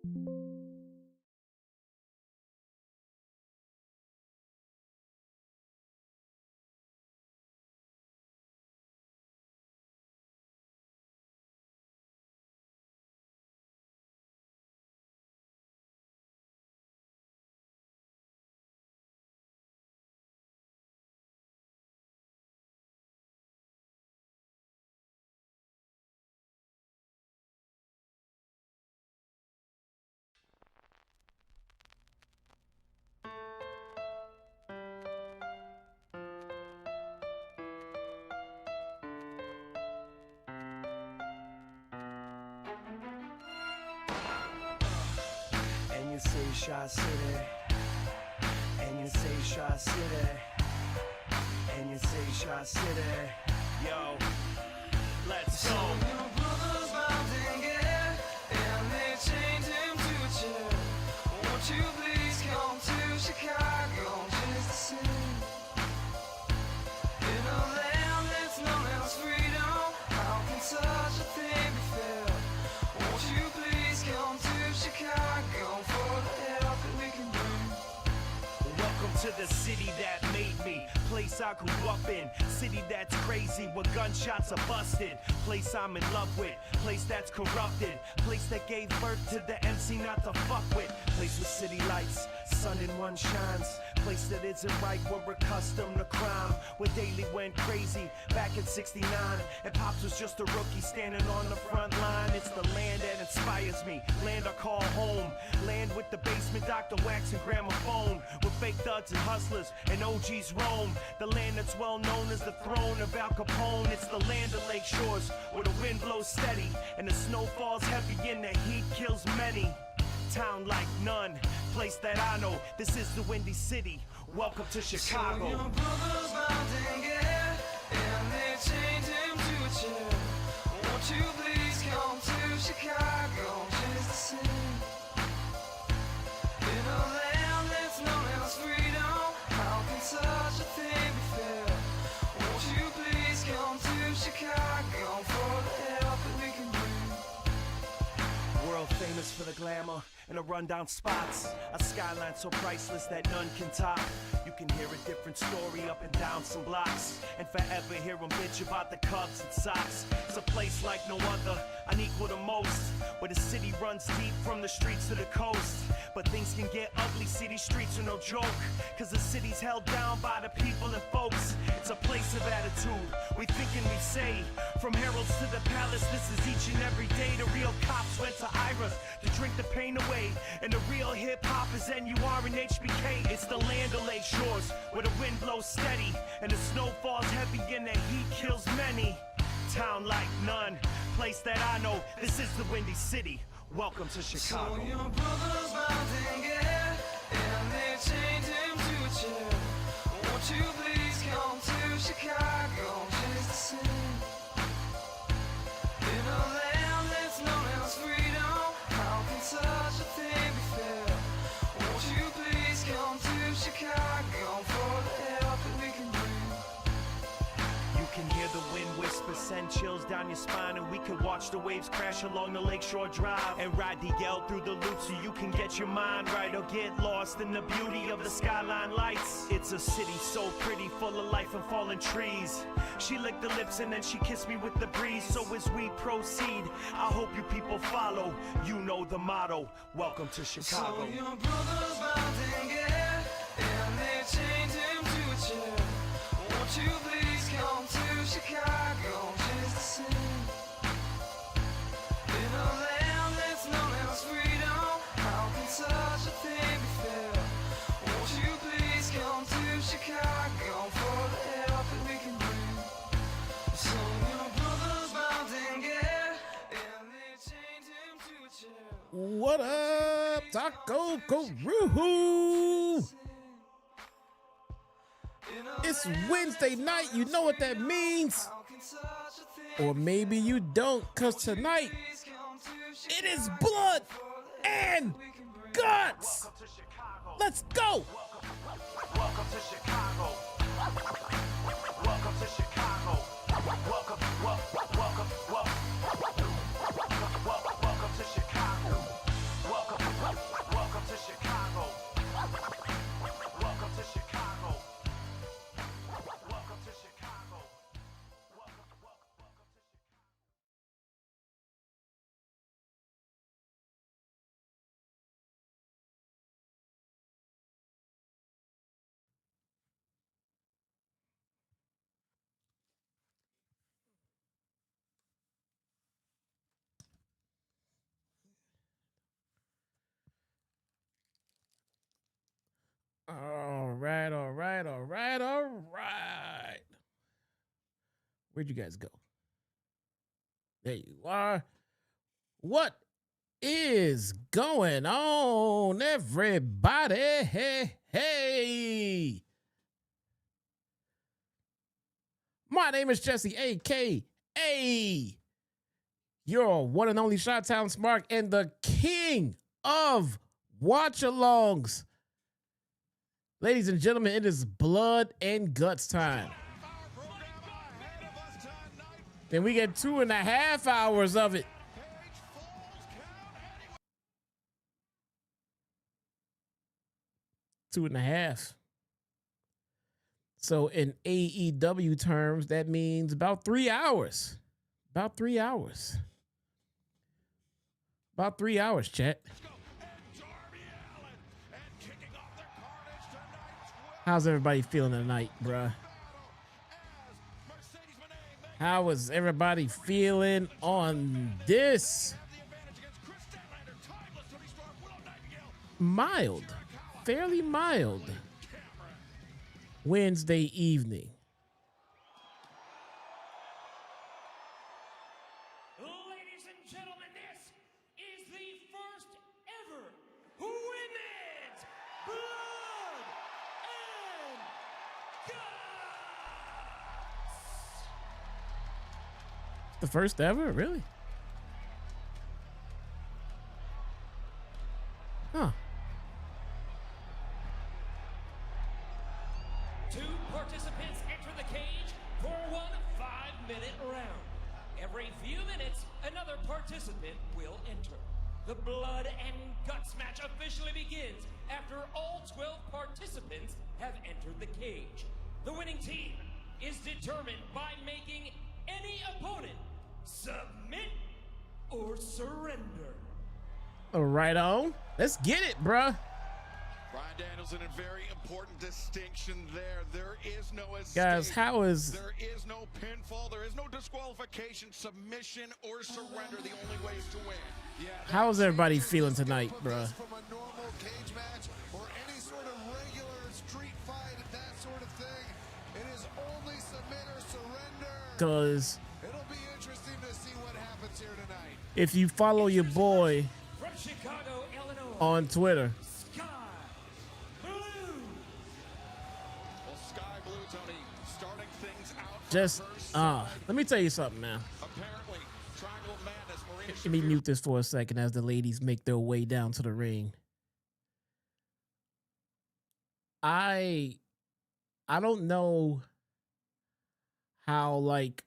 And you say Shaw City, and you say Shaw City, and you say Shaw City. Yo, let's go. Your brother's mounting it, and they chained him to a chair. Won't you please come to Chicago just to see? In a land that's known as freedom, how can such a thing be fair? Won't you please come to Chicago for the help that we can bring? Welcome to the city that made me, place I grew up in, city that's crazy where gunshots are busted, place I'm in love with, place that's corrupted, place that gave birth to the MC not to fuck with, place with city lights, sun in one shines, place that isn't right, we're accustomed to crime, where daily went crazy back in '69, and Pops was just a rookie standing on the front line. It's the land that inspires me, land I call home, land with the basement Dr. Wax and gramophone, with fake thugs and hustlers and OGs roam, the land that's well known as the throne of Al Capone. It's the land of lake shores where the wind blows steady and the snow falls heavy and the heat kills many. Town like none, place that I know, this is the Windy City. Welcome to Chicago. So your brother's mounting it, and they chained him to a chair. Won't you please come to Chicago just to see? In a land that's known as freedom, how can such a thing be fair? Won't you please come to Chicago for the help that we can bring? World famous for the glamour and the rundown spots, a skyline so priceless that none can top. You can hear a different story up and down some blocks, and forever hear them bitch about the Cubs and Sox. It's a place like no other, unequal to most, where the city runs deep from the streets to the coast. But things can get ugly, city streets are no joke, cause the city's held down by the people and folks. It's a place of attitude, we think and we say, from heralds to the palace, this is each and every day. The real cops went to Ira's to drink the pain away, and the real hip-hop is NUR and HBK. It's the land of lake shores, where the wind blows steady, and the snow falls heavy and the heat kills many. Town like none, place that I know, this is the Windy City. Welcome to Chicago. So your brother's mounting it, and they chained him to a chair. Won't you please come to Chicago just to see? In a land that's known as freedom, how can such a thing be fair? Won't you please come to Chicago for the help that we can bring? You can hear the wind whisper, send chills down your spine, and we can watch the waves crash along the Lakeshore Drive, and ride the L through the loop so you can get your mind right, or get lost in the beauty of the skyline lights. It's a city so pretty, full of life and fallen trees. She licked the lips and then she kissed me with the breeze. So as we proceed, I hope you people follow. You know the motto, welcome to Chicago. So your brother's mounting it, and they chained him to a chair. Won't you please come to Chicago just to see? In a land that's known as freedom, how can such a thing be fair? Won't you please come to Chicago for the help that we can bring? So your brother's mounting it, and they chained him to a chair. What up, Taco Guru? It's Wednesday night, you know what that means. Or maybe you don't, cause tonight it is blood and guts. Let's go. Welcome to Chicago. Welcome to Chicago. Welcome to Chicago. Welcome Where'd you guys go? There you are. What is going on, everybody? Hey, hey. My name is Jesse, a.k.a. your one and only Shot-Town Smart and the king of watch-alongs. Ladies and gentlemen, it is blood and guts time. Then we get 2.5 hours of it. Two and a half. So in AEW terms, that means about 3 hours. About 3 hours. About 3 hours, chat. How's everybody feeling tonight, bruh? How is everybody feeling on this mild, fairly mild Wednesday evening? Ladies and gentlemen, this is the first ever Women's Blood and Guts. The first ever? Really? Huh. Two participants enter the cage for one 5-minute round. Every few minutes, another participant will enter. The blood and guts match officially begins after all 12 participants have entered the cage. The winning team is determined by making any opponent submit or surrender. All right, on. Let's get it, bruh. Brian Danielson, a very important distinction there. There is no escape. Guys, how is... There is no pinfall. There is no disqualification, submission, or surrender. The only way is to win. Yeah, How is everybody feeling tonight, bruh? From a normal cage match or any sort of regular street fight, that sort of thing, it is only submit or surrender. Because It'll be interesting to see what happens here tonight. if you follow your boy From Chicago, Illinois, on Twitter, Skye Blue. Well, Skye Blue, Toni, starting things out. just, let me tell you something now. Apparently, Triangle Madness, Marina. Let me mute this for a second as the ladies make their way down to the ring. I don't know how like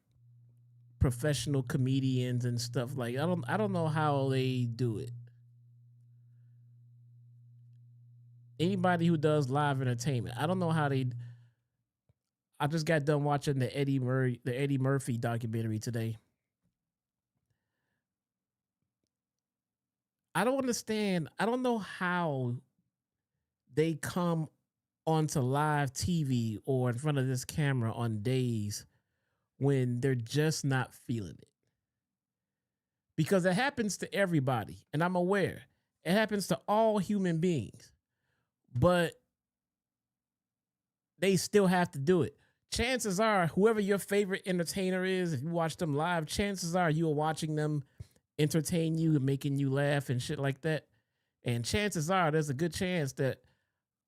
professional comedians and stuff like I don't know how they do it. Anybody who does live entertainment, I don't know how they. I just got done watching the Eddie Murphy documentary today. I don't understand. I don't know how they come onto live TV or in front of this camera on days when they're just not feeling it. Because it happens to everybody, and I'm aware. It happens to all human beings. But they still have to do it. Chances are, whoever your favorite entertainer is, if you watch them live, chances are you are watching them entertain you and making you laugh and shit like that. And chances are there's a good chance that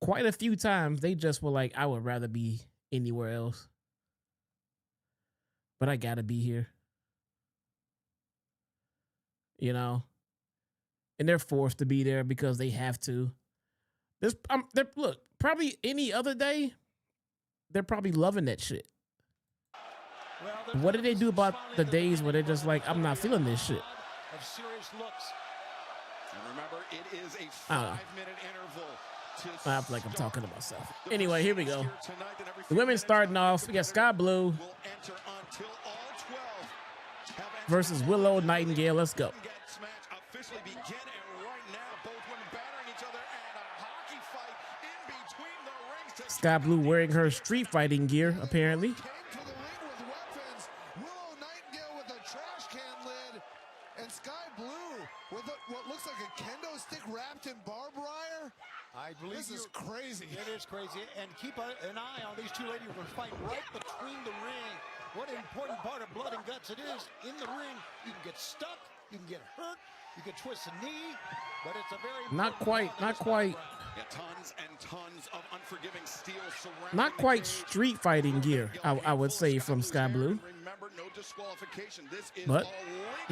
quite a few times they just were like, I would rather be anywhere else. But I gotta be here. You know? And they're forced to be there because they have to. Look, probably any other day, they're probably loving that shit. What do they do about the days where they're just like, I'm not feeling this shit? Of serious looks. And remember, it is a 5-minute interval. I feel like I'm talking to myself. Anyway, here we go. The women starting off. We got Skye Blue versus Willow, Nightingale. Let's go. Skye Blue wearing her street fighting gear, apparently. Came to the ring with weapons. Willow Nightingale with a trash can lid, and Skye Blue with what looks like a kendo stick wrapped in barbed wire. I believe This is crazy. It is crazy. And keep an eye on these two ladies who are fighting right between the ring. what an important part of blood and guts it is. In the ring, you can get stuck, you can get hurt, you can twist a knee, but it's a very Not quite. Yeah, tons and tons of unforgiving steel surrounding Not the quite cage. street fighting gear, I would say, from Sky Blue. Remember, no disqualification. This is But all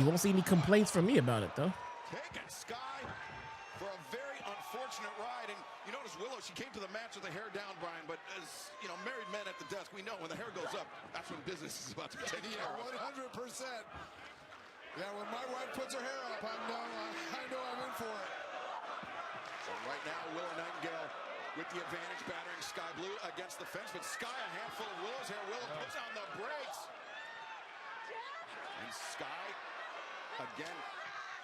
you won't see any complaints from me about it, though. taking Skye for a very unfortunate ride. And you notice Willow, she came to the match with the hair down, Brian, but as you know, married men at the desk, we know when the hair goes up, that's when business is about to be taken care of. 100%. Yeah, when my wife puts her hair up, I know I'm in for it. So right now, Willow Nightingale with the advantage, battering Sky Blue against the fence, but Skye a handful of Willow's hair. Willow puts on the brakes. And Skye, again,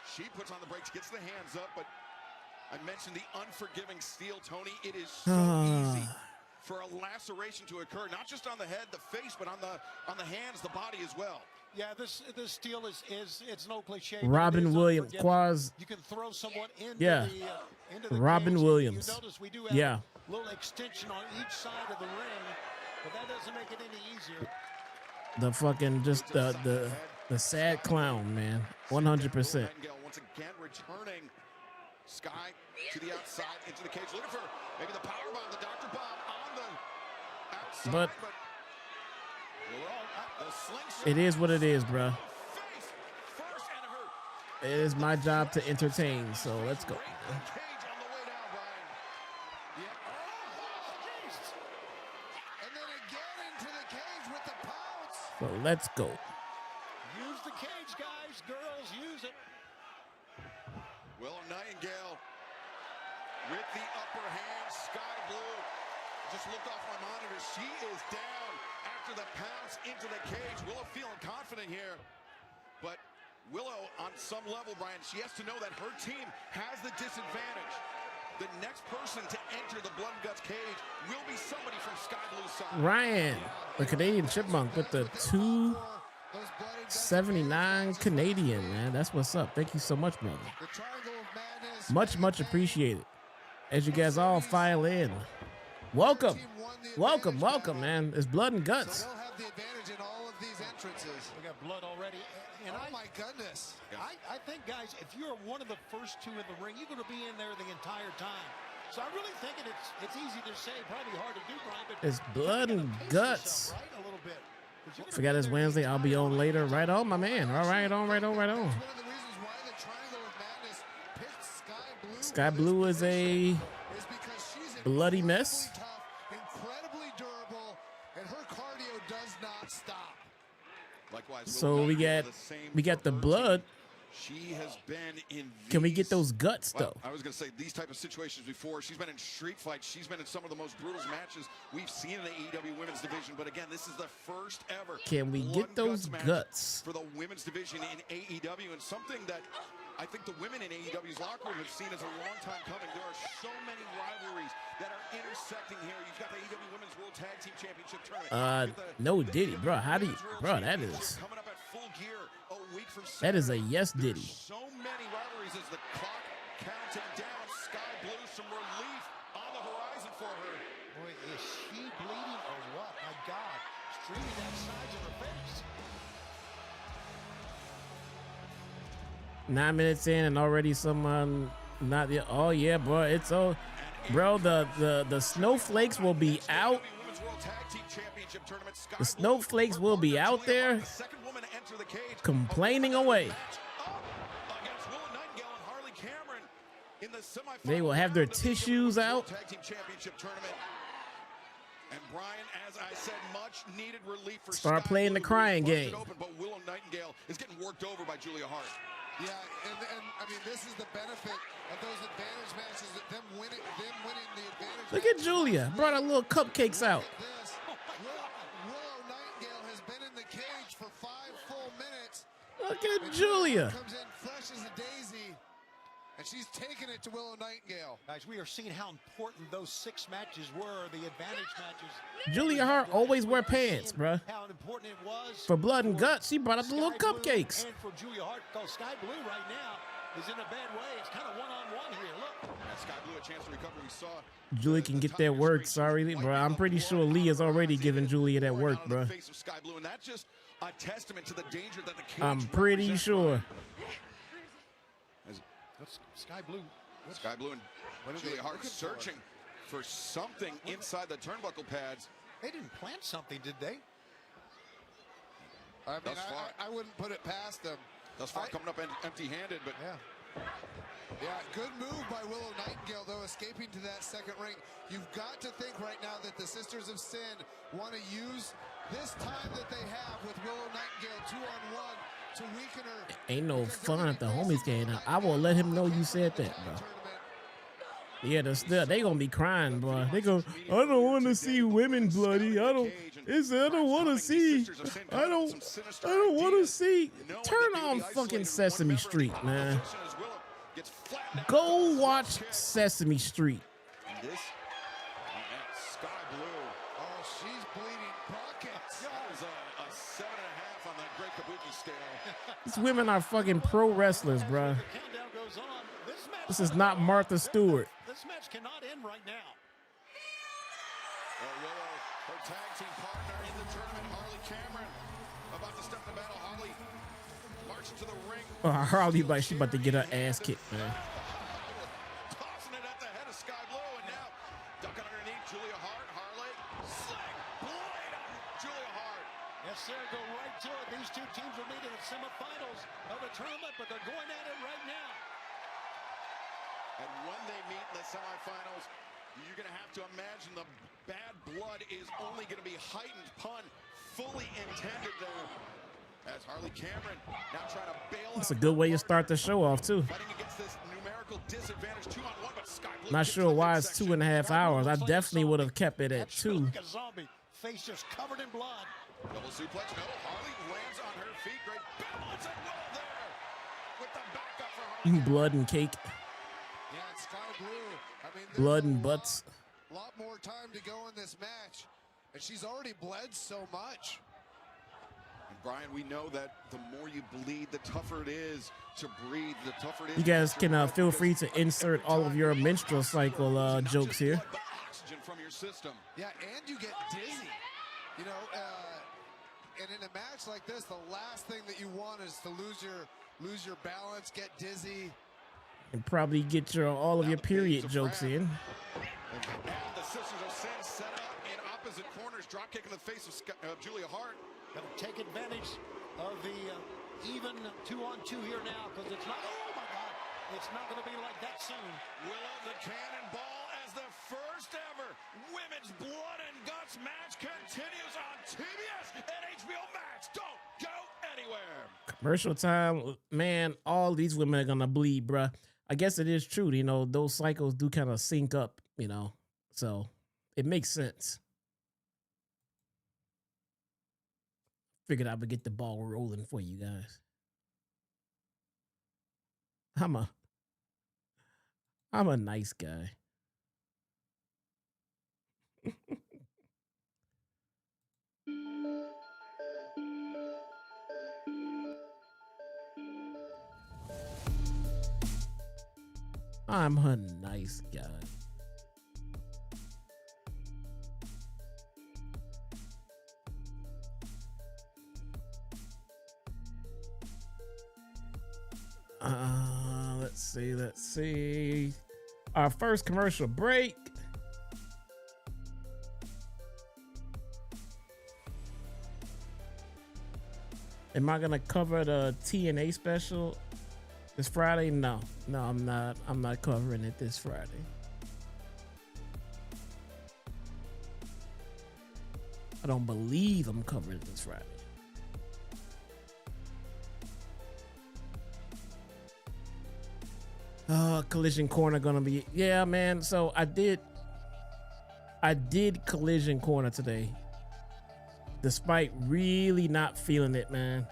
she puts on the brakes, gets the hands up, but I mentioned the unforgiving steel, Tony. It is so easy for a laceration to occur, not just on the head, the face, but on the hands, the body as well. Yeah, this steel is it's no cliche. but it Robin is Williams, unforgiving. Quaz. You can throw someone into Yeah. into the Robin cage. Williams. You notice we do have Yeah. a little extension on each side of the ring, but that doesn't make it any easier. The fucking just the sad clown, man. 100%. Nightingale once again returning Skye to the outside into the cage, looking for maybe the power bomb, the doctor bomb on the outside, But the slingshot it is what it is, bruh. face first and hurt. It is my job to entertain, so let's go. Right in the cage on the way down, Brian. Yeah. Oh, jeez. And then again into the cage with the pounce. So let's go. Use the cage, guys, girls, use it. Willow Nightingale with the upper hand. Sky Blue just looked off my monitor. She is down after the pounce into the cage. Willow feeling confident here, but Willow, on some level, Brian, she has to know that her team has the disadvantage. The next person to enter the Blood and Guts cage will be somebody from Sky Blue's side. Ryan, the Canadian Chipmunk with the 279 Canadian, man. That's what's up. Thank you so much, brother. The Triangle of Madness. Much appreciated. As you guys all file in. Welcome, man. It's Blood and So Guts. they'll have the advantage in all of these entrances. We got blood already. And Oh my goodness. I think, guys, if you're one of the first two in the ring, you're going to be in there the entire time. So I'm really thinking it's easy to say, probably hard to do, Brian, but It's Blood and pace Guts. yourself, right, a little bit. 'Cause you're gonna Forgot it's be there Wednesday. the I'll be entire on time. later. Right on, my man. All right, on. That's one of the reasons why the Triangle of Madness picked Sky Blue. Sky for Blue this is a position is because she's bloody incredibly mess. tough, incredibly durable, and her cardio does not stop. Likewise, So Willow we Nightingale, got the same we got for the her blood. team. She has been in Can we get these- those guts Well, though? I was going to say these type of situations before. She's been in street fights. She's been in some of the most brutal matches we've seen in the AEW women's division. But again, this is the first ever Can we blood get and those match guts? for the women's division in AEW, and something that I think the women in AEW's locker room have seen as a long time coming. There are so many rivalries that are intersecting here. You've got the AEW Women's World Tag Team Championship tournament. You've got No the Diddy, bro. How do you, Women's World bro? That Championship is coming up at Full Gear a week from that is a Saturday. yes Diddy. There's so many rivalries as the clock counting down. Sky Blue, some relief on the horizon for her. Boy, is she bleeding or what? My God. Streaming that sides of her face. 9 minutes in and already someone not yet. Oh yeah, bro. It's oh, bro. The snowflakes will be out. Women's World Tag Team Championship Tournament. Sky The Blue, snowflakes will be her out partner, Julia there Hart, the second woman to enter the cage. complaining away. Match up against Willow Nightingale and Harley Cameron in the semifinal They will have their round of the tissues Women's out. World Tag Team Championship Tournament. And Brian, as I said, much needed relief for Start Sky playing the Blue, who crying busted game. Open, but Willow Nightingale is getting worked over by Julia Hart. Yeah, and I mean, this is the benefit of those advantage matches, that them winning the advantage. Look at Julia. Brought her little cupcakes out. Look at this. Willow Nightingale has been in the cage for 5 full minutes. Look at And Julia. comes in fresh as a daisy, and she's taking it to Willow Nightingale. Guys, we are seeing how important those 6 matches were, the advantage matches. Julia Hart always wear pants, bruh. How important it was For Blood and for Guts, she brought up the little Sky Blue cupcakes. And for Julia Hart, because Sky Blue right now, is in a bad way. It's kind of one-on-one here. Look. Skye Blue a chance to recover. We saw Julie can get that work. Sorry, bro. I'm pretty sure Lee has already given Julia that work, bro. Skye Blue, and that's just a testament to the danger that the cage I'm pretty sure. That's Skye Blue. Skye Blue and Julia Hart searching for something inside the turnbuckle pads. They didn't plant something, did they? I mean, I wouldn't put it past them. Thus far, coming up empty-handed, but yeah, good move by Willow Nightingale, though, escaping to that second ring. You've got to think right now that the Sisters of Sin want to use this time that they have with Willow Nightingale 2-on-1 to weaken her. Ain't no fun at the homies game. I will let him know you said that, bro. Yeah, they gonna be crying, bro. They go, I don't want to see women bloody. I don't want to see. I don't want to see. Turn on fucking Sesame Street, man. Go watch Sesame Street. this Skye Blue. Oh, she's bleeding buckets. That is a 7.5 on that great kabuki scale. These women are fucking pro wrestlers, bro. This is not Martha Stewart. This match cannot end right now. Willow, her tag team partner in the tournament, Harley Cameron, about to step to battle. Harley marching to the ring. Harley, like she about to get her ass kicked, man. Tossing it at the head of Skye Blue, and now ducking underneath Julia Hart. Harley, sling, blade on Julia Hart. Yes, sir, go right to it. These two teams will meet in the semifinals of the tournament, but they're going at it right now. And when they meet in the semifinals, you're going to have to imagine the bad blood is only going to be heightened, pun fully intended there. As Harley Cameron now trying to bail. That's a good way to start the show off, too. Fighting against this numerical disadvantage, 2-on-1, but Skye Blue Not sure why it's 2.5 hours. I definitely would have kept it at 2. Like a zombie, face just covered in blood. Double suplex, no. Harley lands on her feet. Great balance and well there. With the backup for Harley. Blood and cake. Yeah, it's Skye Blue. I mean, Blood and butts. Lot more time to go in this match, and she's already bled so much. And Brian, we know that the more you bleed, the tougher it is to breathe, the tougher it is. You guys can feel free to insert all of your menstrual cycle jokes here. Oxygen from your system. Yeah, and you get dizzy. You know, and in a match like this, the last thing that you want is to lose your balance, get dizzy. And probably get all of your period jokes in. And the Sisters of Sin set up in opposite corners, drop kick in the face of Julia Hart. Gonna take advantage of the even 2-on-2 here now, because it's not, oh my God, it's not gonna be like that soon. Willow the Cannonball as the first ever women's blood and guts match continues on TBS and HBO Max. Don't go anywhere. Commercial time, man, all these women are gonna bleed, bruh. I guess it is true, you know, those cycles do kind of sync up, you know, so it makes sense. Figured I would get the ball rolling for you guys. I'm a nice guy. I'm a nice guy. Let's see. Our first commercial break. Am I gonna cover the TNA special this Friday? No, I'm not. I'm not covering it this Friday. I don't believe I'm covering it this Friday. Collision Corner gonna be, yeah, man. So I did Collision Corner today, despite really not feeling it, man.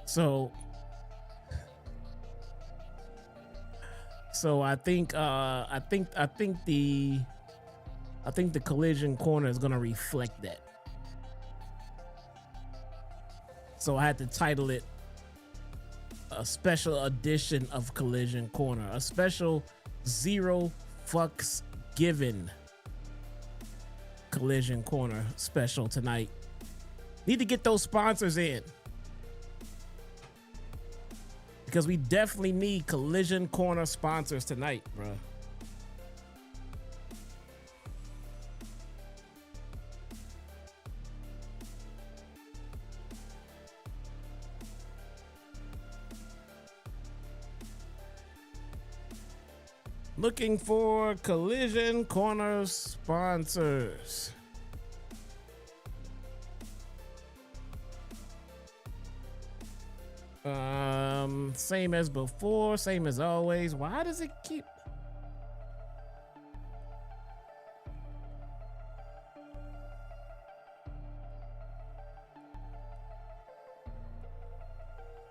So I think the Collision Corner is gonna reflect that. So I had to title it a special edition of Collision Corner, a special 0 fucks given Collision Corner special tonight. Need to get those sponsors in, because we definitely need Collision Corner sponsors tonight, bro. Looking for Collision Corner sponsors. Same as before, same as always. Why does it keep...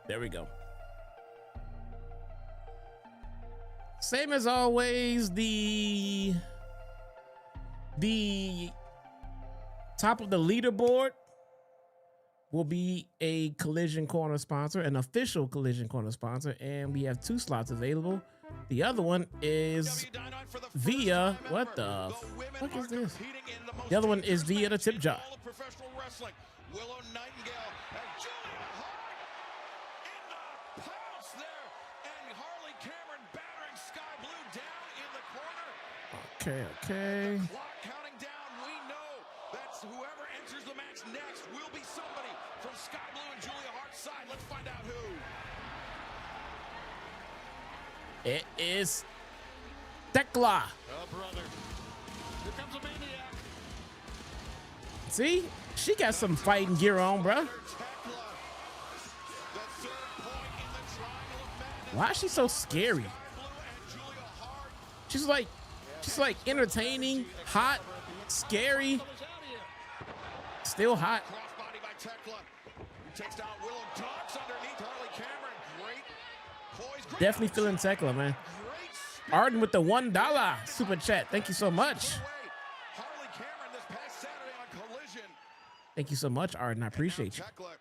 There we go. Same as always, the top of the leaderboard will be a Collision Corner sponsor, an official Collision Corner sponsor, and we have 2 slots available. The other one is via, what the fuck is this? The other one is via the tip jar. Willow, Nightingale, and Julia Hart in the pounce there, and Harley Cameron battering Skye Blue down in the corner. Okay. Clock counting down. We know that whoever enters the match next will be somebody from Skye Blue and Julia Hart's side. Let's find out who. It is Thekla. Oh, brother. Here comes a maniac. See? She got some fighting gear on, bruh. Why is she so scary? She's like entertaining, hot, scary, still hot. Crossbody by Thekla. Takes down Willow. Ducks underneath Harley Cameron. Great poise. Great Definitely feeling Thekla, man. Arden with the $1 super chat. Thank you so much. Harley Cameron this past Saturday on Collision. Thank you so much, Arden. I appreciate you. Thekla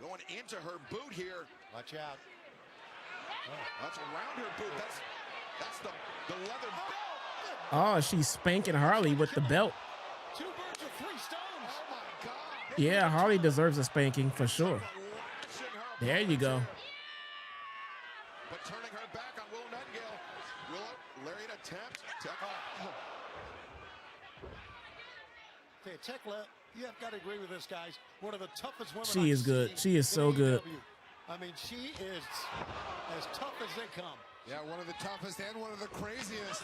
going into her boot here. Watch out. That's around her boot. That's the leather belt. Oh, she's spanking Harley with the belt. 2 birds with 3 stones. Oh my God. Yeah, Harley deserves a spanking for sure. Lashing her There you go. But turning her back on Willow Nightingale. Willow, lariat attempt. Thekla. Okay, Thekla, you have got to agree with this, guys. One of the toughest women She I've is good. seen She is in so good. AEW. I mean, she is as tough as they come. Yeah, one of the toughest and one of the craziest.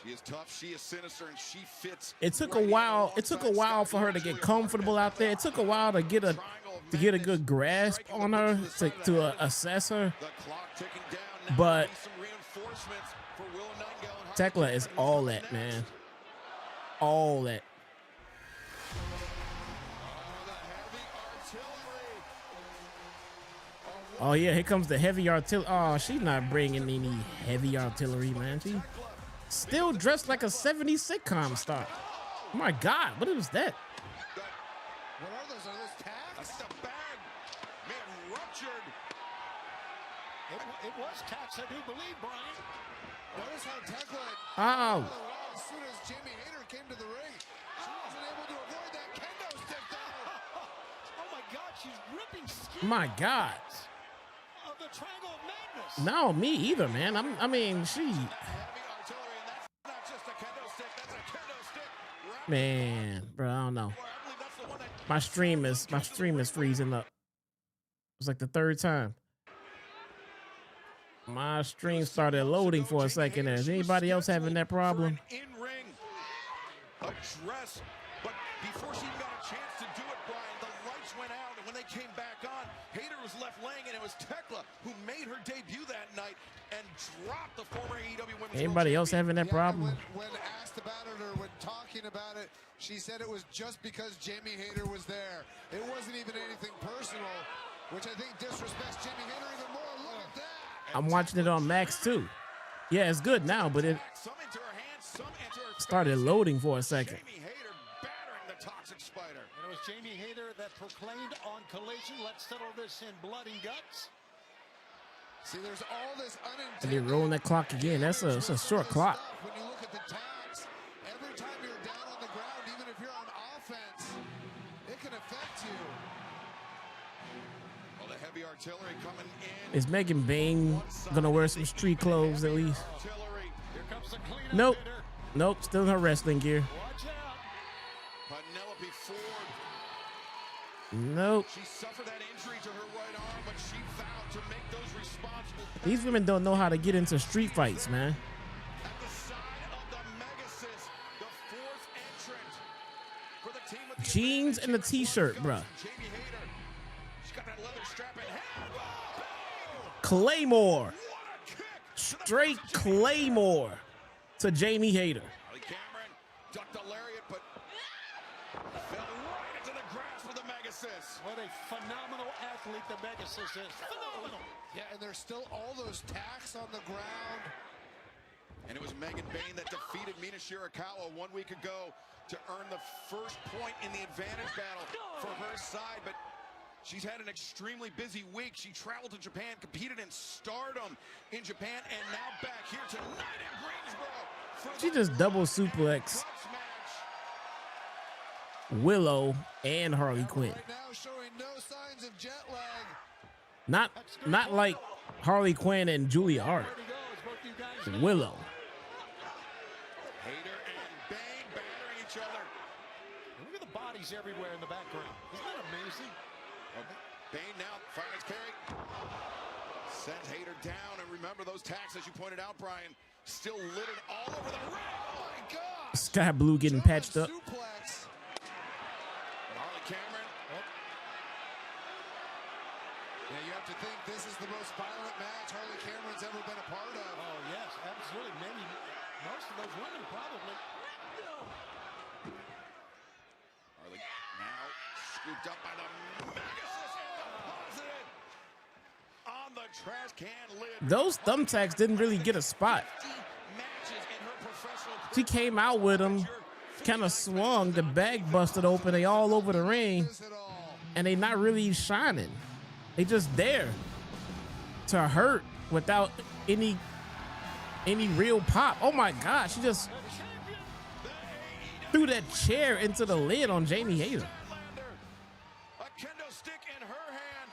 She is tough, she is sinister, and she fits. It took a while. It took a while for her to get comfortable out there. It took a while to get a good grasp on her, to assess her. The clock ticking down. Now But some reinforcements for Willow Nightingale and Hart. Thekla is all that, man. All that. Oh yeah, here comes the heavy artillery. Oh, she's not bringing any heavy artillery, man. She still dressed like a 70s sitcom star. Oh my God, what is that? What are those? Are those tags? That's the bag. Man, ruptured. It was tax, I do believe, Brian. Notice how Thekla, Oh, as soon as Jamie Hayter came to the ring, she wasn't able to avoid that kendo stick though. Oh my God, she's ripping skin my God. of the Triangle of Madness. No, me either, man. I mean, she, Heavy artillery, and that's not just a kendo stick, that's a kendo stick. Wrapped man, bro, I don't know. I believe that's the one that My stream is freezing up. It's like the 3rd time. My stream started loading for a second there. Is anybody else having that problem? in-ring address, but before she even got a chance to do it, Brian, the lights went out, and when they came back on, Hayter was left laying, and it was Thekla who made her debut that night and dropped the former AEW Women's Anybody World else having that problem? When asked about it or when talking about it, she said it was just because Jamie Hayter was there. It wasn't even anything personal, which I think disrespects Jamie Hayter even more. Look at that. I'm watching it on Max too. Yeah, it's good now, but it Some into her hands, some into her started face. loading for a second. Jamie Hayter battering the Toxic Spider. And it was Jamie Hayter that proclaimed on Collision, let's settle this in blood and guts. See, there's all this And they're rolling that clock again. That's a short clock. When you look at the tags, every time you're down on the ground, even if you're on offense, it can affect you. Well, the heavy artillery coming in. Is Megan Bayne gonna wear some street clothes at least? Artillery. Here comes the cleanup Nope. hitter. Nope. Still in her wrestling gear. Watch out. Penelope Ford. Nope. She suffered that injury to her right arm, but she vowed to make those responsible. These women don't know how to get into street fights, man. At the side of the Megasis, the fourth entrant for the team with the Jeans and a t-shirt, bruh. Jamie Hayter. She's got that leather strap in hand. Claymore. What a kick! Straight Claymore to Jamie Hayter. Harley Cameron ducked the lariat, but fell right into the grasp of the Megasis. What a phenomenal athlete the Megasis is. Phenomenal. Yeah, and there's still all those tacks on the ground. And it was Megan Bayne that defeated Mina Shirakawa 1 week ago to earn the first point in the advantage battle for her side. But she's had an extremely busy week. She traveled to Japan, competed in Stardom in Japan, and now back here tonight in Greensboro. For She the just double Blood and suplex Guts match. Willow and Harley Quinn. Right now showing no signs of jet lag. Not like Harley Quinn and Julia Hart. There he goes. Both you guys. Willow. Hayter and Bayne battering each other. Look at the bodies everywhere in the background. Isn't that amazing? Bayne now firing his carry. Sends Hayter down, and remember those tacks, as you pointed out, Brian, still littered all over the ring. Oh my God! Sky Blue getting patched up. Suplex. And Harley Cameron. Yeah, you have to think this is the most violent match Harley Cameron's ever been a part of. Oh, yes, absolutely. Maybe most of those women probably. Harley now scooped up by the Megasis and deposited on the trash can lid. Those thumbtacks didn't really get a spot. 50 matches in her professional She came out with them, kind of swung, the bag busted open, they all over the ring, This at all. and they not really shining. They just there to hurt without any real pop. Oh my God, she just threw that chair into the lid on Jamie Hayter. Statlander. A kendo stick in her hand.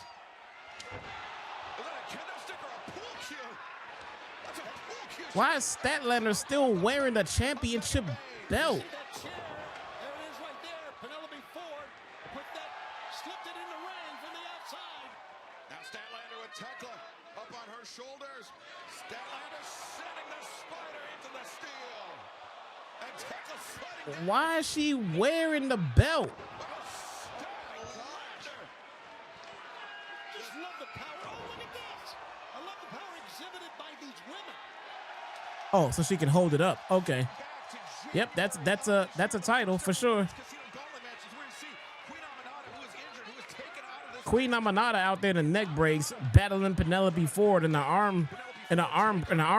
Is that a kendo stick or a pool cue? That's a pool cue. Why is Statlander still wearing the championship belt? That chair. There it is right there. Penelope Ford put that, slipped it in the ring from the outside. Now Statlander with Thekla up on her shoulders. Statlander sending the spider into the steel. And Thekla sliding down. Why is she wearing the belt? Statlander. Just love the power. Oh, look at this. I love the power exhibited by these women. Oh, so she can hold it up. Okay. Back to Jim. Yep, that's a title for sure. Casino Gauntlet match is where you see Queen Aminata, who was injured, who was taken out of this. Queen Aminata out there in the neck breaks, battling Penelope Ford in the arm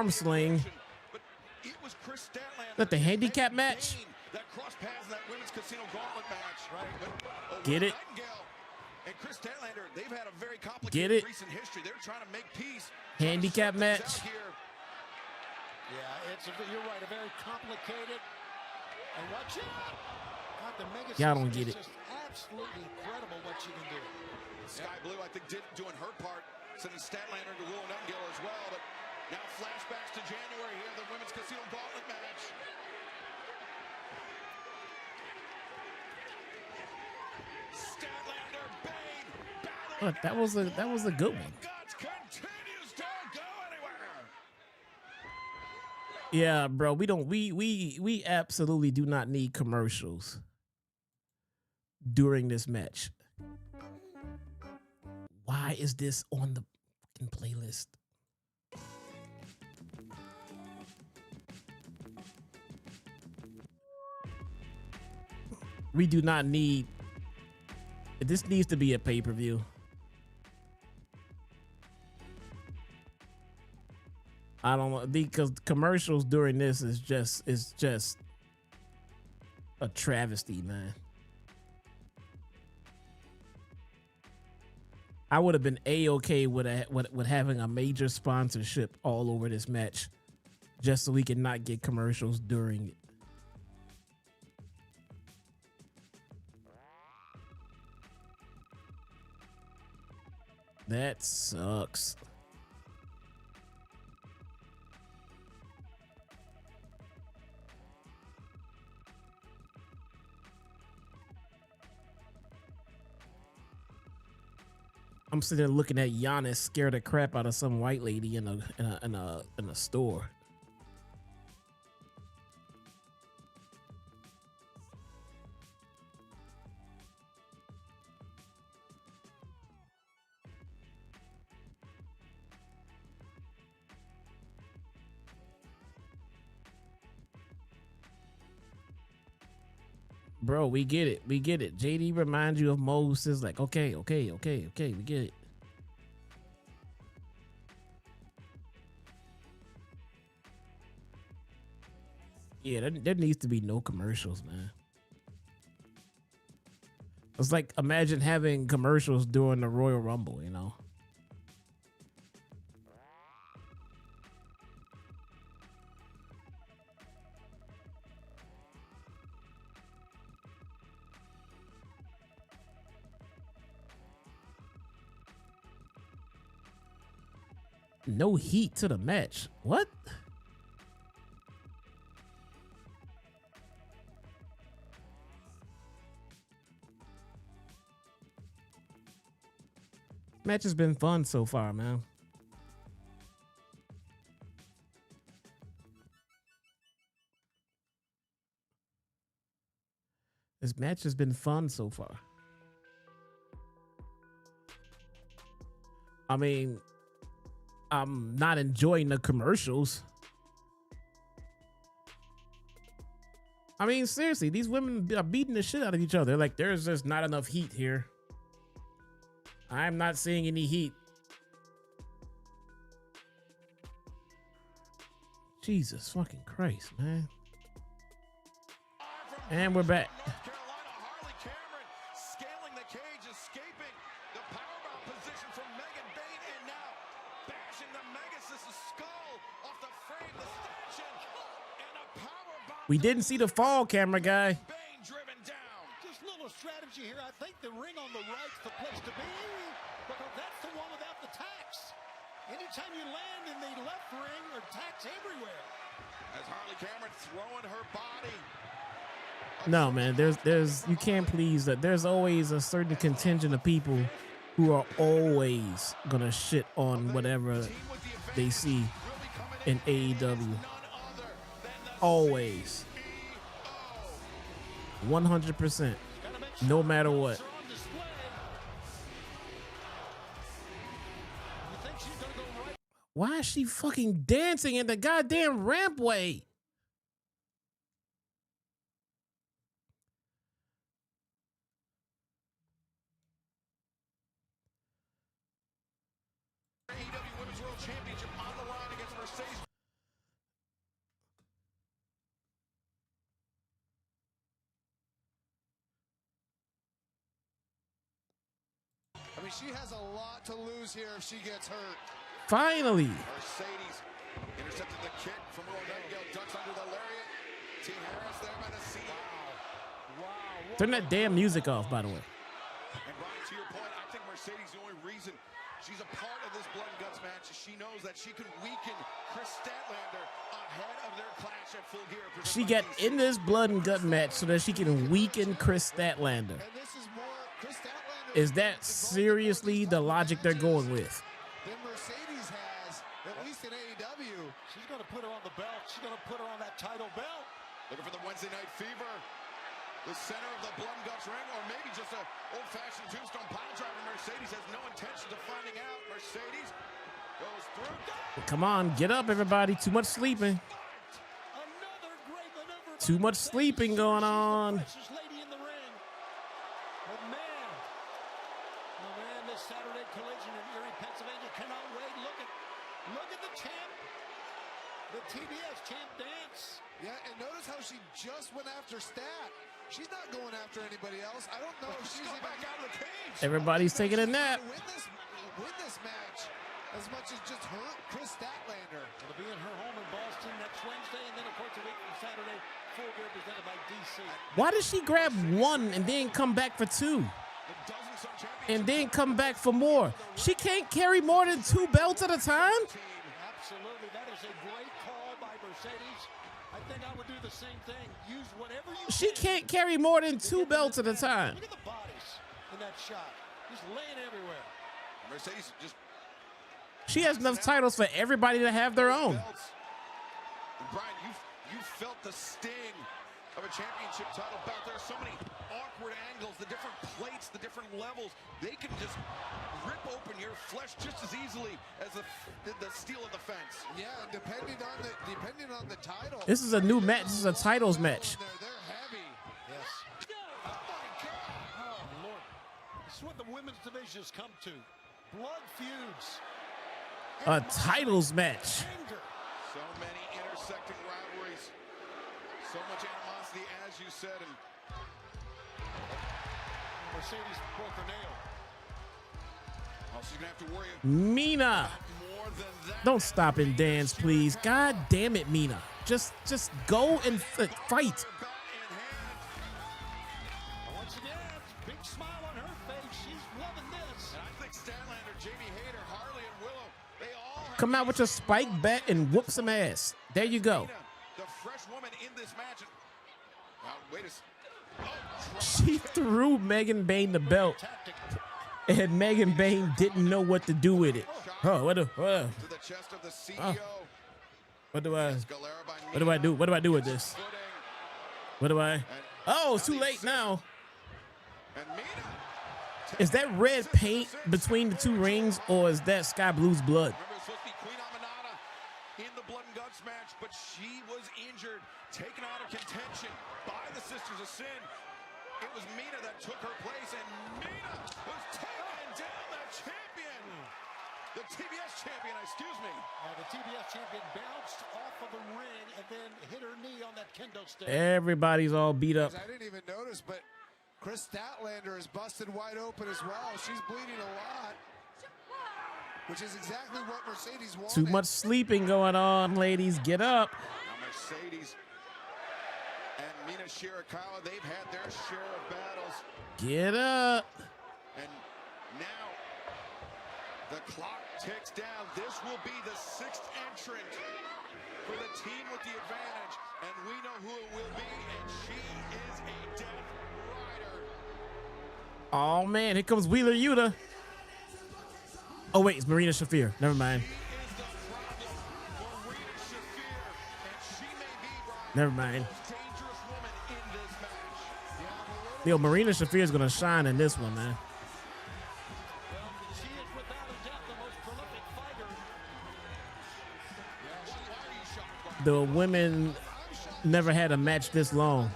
sling. But it was Kris Statlander. That the handicap match? That cross paths in that women's Casino Gauntlet match. Right. But, Get it? Nightingale and Kris Statlander, they've had a very Get complicated it? recent history. They're trying to make peace. Handicap Trying to sort match? things out here. Yeah, you're right. A very complicated. And watch out. God, the Megasis Y'all don't get is it. just absolutely incredible what she can do. Skye Blue, I think, doing her part, sending Statlander to Willow Nightingale as well. But now flashbacks to January here, the women's Casino Gauntlet match. Statlander, Bayne, battling. Look, that was a good one. Guts continues to go anywhere. Yeah, bro, we absolutely do not need commercials during this match. Why is this on the fucking playlist? We do not need. This needs to be a pay-per-view. I don't know, because commercials during this is just a travesty, man. I would have been A-okay with having a major sponsorship all over this match, just so we can not get commercials during it. That sucks. I'm sitting there looking at Giannis scare the crap out of some white lady in a store. Bro, we get it. We get it. JD reminds you of Moses. Like, okay. We get it. Yeah, there needs to be no commercials, man. It's like, imagine having commercials during the Royal Rumble, you know? No heat to the match. What? Match has been fun so far, man. This match has been fun so far. I mean, I'm not enjoying the commercials. I mean, seriously, these women are beating the shit out of each other. Like, there's just not enough heat here. I'm not seeing any heat. Jesus fucking Christ, man. And we're back. We didn't see the fall, camera guy. Just a little strategy here. I think the ring on the right's the place to be, because that's the one without the tacks. Anytime you land in the left ring, there are tacks everywhere. As Harley Cameron throwing her body. No, man, there's you can't please that. There's always a certain contingent of people who are always gonna shit on whatever they see in AEW. Always. 100%. No matter what. Why is she fucking dancing in the goddamn rampway? AEW Women's World Championship on the line against Mercedes. I mean, she has a lot to lose here if she gets hurt. Finally. Mercedes intercepted the kick from Willow. Nightingale ducks under the lariat. Team Harris there by the seat. Wow. Turn that damn music off, by the way. And Brian, to your point, I think Mercedes, the only reason she's a part of this blood and guts match is she knows that she can weaken Kris Statlander ahead of their clash at Full Gear. She got in this blood and gut match so that she can weaken Kris Statlander. And this is more Kris Statlander. Is that seriously the logic they're going with? Than Mercedes has, at least in AEW. She's going to put her on the belt. She's going to put her on that title belt. Looking for the Wednesday Night Fever. The center of the blood and guts ring, or maybe just an old-fashioned tombstone pile driver. Mercedes has no intention of finding out. Mercedes goes through. Come on, get up, everybody. Too much sleeping. Another great maneuver. Too much sleeping going on. Precious lady in the ring. But man, oh man, this Saturday collision in Erie, Pennsylvania cannot wait. Look at the champ, the TBS champ dance. Yeah, and notice how she just went after Stat. She's not going after anybody else. I don't know if she's even back out of the cage. Everybody's taking a nap. Win this match as much as just hurt Kris Statlander. It'll be in her home in Boston next Wednesday, and then of course a week from Saturday, full gear presented by DC. Why did she grab one and then come back for two? And then come back for more? She can't carry more than 2 belts at a time? Absolutely, that is a great call by Mercedes. I think I would do the same thing. Use whatever you She can't carry more than 2 belts at a time. Look at the bodies in that shot. Just laying everywhere. Mercedes just She has enough titles for everybody to have their own. And Brian, you felt the sting of a championship title bout. There are so many awkward angles, the different plates, the different levels. They can just rip open your flesh just as easily as the steel of the fence. Yeah, and depending on the title. This is a new match. This is a titles match. They're heavy. Yes. Oh my God. Oh Lord. This is what the women's division has come to. Blood feuds. A titles match. Anger. So many intersecting rivalries. So much animosity, as you said. And Mercedes broke her nail. oh, she's going to have to worry Mina. more than that. Don't stop and dance, please. God damn it, Mina. Just go and fight. Bat in hand. Once again, big smile on her face. She's loving this. And I think Statlander, Jamie Hayter, Harley, and Willow, they all have Come out with your spike bat and whoop some ass. There you go. Mina, the fresh woman in this match. Wait a second. Oh, She threw Megan Bayne the belt, Tactic. and Megan Bayne didn't know what to do with it. Oh, to the chest of the CEO. what do I Galera by what do I do? What do I do with this? Footing. What do I? Oh, it's too late now. And Mina. Is that red paint between the 2 rings, or is that Sky Blue's blood? Remember, it was supposed to be Queen Aminata in the Blood and Guts match, but she was injured, taken out of contention by the Sisters of Sin. It was Mina that took her place, and Mina was taking down the champion. The TBS champion, excuse me. The TBS champion bounced off of the ring and then hit her knee on that kendo stick. Everybody's all beat up. I didn't even notice, but Kris Statlander is busted wide open as well. She's bleeding a lot, which is exactly what Mercedes wanted. Too much sleeping going on, ladies. Get up. Now Mercedes and Mina Shirakawa, they've had their share of battles. Get up. And now the clock ticks down. This will be the 6th entrant for the team with the advantage. And we know who it will be, and she is a Death Rider. Oh, man. Here comes Wheeler Yuta. Oh, wait. It's Marina Shafir. Never mind. She is the problem, Marina Shafir, and she may be, Brian, Never mind. the most dangerous woman in this match. Yo, Marina Shafir is going to shine in this one, man. Well, she is without a doubt the most prolific fighter. The women never had a match this long.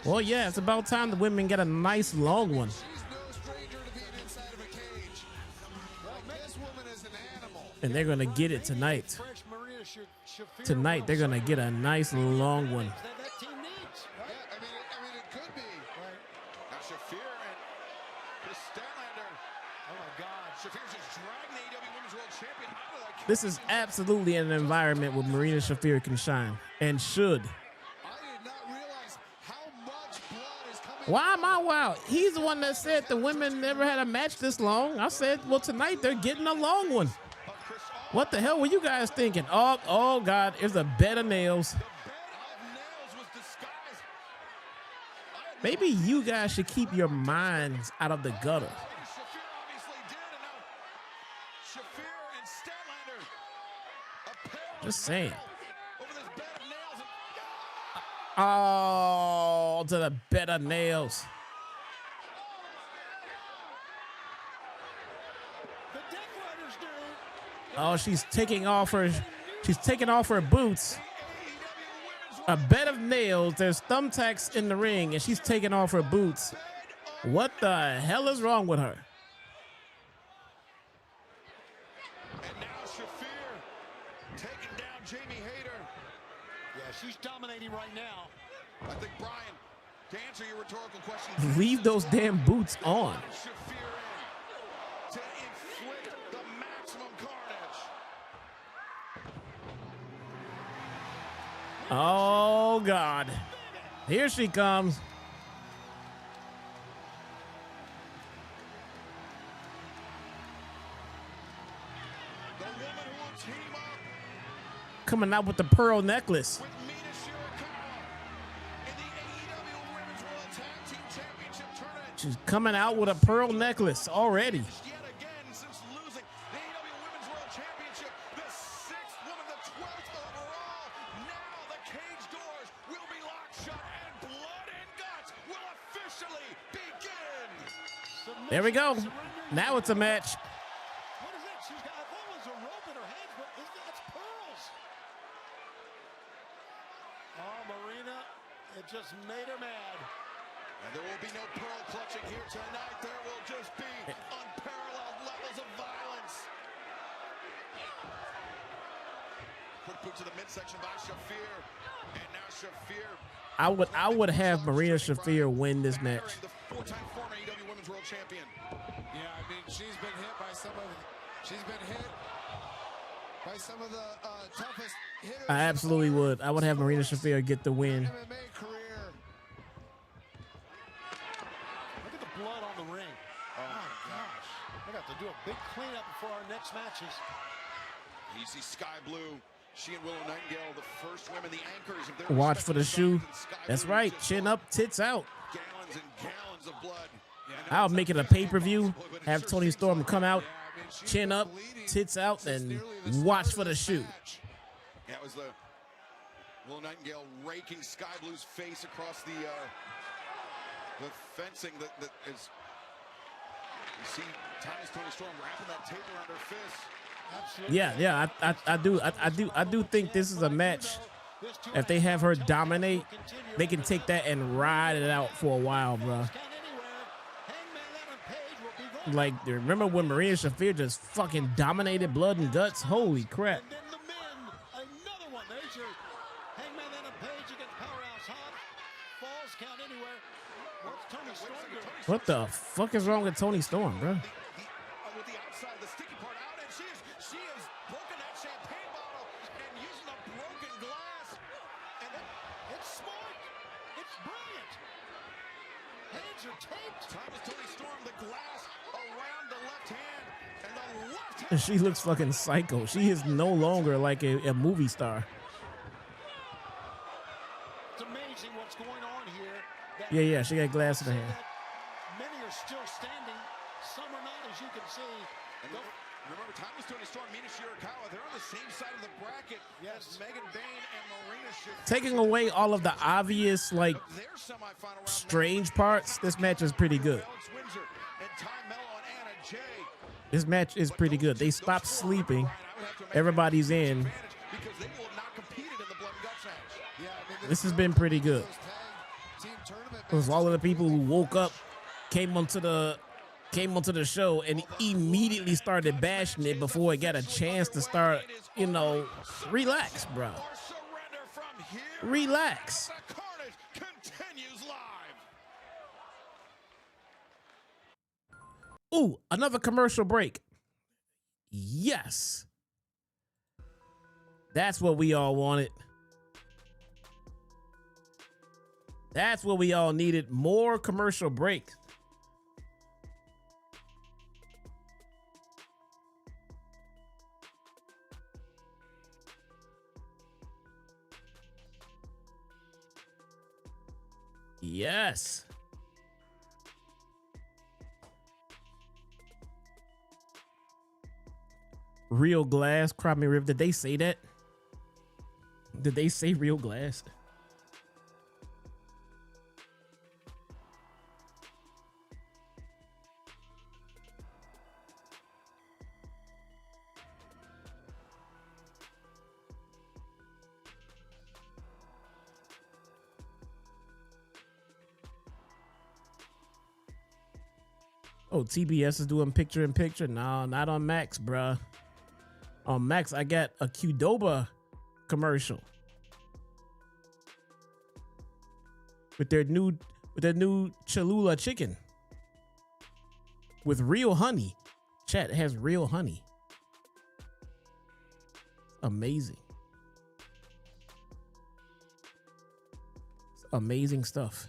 Well, yeah, it's about time the women get a nice long one. She's no stranger to being inside of a cage. Like, this woman is an animal. And they're going to get it tonight. Fresh Marina Shafir Tonight, they're going to get a nice long one. that team needs. Right? Yeah, I mean, it could be. Right. Now Shafir and Kris Statlander. Oh my God. Shafir's just dragging the AEW Women's World Champion out of that cage. This is absolutely an environment where Marina Shafir can shine and should. I did not realize how much blood is coming. Why am I wild? He's the one that said the women never had a match this long. I said, well, tonight they're getting a long one. What the hell were you guys thinking? Oh God, it's a bed of nails. The bed of nails was disguised. Maybe you guys should keep your minds out of the gutter. Shafir obviously did, and now Shafir and Statlander a pair Just saying. over this bed of nails. Oh, to the bed of nails. The Death Riders do. Oh, she's taking off her boots. A bed of nails. There's thumbtacks in the ring, and she's taking off her boots. What the hell is wrong with her? And now Shafir taking down Jamie Hayter. Yeah, she's dominating right now. I think, Brian, To answer your rhetorical question, Leave those damn boots on. Shafir in to inflict the maximum carnage. Oh, God. Here she comes. The woman who will team up Coming out with the pearl necklace. with Mina Shirakawa in the AEW Women's World Tag Team Championship tournament. She's coming out with a pearl necklace already. Yet again, since losing the AEW Women's World Championship, the 6th woman, the 12th overall. Now the cage doors will be locked shut and blood and guts will officially begin. There we go. Now it's a match. What is that? She's got, I thought it was a rope in her hands, but that's pearls. Oh, Marina, it just made her mad. And there will be no pearl clutching here tonight. There will just be unparalleled levels of violence. Quick boot to the midsection by Shafir. And now Shafir. I would have Marina Shafir win this match. The 4-time former AEW Women's World Champion. Yeah, I mean, she's been hit by some of the toughest hitters. I absolutely would. I would have Marina Shafir get the win. MMA career. Look at the blood on the ring. Oh, my gosh. I got to do a big cleanup before our next matches. You see Sky Blue. She and Willow Nightingale, the first women, the anchors of their Watch for the shoe. respective sides, and Sky That's Blue right. just Chin up, tits out. Gallons and gallons of blood. I'll make it a pay-per-view. Have Toni Storm come out, chin up, tits out, and watch for the shoe. Yeah, it was the Willow Nightingale raking Sky Blue's face across the fencing that is. You see Toni Storm wrapping that tape around her fist. Yeah. I do think this is a match. If they have her dominate, they can take that and ride it out for a while, bro. Like, remember when Marina Shafir just fucking dominated Blood and Guts? Holy crap. And then the men, another one. There's your Hangman Adam Page against Powerhouse Hart. Falls count anywhere. What's Toni Storm doing? What the fuck is wrong with Toni Storm, bro? With the outside, the sticky part out, and she has broken that champagne bottle and using a broken glass. And It's smart. It's brilliant. Hands are taped. Thomas Toni Storm, the glass around the left hand, and the left hand. She looks fucking psycho. She is no longer like a movie star. It's amazing what's going on here. That Yeah, she got glass in her hand. many are still standing. Some are not, as you can see. And remember, Thomas Toni Storm, Mina Shirakawa, they're on the same side of the bracket as Megan Bayne and Marina Shafir. Taking away all of the obvious, like, Their semifinal round strange parts, this match is pretty good. Alex Windsor and Ty Mello and Anna Jay. This match is pretty good. They stopped sleeping. Everybody's in. Because they will have not competed in the blood and guts match. Yeah, I mean, This has been pretty good. team tournament It was all of the people who woke up, came onto the show, and immediately started bashing it before it got a chance to start. Relax, bro. Or surrender from here. Relax. The carnage continues live. Ooh, another commercial break. Yes. That's what we all wanted. That's what we all needed. More commercial breaks. Yes. Real glass, crop me rib. Did they say that? Did they say real glass? Oh, TBS is doing picture in picture. No, not on Max, bruh. On Max, I got a Qdoba commercial with their new with the new Cholula chicken with real honey. Chat, it has real honey. Amazing. It's amazing stuff.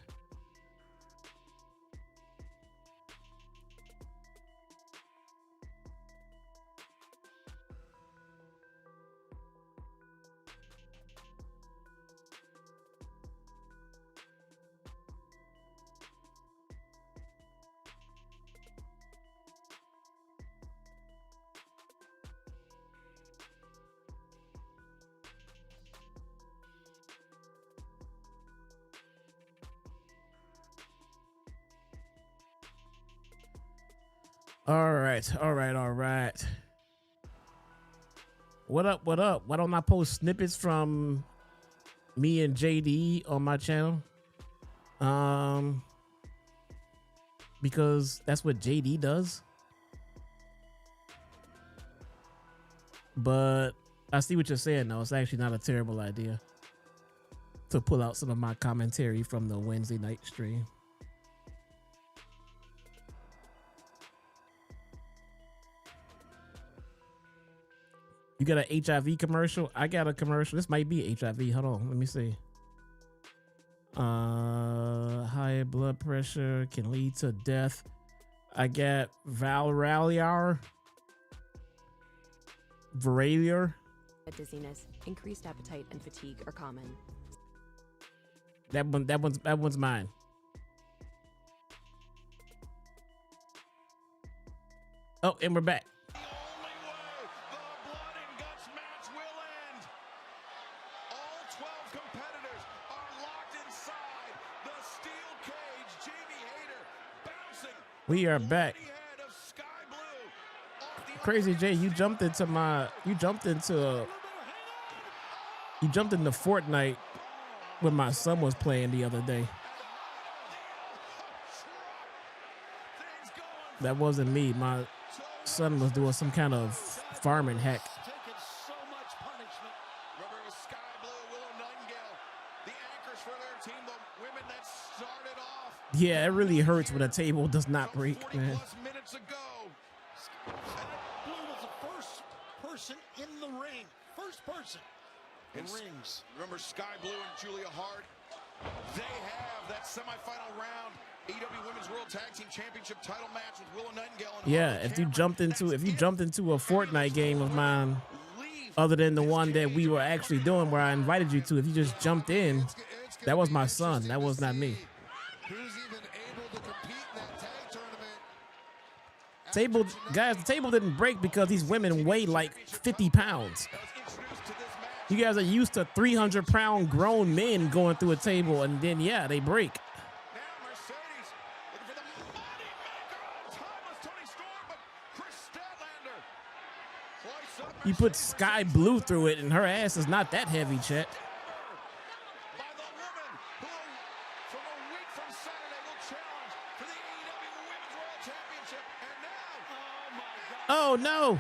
All right. What up? Why don't I post snippets from me and JD on my channel? Because that's what JD does. But I see what you're saying, though. It's actually not a terrible idea to pull out some of my commentary from the Wednesday night stream. You got an HIV commercial? I got a commercial. This might be HIV. Hold on. Let me see. High blood pressure can lead to death. I got Valraliar. Dizziness, increased appetite, and fatigue are common. That one's mine. Oh, and we're back. We are back. Crazy J, you jumped into Fortnite when my son was playing the other day. That wasn't me. My son was doing some kind of farming hack. Yeah, it really hurts when a table does not break, man. Blue was the first person in the ring. First person in rings. Remember Skye Blue and Julia Hart? They have that semifinal round AEW Women's World Tag Team Championship title match with Willow Nightingale. And yeah, if you jumped into a Fortnite game of mine, other than the one that we were actually doing where I invited you to, if you just jumped in, that was my son. That was not me. Who's even able to compete in that tag tournament? The table didn't break because these women weigh like 50 pounds. You guys are used to 300-pound grown men going through a table, and then, yeah, they break. You put Skye Blue through it, and her ass is not that heavy, chat. Oh, no.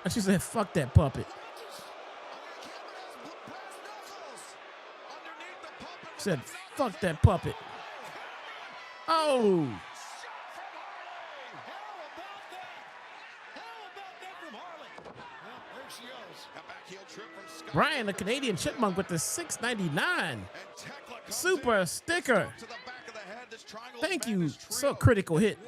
And she said, fuck that puppet. She said, fuck that puppet. Oh. Brian, the Canadian Chipmunk with the $6.99 super sticker. Thank you. So critical hit.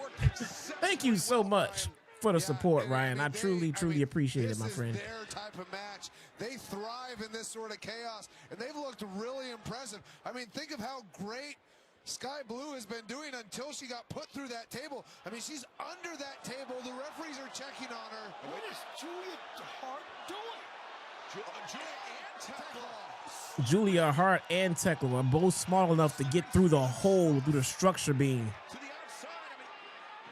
Thank you so much for the support, Ryan. I truly appreciate it, my friend. This is their type of match. They thrive in this sort of chaos, and they've looked really impressive. I mean, think of how great Skye Blue has been doing until she got put through that table. I mean, she's under that table. The referees are checking on her. What is Julia Hart doing? Julia Hart and Thekla are both small enough to get through the hole through the structure beam. To the outside,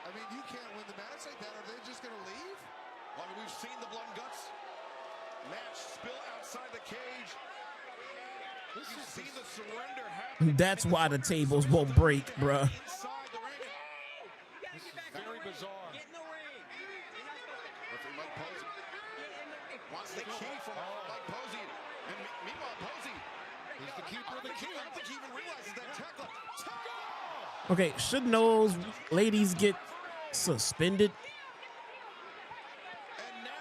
I mean, you can't win the match like that. Are they just going to leave? Well, I mean, we've seen the blood and guts match spill outside the cage. You've seen the surrender happen. That's why the tables won't break, bruh. Inside the ring. This is very bizarre. Get in the ring. Referee Mike Posey wants the key from Mike Posey. And meanwhile, Posey He's the keeper of the key. I don't think he even realizes that Thekla. Okay, shouldn't those ladies get suspended? And now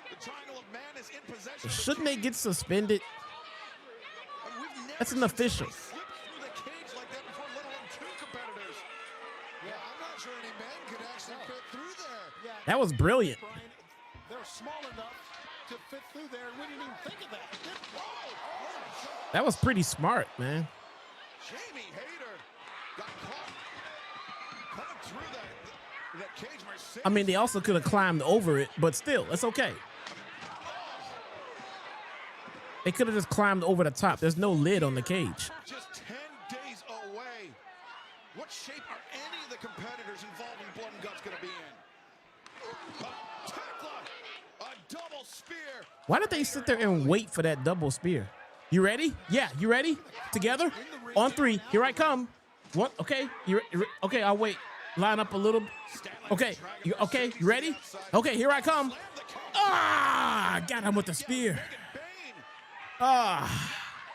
the triangle of man is in possession. Shouldn't they get suspended? We've never That's an seen official. somebody slip through the cage like that before, let alone two competitors. Yeah, I'm not sure any men could actually fit through there. Yeah, That was brilliant. Brian, they're small enough to fit through there. We didn't even think of that. That was pretty smart, man. Jamie Hayter got caught coming through that cage. Mercedes. I mean, they also could have climbed over it, but still, it's okay. They could have just climbed over the top. There's no lid on the cage. Just 10 days away. What shape are any of the competitors involved in Blood and Guts going to be in? Thekla, a double spear. Why did they sit there and wait for that double spear? You ready? Yeah, you ready? Together? On three. Here I come. What? Okay. Okay, I'll wait. Line up a little. Okay. Okay, you ready? Okay, here I come. Ah, got him with the spear. Ah.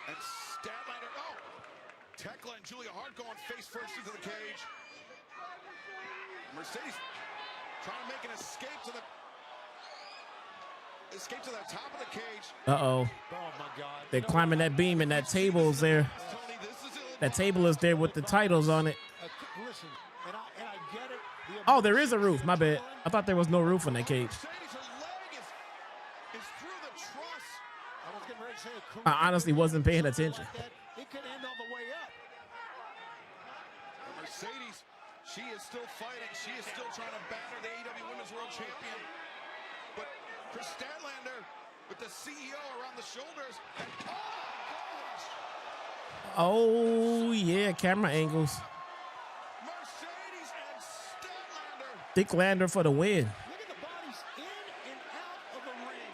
And Statlander, Thekla and Julia Hart going face first into the cage. Mercedes trying to make an escape to the top of the cage. Uh-oh. Oh, my God. They're climbing that beam and that table's there. Toni, this is That table is there with the titles on it. Listen, and I get it. Oh, there is a roof. My bad. I thought there was no roof on that cage. Mercedes, her leg is through the truss. I was getting ready to say I honestly wasn't paying attention. It could end all the way up. Mercedes, she is still fighting. She is still trying to batter the AEW Women's World Champion. But Kris Statlander with the CEO around the shoulders. And, Oh, yeah, camera angles. Mercedes and Statlander. Thekla for the win. Look at the bodies in and out of the ring.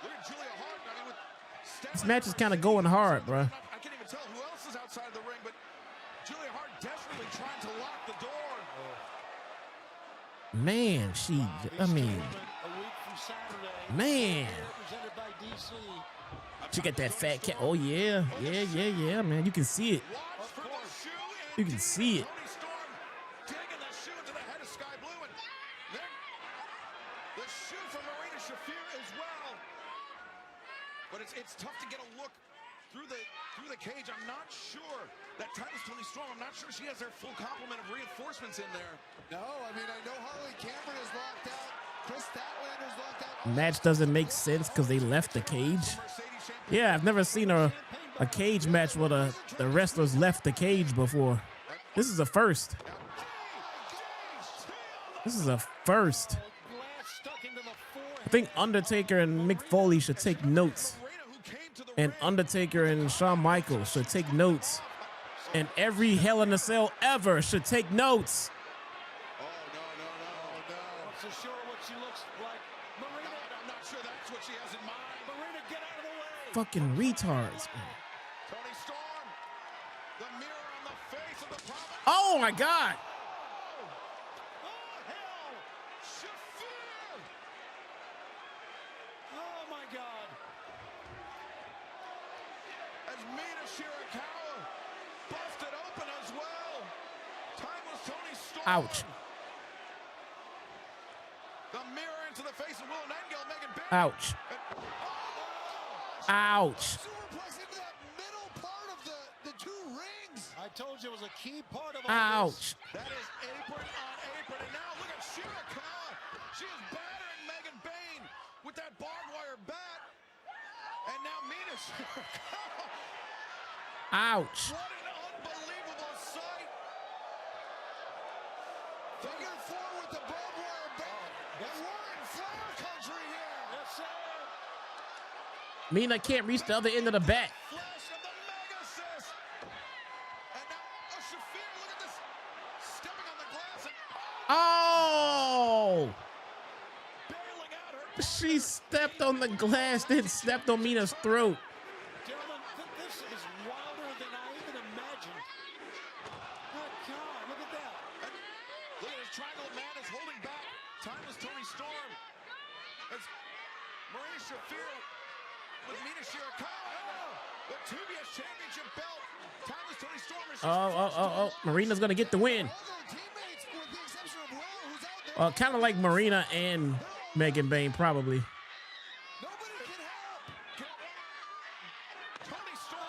Look at Julia Hart. I mean, with Statlander. This match is kind of going hard, bro. I can't even tell who else is outside the ring, but Julia Hart desperately trying to lock the door. Man, I mean, A week from Saturday. man. Represented by DC. She got that fat cat. Oh, yeah. Yeah, man. You can see it. Watch for the shoe. You can see it. Toni Storm digging the shoe into the head of Skye Blue, and then the shoe from Marina Shafir as well. But it's tough to get a look through the cage. I'm not sure that Titus Toni Storm. I'm not sure she has their full complement of reinforcements in there. No, I mean, I know Harley Cameron is locked out. Kris Statlander's locked out. Match doesn't make sense because they left the cage. Yeah, I've never seen a cage match where the wrestlers left the cage before. This is a first. This is a first. I think Undertaker and Mick Foley should take notes. And Undertaker and Shawn Michaels should take notes. And every Hell in a Cell ever should take notes. So sure what she looks like. Marina, I'm not sure that's what she has in mind. Marina, get out of the way. Fucking retards, man. Toni Storm, the mirror on the face of the prophet. Oh my God. Oh, hell! Shafir! Oh, my God. As Mina Shirakawa busted open as well. Timeless Toni Storm. Ouch. The mirror into the face of Willow Nightingale, Megan Bayne. Ouch. Ouch. Superplex into that middle part of the two rings. I told you it was a key part of all Ouch. That is apron on apron. And now look at Shirakawa. She is battering Megan Bayne with that barbed wire bat. And now Mina Shirakawa. Ouch. What an unbelievable sight. Figure four with the barbed wire bat. And we're in flower country here. Yes, sir. Mina can't reach the other end of the bat. Flash of the mega assist. And now Shafir, look at this. Stepping on the glass and Oh! bailing out her. She stepped on the glass, then stepped on Mina's throat. Gentlemen, this is wilder than I even imagined. Oh, God, look at that. And look at his triangle man is holding back. Timeless Toni Storm. As Marina Shafir with Mina Shirakawa. The TBS Championship belt. Timeless Toni Storm is Oh. Marina's going to get the win. All their teammates, with the exception of Willow, who's out there. Kind of like Marina and Megan Bayne, probably. Nobody can help. Toni Storm.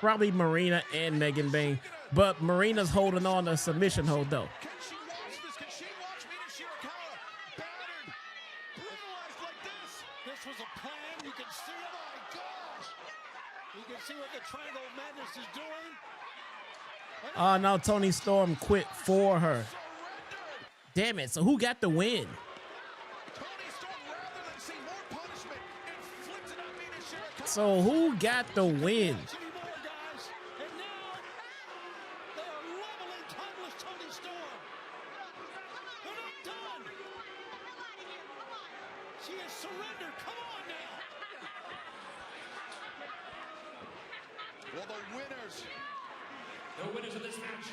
Probably Marina and Megan Bayne. But Marina's holding on to submission hold, though. Can she watch this? Can she watch Mina Shirakawa battered, brutalized like this? This was a plan. You can see it. Oh my gosh. You can see what the Triangle of Madness is doing. Oh, now Toni Storm quit for her. Damn it. So who got the win? Toni Storm, rather than see more punishment, inflicted on Mina Shirakawa. So who got the win? Anymore, guys. And now they are leveling Timeless Toni Storm. They're not done. She has surrendered. Come on now. Well, the winners. The winners of this match,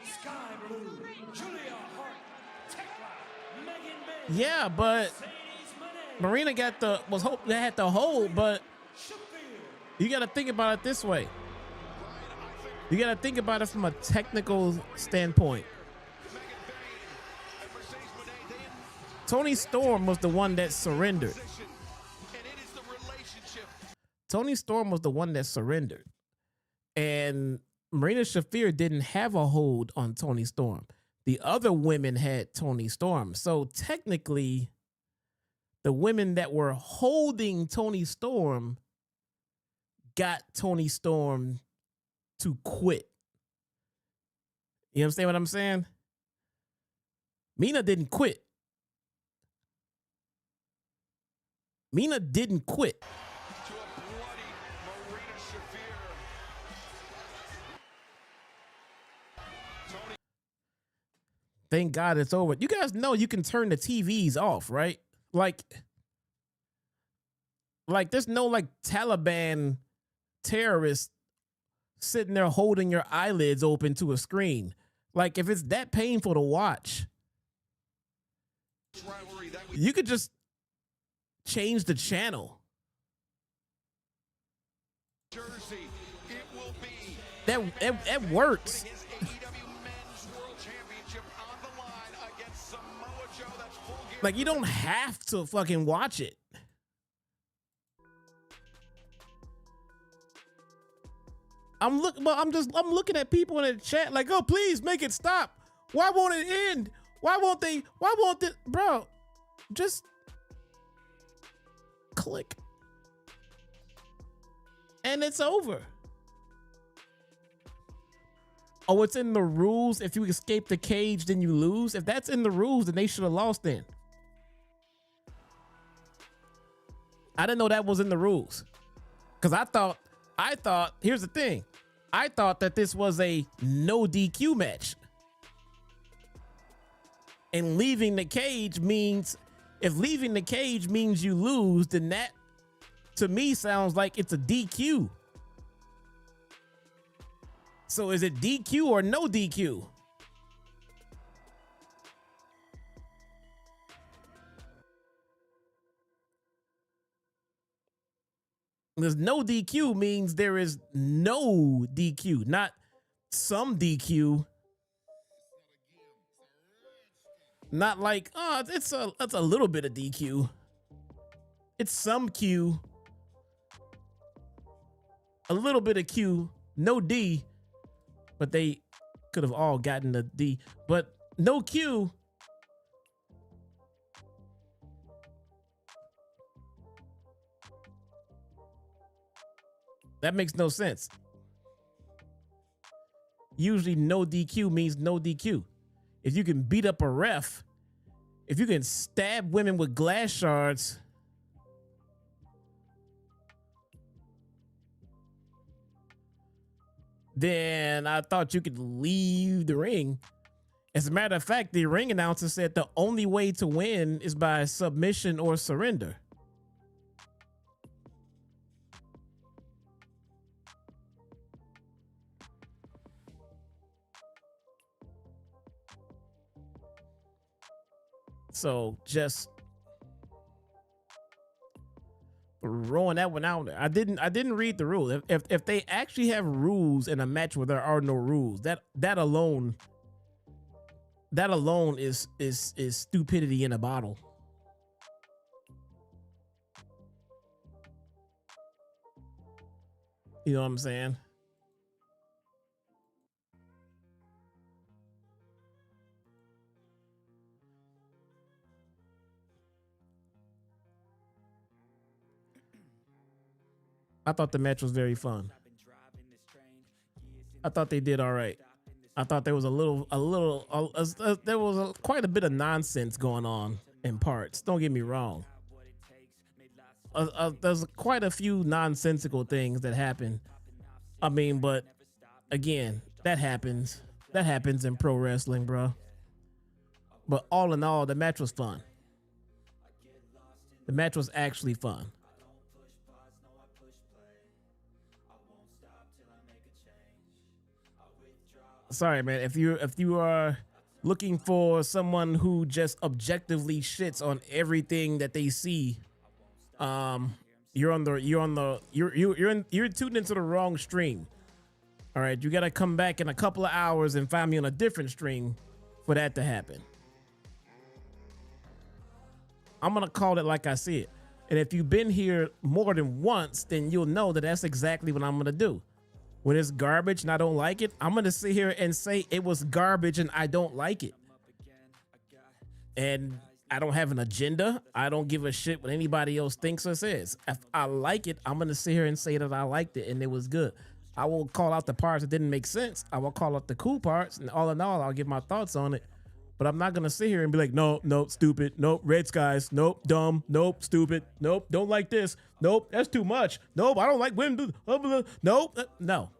Skye Blue, Julia Hart, Thekla, Megan Bayne, Yeah, but Moné, Marina got they had the hold, but Shafir. you got to think about it this way. You got to think about it from a technical standpoint. Megan Bayne and Mercedes Moné, they in Toni Storm was the one that surrendered. position, and it is the relationship. Toni Storm was the one that surrendered. And Marina Shafir didn't have a hold on Toni Storm. The other women had Toni Storm. So technically, the women that were holding Toni Storm got Toni Storm to quit. You understand what I'm saying? Mina didn't quit. Mina didn't quit. To a bloody Marina Shafir. Toni, Thank God it's over. You guys know you can turn the TVs off, right? Like there's no like Taliban terrorists sitting there holding your eyelids open to a screen. Like if it's that painful to watch, rivalry that we you could just change the channel. Jersey. It will be That works. his AEW Men's World Championship on the line against Samoa Joe. That's full gear. Like you don't have to fucking watch it. I'm looking at people in the chat like, oh, please make it stop. Why won't it end? Why won't this, bro? Just click. And it's over. Oh, it's in the rules. If you escape the cage, then you lose. If that's in the rules, then they should have lost then. I didn't know that was in the rules. Because I thought, here's the thing. I thought that this was a no DQ match. And leaving the cage means, if leaving the cage means you lose, then that to me sounds like it's a DQ. So is it DQ or no DQ? Because no DQ means there is no DQ, not some DQ. Not like, oh, it's a little bit of DQ. It's some Q. A little bit of Q, no D. But they could have all gotten the D. But no Q. That makes no sense. Usually no DQ means no DQ. If you can beat up a ref, if you can stab women with glass shards, then I thought you could leave the ring. As a matter of fact, the ring announcer said the only way to win is by submission or surrender. So just Throwing that one out there. I didn't read the rules. If they actually have rules in a match where there are no rules, that alone is stupidity in a bottle. You know what I'm saying? I thought the match was very fun. I thought they did all right. I thought there was there was quite a bit of nonsense going on in parts. Don't get me wrong. There's quite a few nonsensical things that happen. I mean, but again, that happens. That happens in pro wrestling, bro. But all in all, the match was fun. The match was actually fun. Sorry, man. If you are looking for someone who just objectively shits on everything that they see, you're tuned into the wrong stream. All right, you gotta come back in a couple of hours and find me on a different stream for that to happen. I'm gonna call it like I see it, and if you've been here more than once, then you'll know that that's exactly what I'm gonna do. When it's garbage and I don't like it, I'm going to sit here and say it was garbage and I don't like it. And I don't have an agenda. I don't give a shit what anybody else thinks or says. If I like it, I'm going to sit here and say that I liked it and it was good. I will call out the parts that didn't make sense. I will call out the cool parts, and all in all, I'll give my thoughts on it. But I'm not going to sit here and be like, no, stupid. Nope, red skies. Nope, dumb. Nope, stupid. Nope, don't like this. Nope, that's too much. Nope, I don't like women. Nope, no.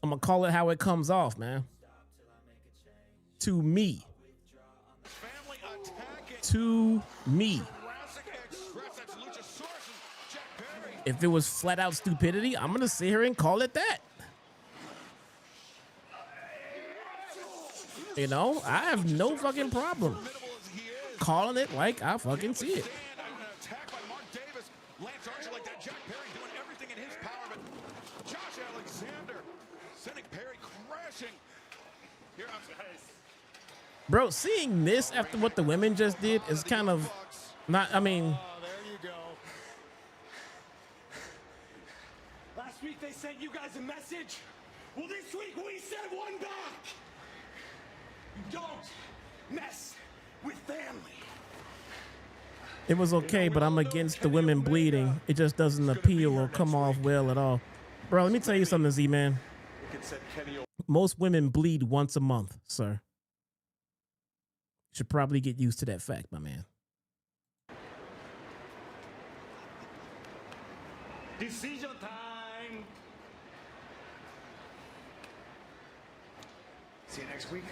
I'm going to call it how it comes off, man. To me. To me. If it was flat out stupidity, I'm going to sit here and call it that. You know, I have no fucking problem calling it like I fucking see it. Bro, seeing this after what the women just did is kind of not, I mean. There you go. Last week they sent you guys a message. Well, this week we sent one back. Don't mess with family. It was okay, but I'm against the women bleeding. It just doesn't appeal or come off well at all. Bro, let me tell you something, Z-Man. Most women bleed once a month, sir. Should probably get used to that fact, my man. Decision time. See you next week.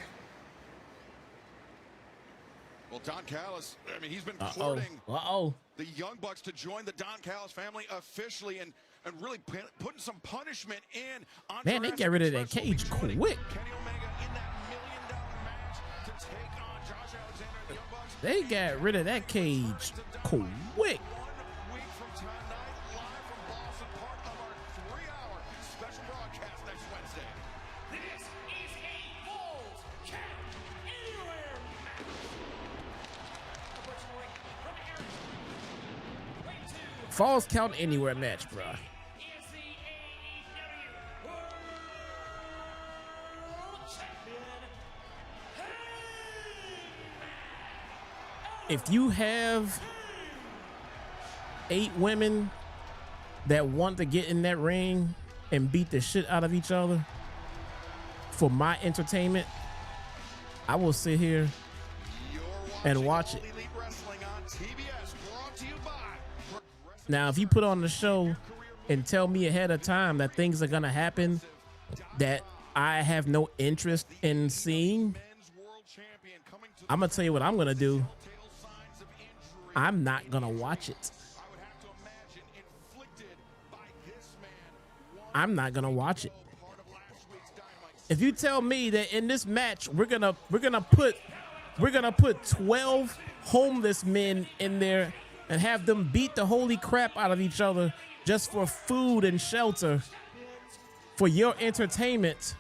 Well, Don Callis, I mean, he's been courting the Young Bucks to join the Don Callis family officially and really putting some punishment in. Man, they get rid of that cage quick. Kenny Omega in that $1 million match to take on Josh Alexander and the Young Bucks. They got rid of that cage quick. 1 week from tonight, live from Boston, part of our 3-hour special broadcast next Wednesday. This is a Falls Count Anywhere match. Originally from Arizona. Way to Falls Count Anywhere match, bro. is the AEW World Champion. If you have 8 women that want to get in that ring and beat the shit out of each other for my entertainment, I will sit here and watch it. Now, if you put on the show and tell me ahead of time that things are gonna happen that I have no interest in seeing, I'm gonna tell you what I'm gonna do. I'm not gonna watch it. I'm not gonna watch it. If you tell me that in this match we're gonna put 12 homeless men in there and have them beat the holy crap out of each other just for food and shelter, for your entertainment,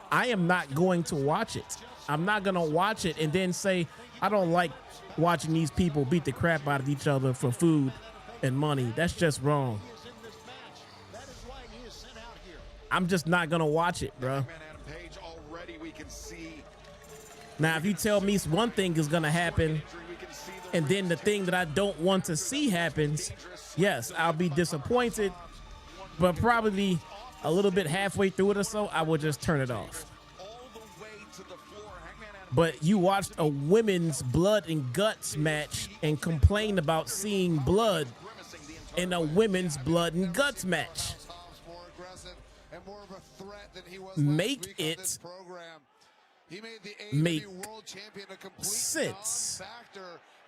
I am not going to watch it. I'm not going to watch it and then say, I don't like watching these people beat the crap out of each other for food and money. That's just wrong. I'm just not going to watch it, bro. Now, if you tell me one thing is going to happen and then the thing that I don't want to see happens, yes, I'll be disappointed, but probably a little bit halfway through it or so, I will just turn it off. But you watched a women's blood and guts match and complained about seeing blood in a women's blood and guts match. Make it make sense.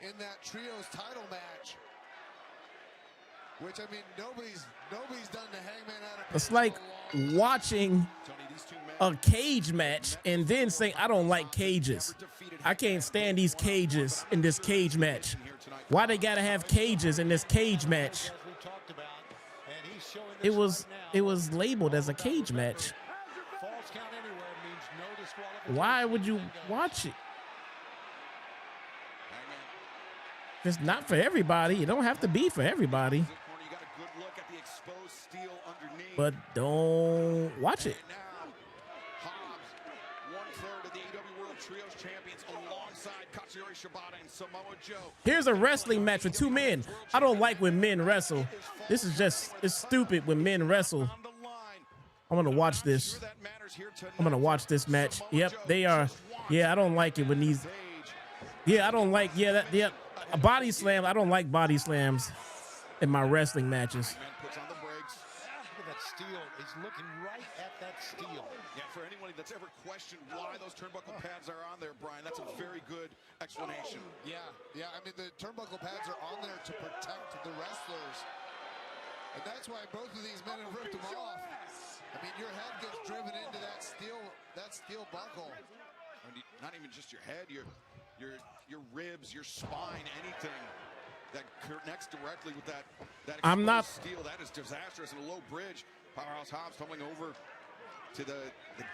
In that trios title match, which I mean, nobody's done the Hangman Adam Page. It's like watching a cage match and then saying, I don't like cages. I can't stand these cages in this cage match. Why they gotta have cages in this cage match? It was labeled as a cage match. Why would you watch it? If it's not for everybody, it don't have to be for everybody. But don't watch it. Here's a wrestling match with two men. I don't like when men wrestle. This is just, it's stupid when men wrestle. I'm gonna watch this. I'm gonna watch this match. Yep, they are. Yeah, I don't like it when these. Yeah, I don't like. Yeah, that. Yep. A body slam. I don't like body slams in my wrestling matches. Puts on the brakes. Look at that steel. He's looking right at that steel. Yeah, for anyone that's ever questioned why those turnbuckle pads are on there, Brian, that's a very good explanation. Yeah. I mean, the turnbuckle pads are on there to protect the wrestlers, and that's why both of these men have ripped them off. I mean, your head gets driven into that steel buckle. I mean, not even just your head, your ribs, your spine, anything that connects directly with that I'm not steel. That is disastrous. And a low bridge. Powerhouse Hobbs tumbling over to the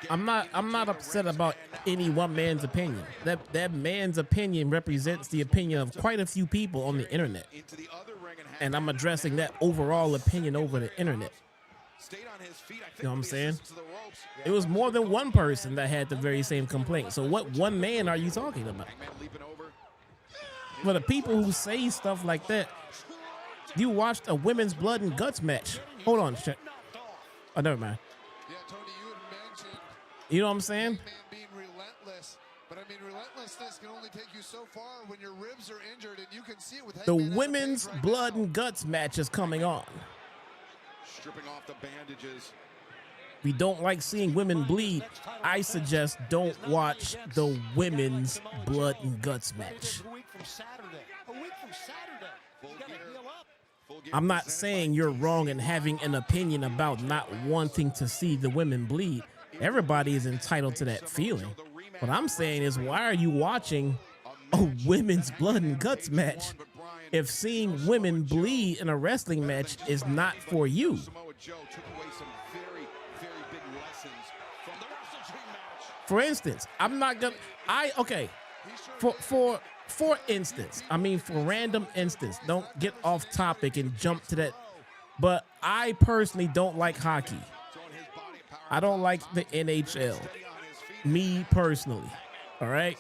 I'm not upset about any one man's opinion. That man's opinion represents the opinion of quite a few people on the internet. And I'm addressing that overall opinion over the internet. You know what I'm saying? It was more than one person that had the very same complaint. So what one man are you talking about? For the people who say stuff like that, you watched a women's blood and guts match. Hold on, check. Oh, never mind. Yeah, Tony, you had mentioned. You know what I'm saying? Man being relentless, but I mean, relentlessness can only take you so far when your ribs are injured, and you can see it with the Hangman women's right blood now. and guts match is coming on. stripping off the bandages. We don't like seeing women bleed. I suggest don't watch the women's blood and guts match. I'm not saying you're wrong in having an opinion about not wanting to see the women bleed. Everybody is entitled to that feeling. What I'm saying is, why are you watching a women's blood and guts match if seeing women bleed in a wrestling match is not for you? For instance, I'm not gonna. For instance, I mean, for random instance, don't get off topic and jump to that. But I personally don't like hockey. I don't like the NHL. Me personally. All right.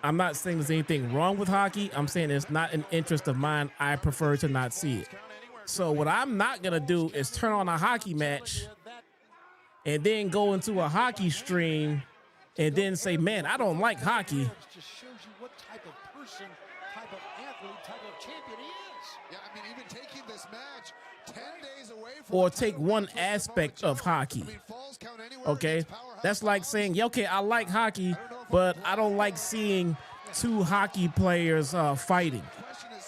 I'm not saying there's anything wrong with hockey. I'm saying it's not an interest of mine. I prefer to not see it. So what I'm not gonna do is turn on a hockey match and then go into a hockey stream and then say, man, I don't like hockey. Just shows you what type of person, type of athlete, type of champion he is. Yeah, I mean, even taking this match 10 days away from Or take one aspect of hockey. Okay? That's like saying, yeah, okay, I like hockey, but I don't like seeing two hockey players fighting.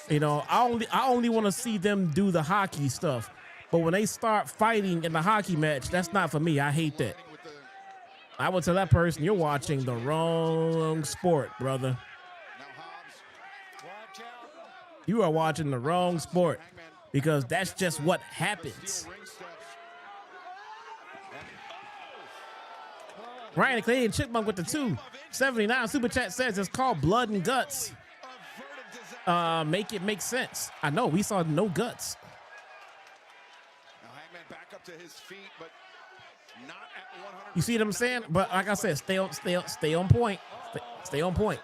You know, I only want to see them do the hockey stuff. But when they start fighting in the hockey match, that's not for me. I hate that. I would tell that person, you're watching the wrong sport, brother. Watch out. You are watching the wrong sport because that's just what happens. Ryan the Canadian Chipmunk with the 279 super chat says it's called Blood and Guts. Make it make sense. I know we saw no guts. Now Hangman back up to his feet, but not at 100. You see what I'm saying? But like I said, stay on point. Stay on point.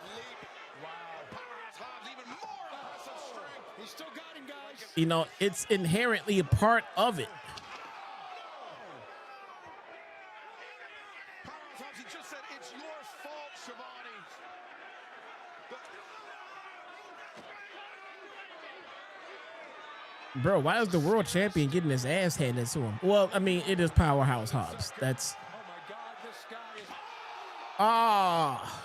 He's still got him, guys. You know, it's inherently a part of it. He just said it's your fault, Shivani. Bro, why is the world champion getting his ass handed to him? Well, I mean, it is Powerhouse Hobbs. That's... Oh, my God, this guy is... Ah.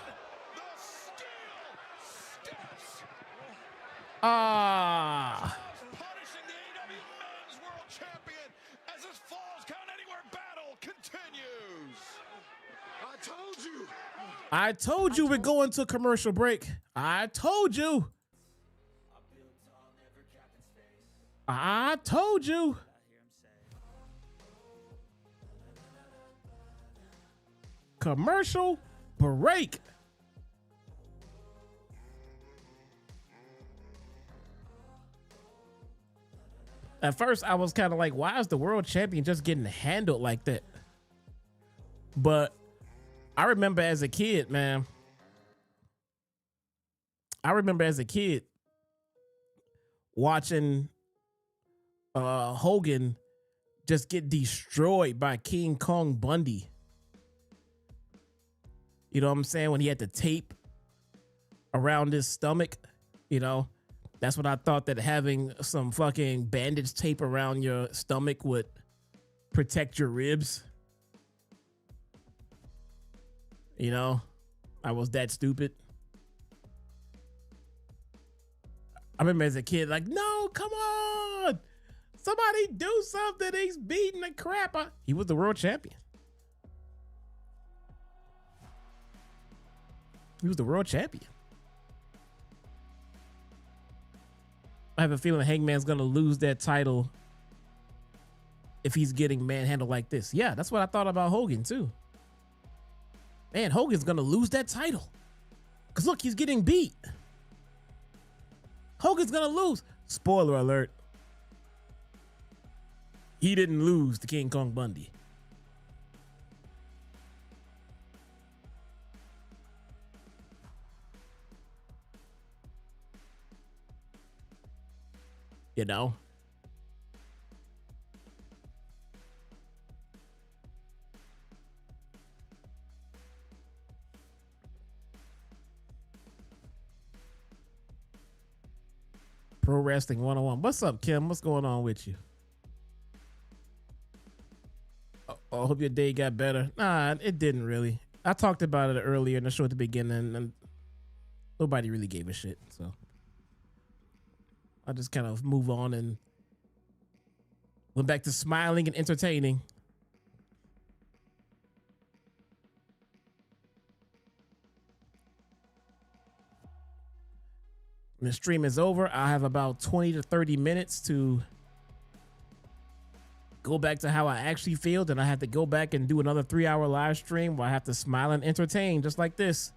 Ah. Punishing the AEW Men's World Champion as this Falls Count Anywhere battle continues. I told you. I told you we're going to commercial break. I told you. I told you. Commercial break. At first, I was kind of like, why is the world champion just getting handled like that? But I remember as a kid, man. I remember as a kid watching Hogan just get destroyed by King Kong Bundy. You know what I'm saying? When he had the tape around his stomach, you know, that's what I thought, that having some fucking bandage tape around your stomach would protect your ribs. You know, I was that stupid. I remember as a kid, like, no, come on. Somebody do something. He's beating the crap out. He was the world champion. He was the world champion. I have a feeling Hangman's going to lose that title if he's getting manhandled like this. Yeah, that's what I thought about Hogan, too. Man, Hogan's going to lose that title. Because look, he's getting beat. Hogan's going to lose. Spoiler alert. He didn't lose to King Kong Bundy. You know? Pro Wrestling 101. What's up, Kim? What's going on with you? I hope your day got better. Nah, it didn't really. I talked about it earlier in the show at the beginning, and nobody really gave a shit. So I just kind of move on and went back to smiling and entertaining. When the stream is over, I have about 20 to 30 minutes to go back to how I actually feel. Then I have to go back and do another 3-hour live stream where I have to smile and entertain just like this.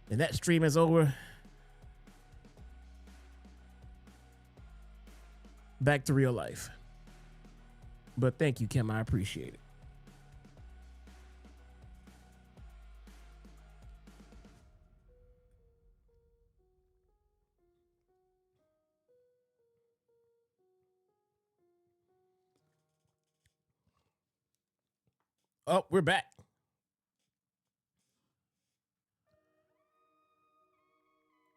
And that stream is over. Back to real life. But thank you, Kim. I appreciate it. Oh, we're back.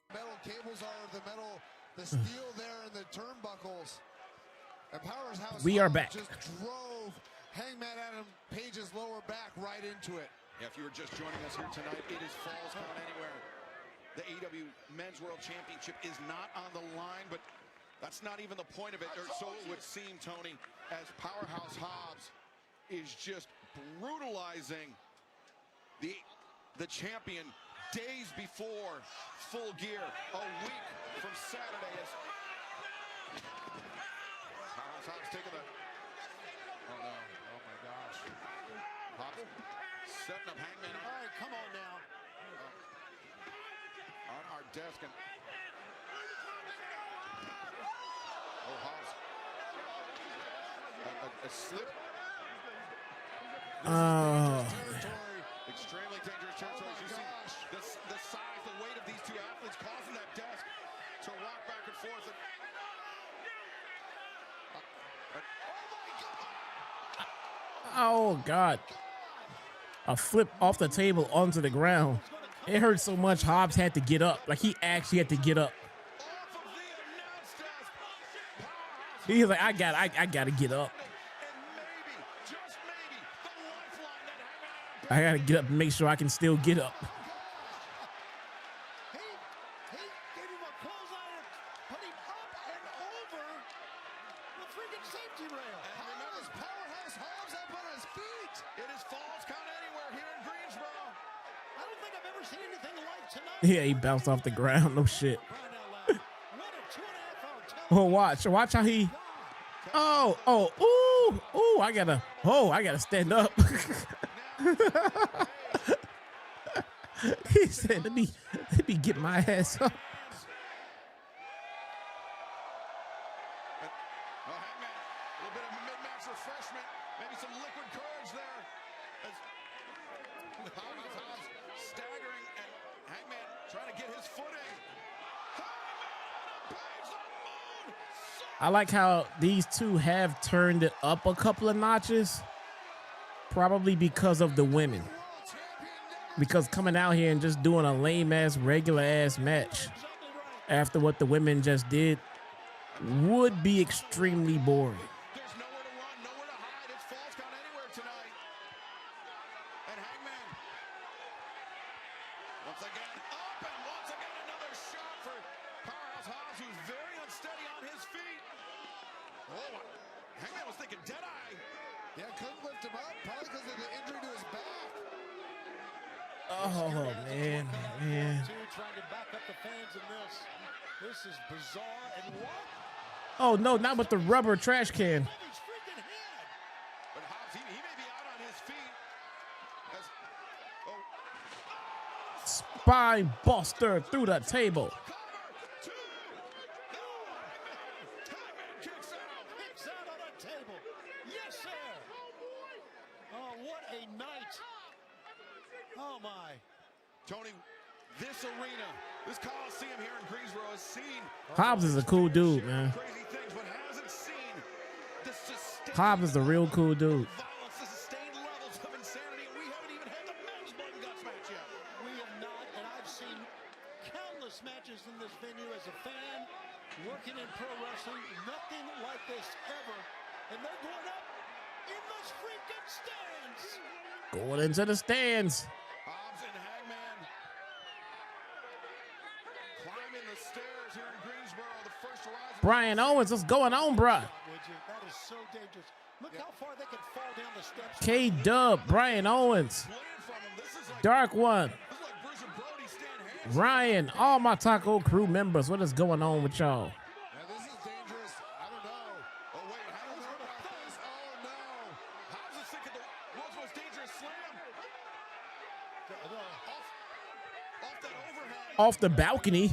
Metal cables are the metal, the steel there and the turnbuckles. And Powerhouse we are back. Just drove Hangman Adam Page's lower back right into it. Yeah, if you were just joining us here tonight, it is Falls Count Anywhere. The AEW Men's World Championship is not on the line, but that's not even the point of it, or so it would seem, Tony, as Powerhouse Hobbs is just brutalizing the champion days before Full Gear, a week from Saturday. As Hobbs taking the, oh no, oh my gosh. Hobbs setting up Hangman. All right, come on now. On our desk, and oh, Hobbs. A slip. Extremely dangerous territory. As you see the size, the weight of these two athletes causing that desk to rock back and forth. Oh God. A flip off the table onto the ground. It hurt so much Hobbs had to get up. Like he actually had to get up. He's like, I gotta get up. I gotta get up and make sure I can still get up. He gave him a clothesline, put him up and over the freaking safety rail. And remember, Powerhouse Hobbs up on his feet. it is Falls Count Anywhere here in Greensboro. I don't think I've ever seen anything like tonight. Yeah, he bounced off the ground. No shit. Crying out loud. What a 2.5 hour television. Oh, watch how he. I gotta stand up. He said, let me get my ass up. Well, Hangman, a little bit of a mid-match refreshment, maybe some liquid courage there. As Hobbs staggering and Hangman trying to get his footing. Hangman pays the Mone. I like how these two have turned it up a couple of notches. Probably because of the women. Because coming out here and just doing a lame ass, regular ass match after what the women just did would be extremely boring. There's nowhere to run, nowhere to hide. It's Falls Count Anywhere tonight. And Hangman, once again, up and once again another shot for Powerhouse Hobbs, who's very unsteady on his feet. Oh, Hangman was thinking dead-eye. Yeah, couldn't lift him up, probably because of the injury to his back. Oh man. Trying to back up the fans in this. This is bizarre and what? Oh no, not with the rubber trash can. His freaking head. But Hobbs, he may be out on his feet. Spine buster through the table. Kicks out on the table. Yes, sir. Oh, what a night. Oh, my. Tony, this arena, this Coliseum here in Greensboro has seen Hobbs is a cool dude, man. crazy things, but hasn't seen the sustained Hobbs is a real cool dude. violence, the sustained levels of insanity. We haven't even had the men's blood and guts match yet. We have not, and I've seen countless matches in this venue as a fan, working in pro wrestling. Nothing like this ever. And they're going up in those freaking stands. Going into the stands. Hobbs and Hangman climbing the stairs here in Greensboro. The first horizon. Brian Owens, what's going on, bruh? Would you? That is so dangerous. Look how far they can fall down the steps. K-Dub, Brian Owens, Playing from him. This is like, Dark One, this is like Bruce and Brody stand hands. Ryan, all my Taco crew members. What is going on with y'all? Now, this is dangerous. I don't know. Oh, wait. Hangman's going to this. Oh, no. Hobbs is thinking the world's most dangerous slam. Off that overhand. Off the balcony.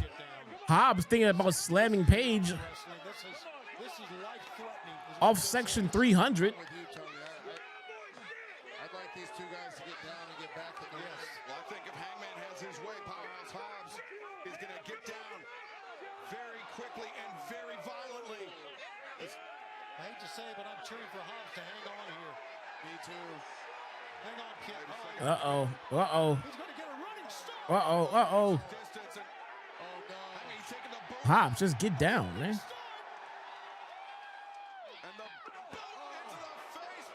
Hobbs thinking about slamming Paige This is life-threatening. off section 300. With you, Tony. I'd like these two guys to get down and get back in the ring. Well, I think if Hangman has his way, Powerhouse Hobbs is going to get down very quickly and very violently. I hate to say it, but I'm cheering for Hobbs to hang on here. Me too. Hang on, kid. Uh-oh. He's going to get a running start. Distance and, oh, no. Hangman, he's taking the boot. Hobbs, just get down, man. And the boot into the face.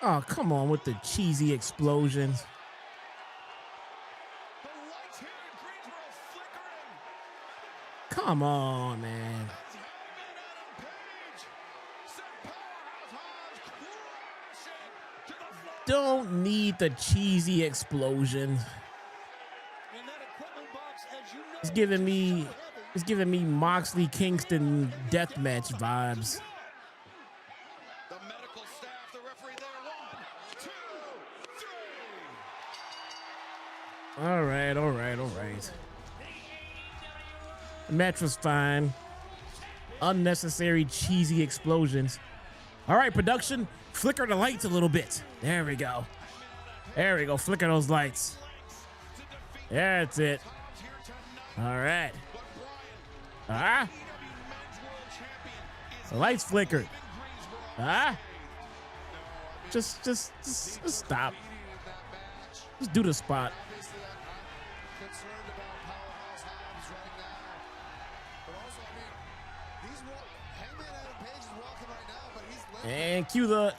Oh, come on with the cheesy explosions. The lights here in Greensboro flickering. Come on, man. Hangman Adam Page sent Powerhouse Hobbs crashing to the don't need the cheesy explosion. It's giving me Moxley Kingston deathmatch vibes. The medical staff, the referee there. 1, 2, 3. All right. The match was fine. Unnecessary cheesy explosions. All right, production, flicker the lights a little bit. There we go. Flicker those lights. That's it. All right. The lights flickered. Just stop. Just do the spot. And cue the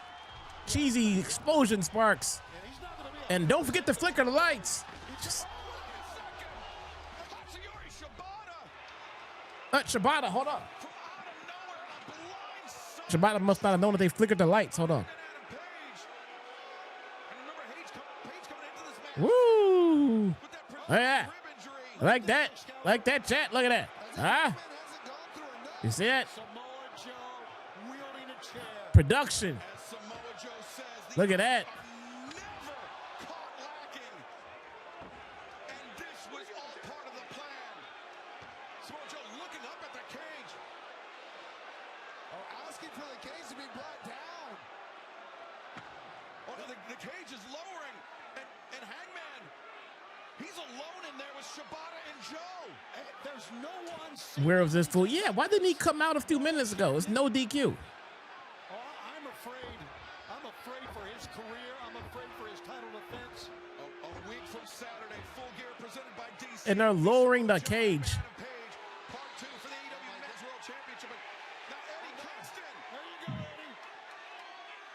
cheesy explosion sparks. And don't forget to flicker the lights. Just Shibata, hold on. Shibata must not have known that they flickered the lights. Hold on. Woo! Oh, yeah. Like that, chat. Look at that. You see it? Production. Look at that. The cage is lowering, and Hangman, he's alone in there with Shibata and Joe. There's no one. Where was this fool? Yeah, why didn't he come out a few minutes ago? It's no DQ. I'm afraid for his career. I'm afraid for his title defense. A week from Saturday, Full Gear presented by DC. And they're lowering the cage. Part 2 for the AEW Men's World Championship. Now Eddie Kingston. There you go, Eddie.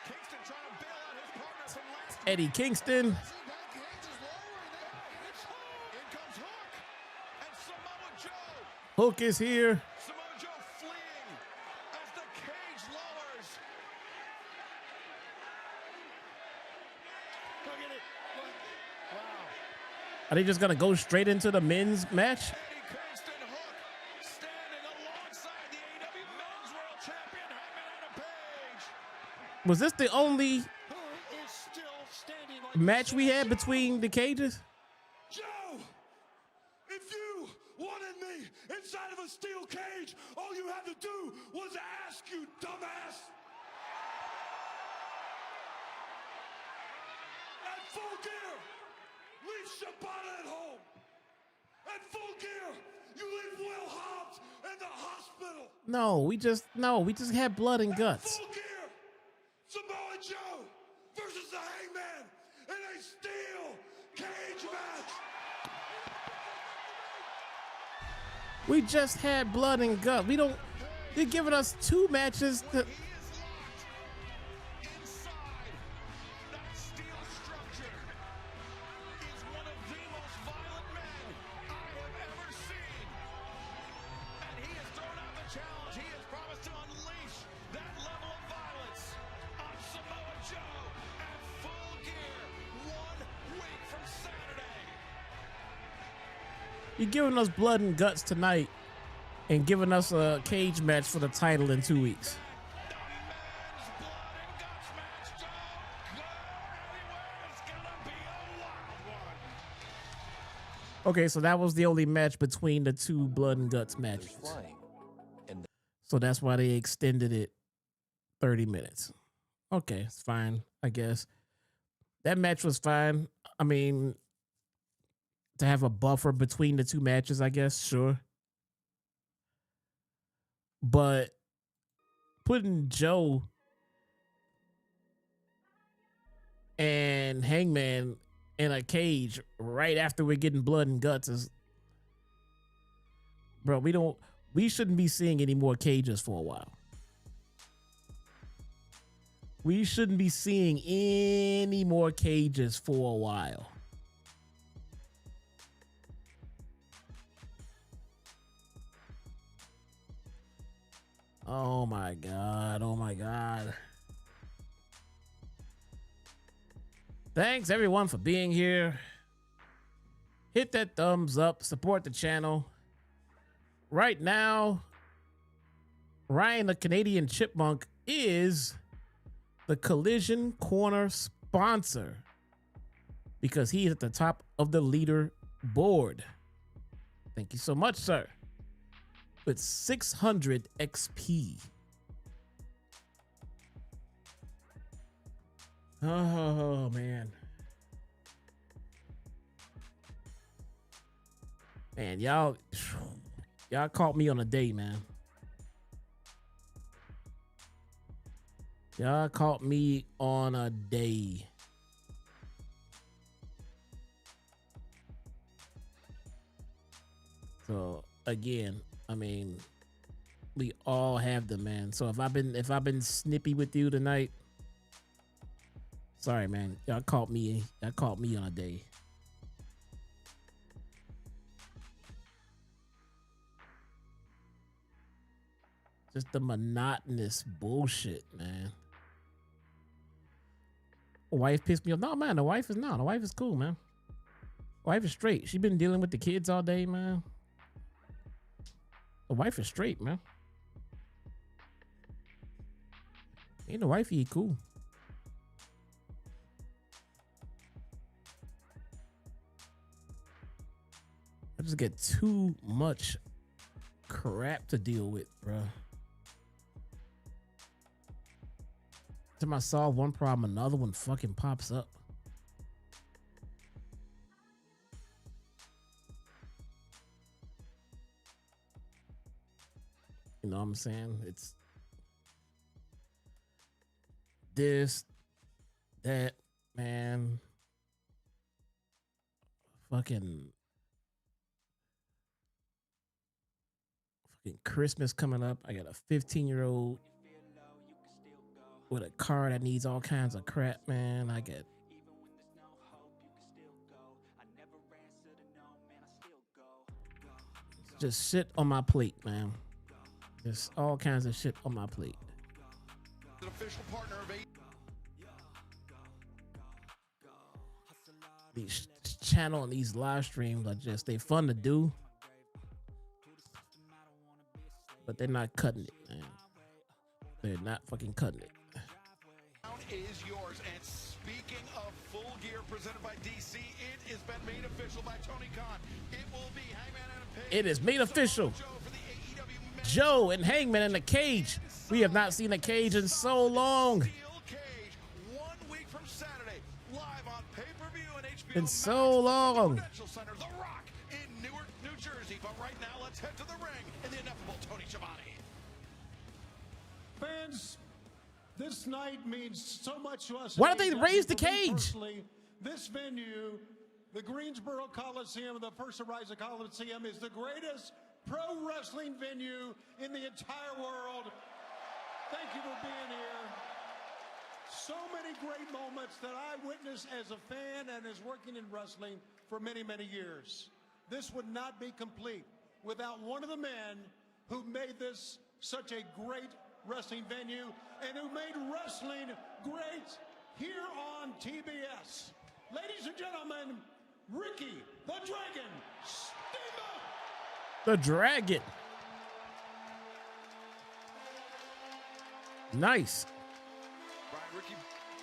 Kingston trying to bail out his partner from last week. Eddie Kingston. In comes Hook and Samoa Joe. Hook is here. Samoa Joe fleeing as the cage lowers. Look at it. Wow. Are they just gonna go straight into the men's match? Eddie Kingston, Hook standing alongside the AEW Men's World Champion Hangman Adam Page. Was this the only Who is still standing like match we had between the cages? Joe, if you wanted me inside of a steel cage, all you had to do was ask, you dumbass. At Full Gear, leave Shibata at home. At Full Gear, you leave Will Hobbs in the hospital. No, we just had blood and guts. Full Gear, Samoa Joe versus the Hangman in a steel cage match. We just had blood and guts. They're giving us 2 matches. Inside that steel structure is one of the most violent men I have ever seen. And he has thrown out the challenge. He has promised to unleash that level of violence on Samoa Joe at Full Gear 1 week from Saturday. You're giving us blood and guts tonight and giving us a cage match for the title in 2 weeks. The men's blood and guts match, Joe. Go anywhere. It's gonna be a wild one. Okay, so that was the only match between the 2 blood and guts matches. So that's why they extended it 30 minutes. Okay, it's fine, I guess. That match was fine. I mean, to have a buffer between the 2 matches, I guess, sure. But putting Joe and Hangman in a cage right after we're getting blood and guts is, bro, we shouldn't be seeing any more cages for a while. We shouldn't be seeing any more cages for a while. Oh my God. Oh my God. Thanks everyone for being here. Hit that thumbs up, support the channel. Right now, Ryan the Canadian Chipmunk is the Collision Corner sponsor because he is at the top of the leaderboard. Thank you so much, sir. With 600 XP. Oh, man. Man, y'all caught me on a day, man. Y'all caught me on a day. So again, I mean, we all have them, man. So if I've been snippy with you tonight, sorry, man. Y'all caught me on a day. Just the monotonous bullshit, man. Wife pissed me off. No, man, the wife is cool, man. Wife is straight. She been dealing with the kids all day, man. The wife is straight, man. Ain't the wifey cool. I just get too much crap to deal with, bro. Time I solve one problem, another one fucking pops up. You know what I'm saying? It's this, that, man. Fucking Christmas coming up. I got a 15-year-old with a car that needs all kinds of crap, man. I get just shit on my plate, man. Just all kinds of shit on my plate. An official partner of These channel and these live streams are just, they fun to do, but they're not cutting it, man. They're not fucking cutting it. Is yours. And speaking of Full Gear presented by DC, it has been made official by Tony Khan. It will be Hangman and Page. It is made official. Joe and Hangman in the cage. We have not seen a cage in so long. Steel Cage, 1 week from Saturday, live on pay-per-view and HBO Been so long. Center, The Rock in Newark, New Jersey. But right now, let's head to the ring and the ineffable Tony Schiavone. Fans, this night means so much to us. Why don't they raise the cage? This venue, the Greensboro Coliseum, the First Horizon Coliseum, is the greatest pro wrestling venue in the entire world. Thank you for being here. So many great moments that I witnessed as a fan and as working in wrestling for many, many years. This would not be complete without one of the men who made this such a great wrestling venue and who made wrestling great here on TBS. Ladies and gentlemen, Ricky the Dragon Steamboat. The Dragon. Nice. Brian, Ricky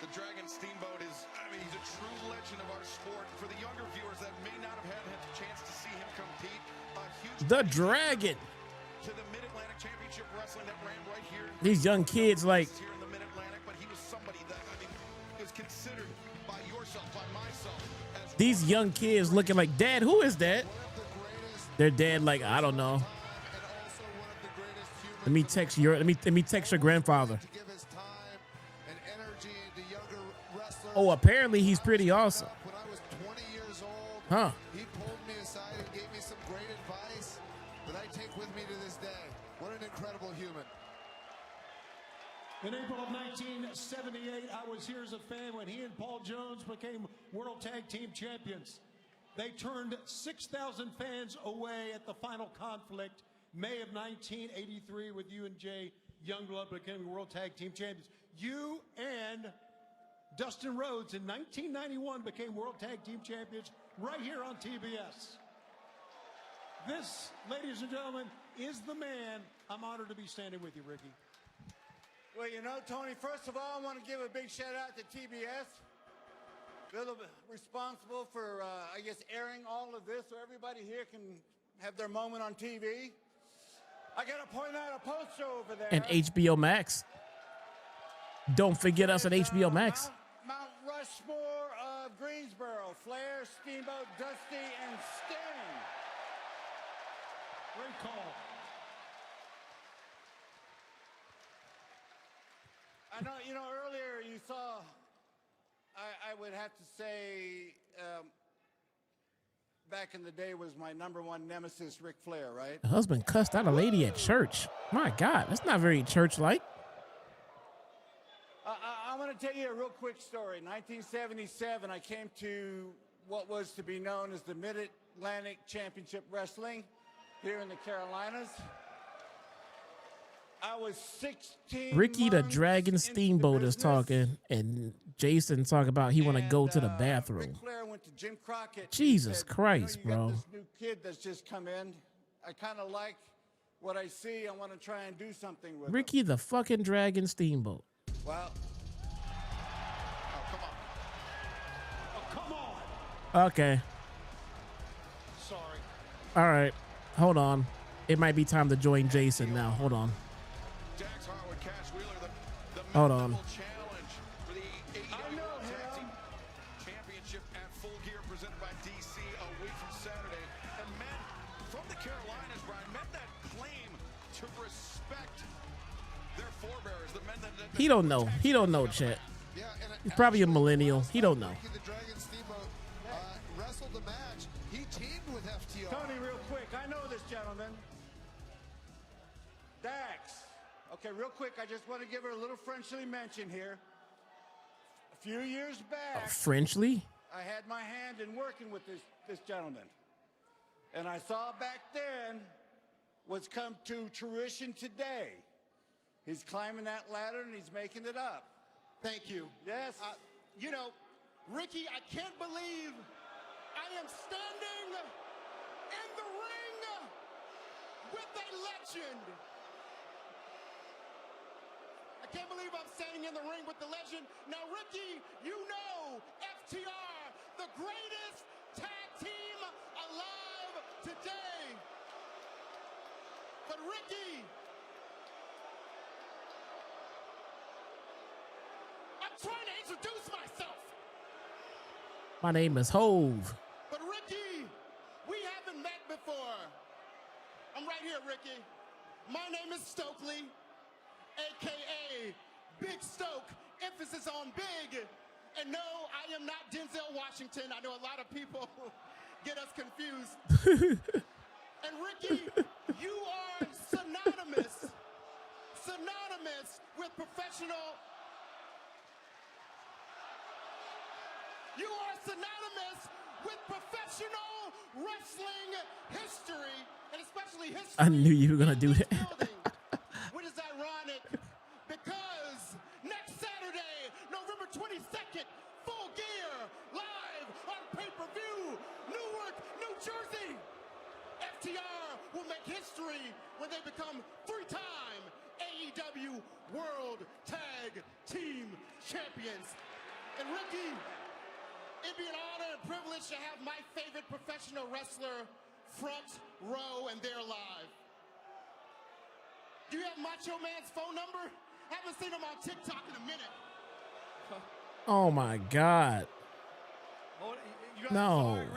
the Dragon Steamboat is, I mean, he's a true legend of our sport. For the younger viewers that may not have had a chance to see him compete, a huge The Dragon. to the Mid-Atlantic Championship Wrestling that ran right here. These young kids like Here in the Mid-Atlantic, but he was somebody that, I mean, was considered by yourself, by myself, as these young kids looking like, Dad, who is that? Their dad like, I don't know. Let me text your grandfather. Oh, apparently he's pretty awesome. When I was 20 years old, Huh. he pulled me aside and gave me some great advice that I take with me to this day. What an incredible human. In April of 1978, I was here as a fan when he and Paul Jones became World Tag Team Champions. They turned 6,000 fans away at the final conflict, May of 1983, with you and Jay Youngblood becoming World Tag Team Champions. You and Dustin Rhodes in 1991 became World Tag Team Champions right here on TBS. This, ladies and gentlemen, is the man. I'm honored to be standing with you, Ricky. Well, you know, Tony, first of all, I want to give a big shout out to TBS. They're responsible for, I guess, airing all of this so everybody here can have their moment on TV. I got to point out a poster over there. And HBO Max. Don't forget us at HBO Max. Mount Rushmore of Greensboro. Flair, Steamboat, Dusty, and Sting. Great call. I know, you know, earlier you saw, I would have to say, back in the day was my #1 nemesis, Ric Flair, right? The husband cussed out a lady at church. My God, that's not very church-like. I'm going to tell you a real quick story. 1977, I came to what was to be known as the Mid-Atlantic Championship Wrestling here in the Carolinas. I was 16 Ricky the months Dragon into the Steamboat is business, talking, and Jason talking about he want to go to the Ric bathroom. Flair went to Jim Crockett. Jesus and said, Christ, you know, bro. you got this new kid that's just come in. I kind of like what I see. I want to try and do something with him. Ricky the fucking Dragon Steamboat. Well, Come on. Okay. Sorry. All right. Hold on. It might be time to join Jason now. Hold on. Dax Harwood, Cash Wheeler, the Hold on. challenge for the AEW Tag Team Championship at Full Gear presented by DC a week from Saturday. And men from the Carolinas, Brian, men that claim to respect their forebears, the men that He don't know. He don't know, Chet. Yeah, and He's probably a millennial. He don't know. Ricky the Dragon Steamboat wrestled the match. He teamed with FTR. Tony, real quick. I know this gentleman. Dax. Okay, real quick. I just want to give her a little friendly mention here. A few years back, Frenchly? I had my hand in working with this gentleman. And I saw back then what's come to fruition today. He's climbing that ladder and he's making it up. Thank you. Yes. You know, Ricky, I can't believe I am standing in the ring with a legend. I can't believe I'm standing in the ring with the legend. Now, Ricky, you know FTR, the greatest tag team alive today. But Ricky, I'm trying to introduce myself. My name is Hove. But Ricky, we haven't met before. I'm right here, Ricky. My name is Stokely, AKA Big Stoke, emphasis on big. And no, I am not Denzel Washington. I know a lot of people get us confused. And Ricky, you are synonymous with professional. You are synonymous with professional wrestling history, and especially history. I knew you were gonna do that. Which is ironic because next Saturday, November 22nd, Full Gear, live on pay-per-view, Newark, New Jersey. FTR will make history when they become three-time AEW World Tag Team Champions. And Ricky, it'd be an honor and privilege to have my favorite professional wrestler front row, and they're live. Do you have Macho Man's phone number? Haven't seen him on TikTok in a minute. Oh my God. No. Sorry,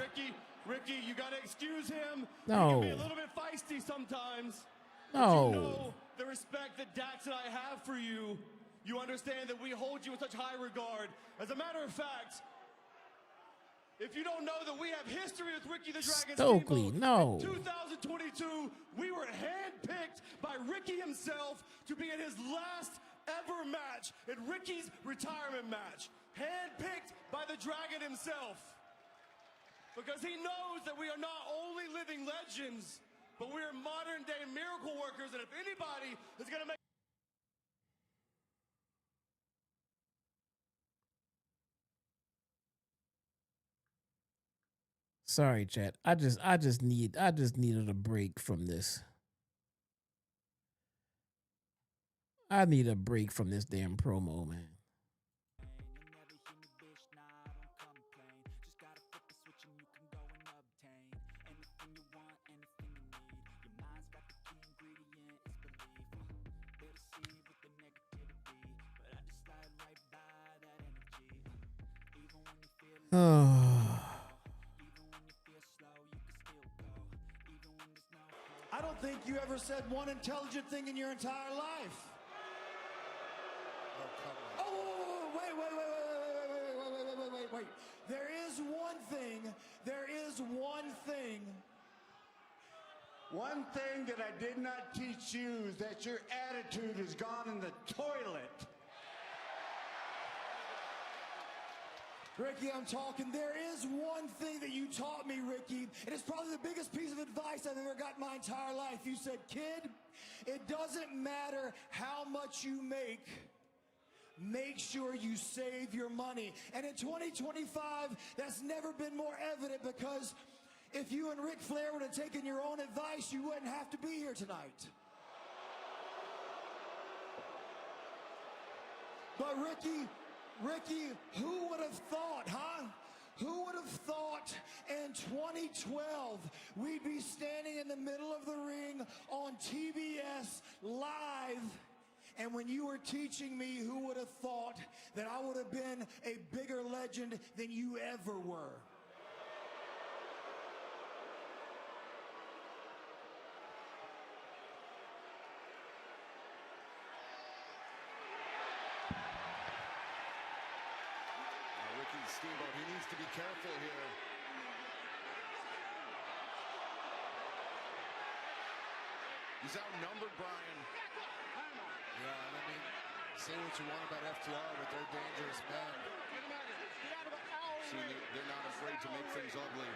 Ricky, you gotta excuse him. No. He can be a little bit feisty sometimes. No. But you know the respect that Dax and I have for you. You understand that we hold you in such high regard. As a matter of fact, if you don't know that we have history with Ricky the Dragon Stokely, Steamboat, no. in 2022, we were handpicked by Ricky himself to be in his last ever match, in Ricky's retirement match. Handpicked by the Dragon himself. Because he knows that we are not only living legends, but we are modern day miracle workers, and if anybody is gonna make Sorry, chat. I just needed a break from this. I need a break from this damn promo, man. I don't think you ever said one intelligent thing in your entire life. Oh, come on. Oh, wait. There is one thing. One thing that I did not teach you is that your attitude has gone in the toilet. Ricky, I'm talking. There is one thing that you taught me, Ricky, and it's probably the biggest piece of advice I've ever got in my entire life. You said, kid, it doesn't matter how much you make sure you save your money. And in 2025, that's never been more evident, because if you and Ric Flair would have taken your own advice, you wouldn't have to be here tonight. But Ricky, who would have thought, huh? Who would have thought in 2012 we'd be standing in the middle of the ring on TBS live? And when you were teaching me, who would have thought that I would have been a bigger legend than you ever were? Steamboat, he needs to be careful here. He's outnumbered, Brian. Yeah, I mean, say what you want about FTR, but they're dangerous men. See, they're not afraid to make things ugly.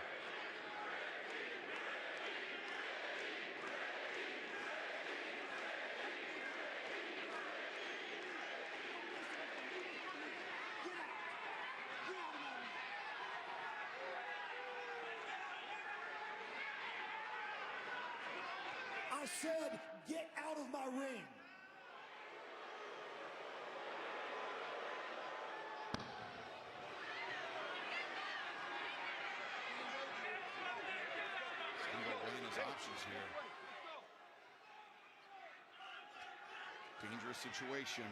I said, get out of my ring. Steamboat weighing his options here. Dangerous situation.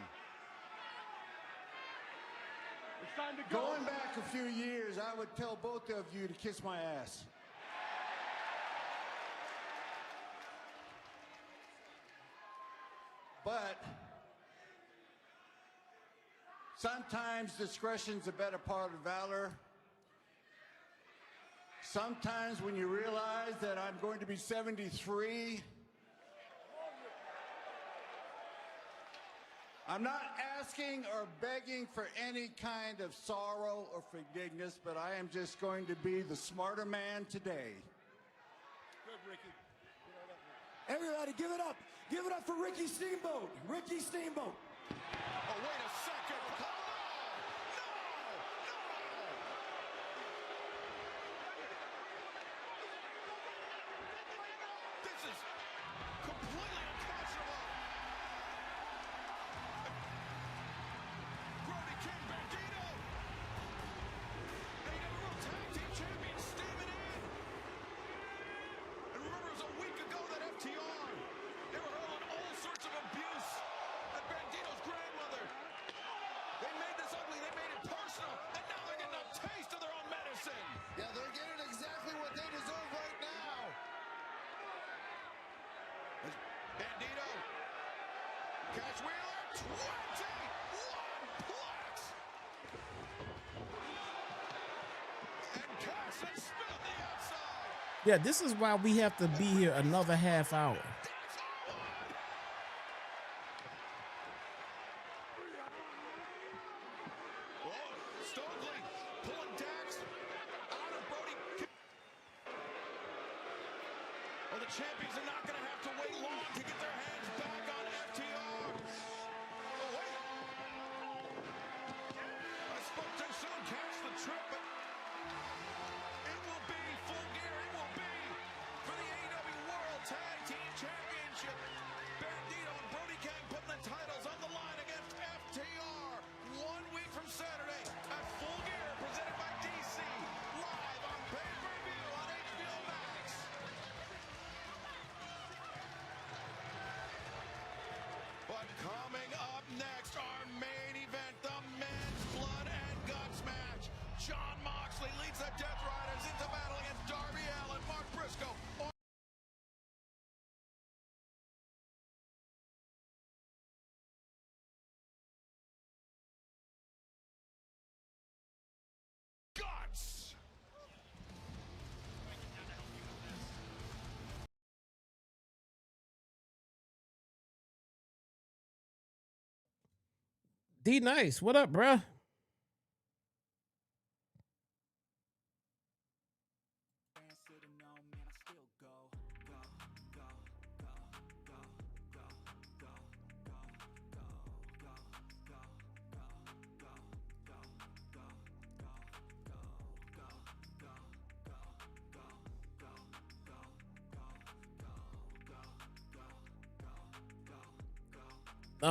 Going back a few years, I would tell both of you to kiss my ass. But sometimes discretion's a better part of valor. Sometimes when you realize that I'm going to be 73, I'm not asking or begging for any kind of sorrow or forgiveness, but I am just going to be the smarter man today. Good, Ricky. Everybody, give it up. Give it up for Ricky Steamboat. Ricky Steamboat. Oh, wait a second. Oh, no! This is completely unconscionable. Brody King Bandito. AEW Tag Team Champions steaming in. And remember, it was a week ago that FTR, they were hurling all sorts of abuse at Bandito's grandmother. They made this ugly, they made it personal, and now they're getting a taste of their own medicine. Yeah, they're getting exactly what they deserve right now. Bandito, Cash Wheeler, 21 plus. And Cash has spilled the outside. Yeah, this is why we have to be here another half hour. Stokely pulling Dax out of Brody. Well, the champions are not going to have to wait long to get their hands back on FTR. Oh, wait. I spoke too soon, catch the trip, but it will be for D Nice, what up, bruh?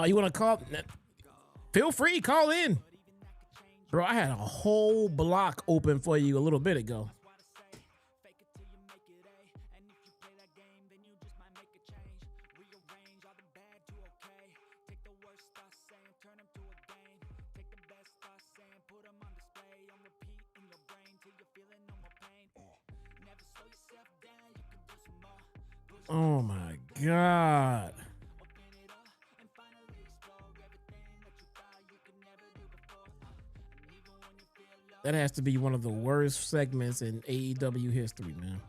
You want to call? Feel free, call in. Bro, I had a whole block open for you a little bit ago. Oh my God. That has to be one of the worst segments in AEW history, man.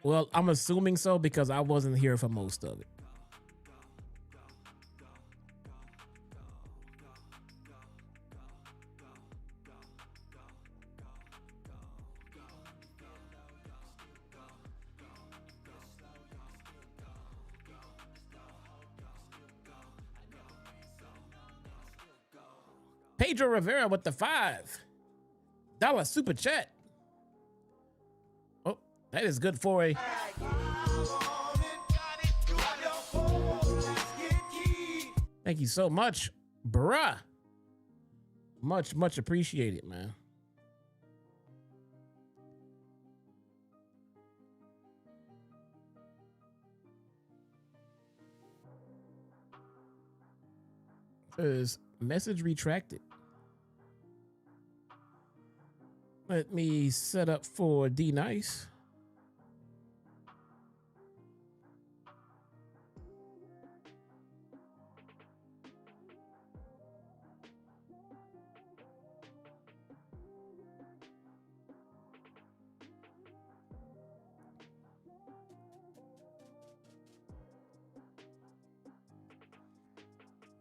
Well, I'm assuming so because I wasn't here for most of it. Pedro Rivera with the $5 super chat. Oh, that is good for a. Thank you so much, bruh. Much appreciated, man. Is message retracted. Let me set up for D Nice.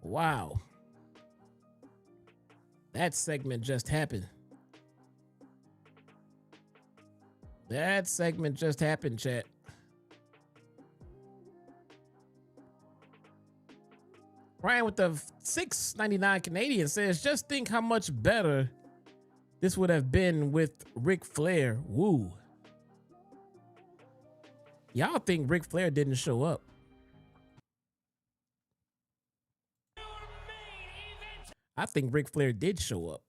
Wow. That segment just happened. That segment just happened, chat. Ryan with the $6.99 Canadian says, just think how much better this would have been with Ric Flair. Woo. Y'all think Ric Flair didn't show up? I think Ric Flair did show up.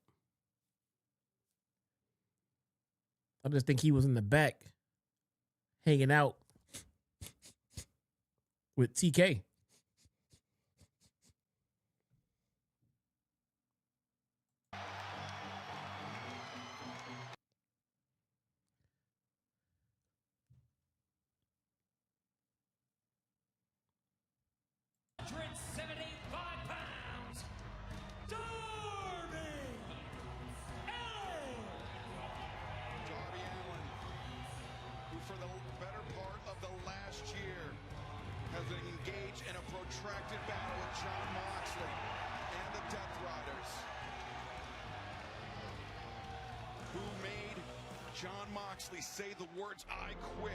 I just think he was in the back hanging out with TK. Say the words "I quit"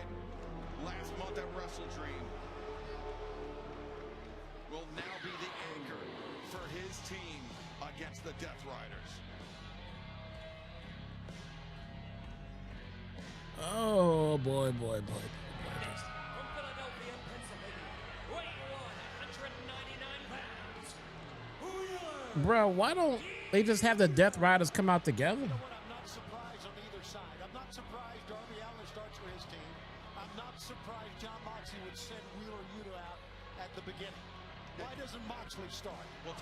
last month at Wrestle Dream will now be the anchor for his team against the Death Riders. Oh boy. From Philadelphia, Pennsylvania, weighing 199 pounds. Bro, why don't they just have the Death Riders come out together? Start. Well, are you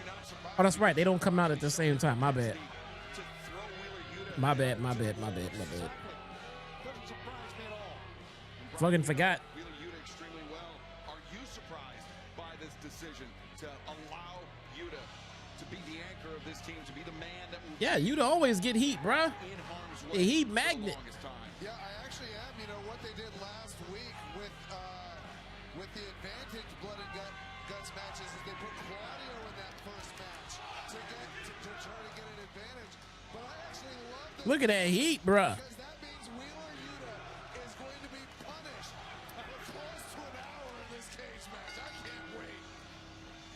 not surprised? Oh, that's right. They don't come out at the same time. My bad. My bad. Fucking forgot. Wheeler Yuta extremely well. Are you surprised by this decision to allow Yuta to be the anchor of this team, to be the man that will... Yeah, Yuta always get heat, bruh. A heat magnet. Yeah, I actually am. You know what they did last week with with the advantage blood and guts matches is they put Claudio in that first match to try to get an advantage. But I actually love this. Look at that heat, bruh. Because that means Wheeler Yuta is going to be punished for close to an hour in this cage match. I can't wait.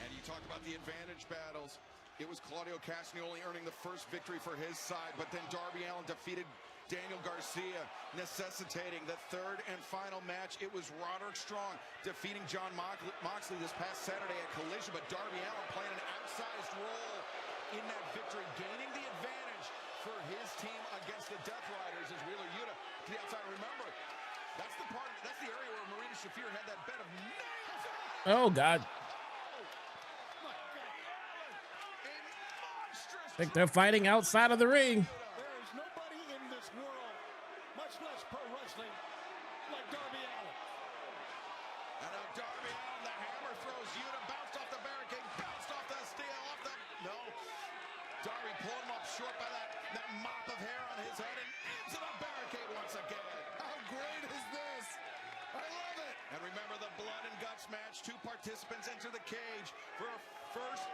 And you talk about the advantage battles. It was Claudio Castagnoli earning the first victory for his side, but then Darby Allin defeated Daniel Garcia, necessitating the third and final match. It was Roderick Strong defeating John Moxley this past Saturday at Collision, but Darby Allin playing an outsized role in that victory, gaining the advantage for his team against the Death Riders as Wheeler Yuta to the outside. Remember, that's the area where Marina Shafir had that bed of nails. Oh, God. I think they're fighting outside of the ring. There is nobody in this world, much less pro wrestling, like Darby Allin. And now Darby Allin, the hammer throws Yuta, bounced off the barricade, bounced off the steel, no. Darby pulling him up short by that mop of hair on his head and into the barricade once again. How great is this? I love it. And remember the blood and guts match. 2 participants enter the cage for a first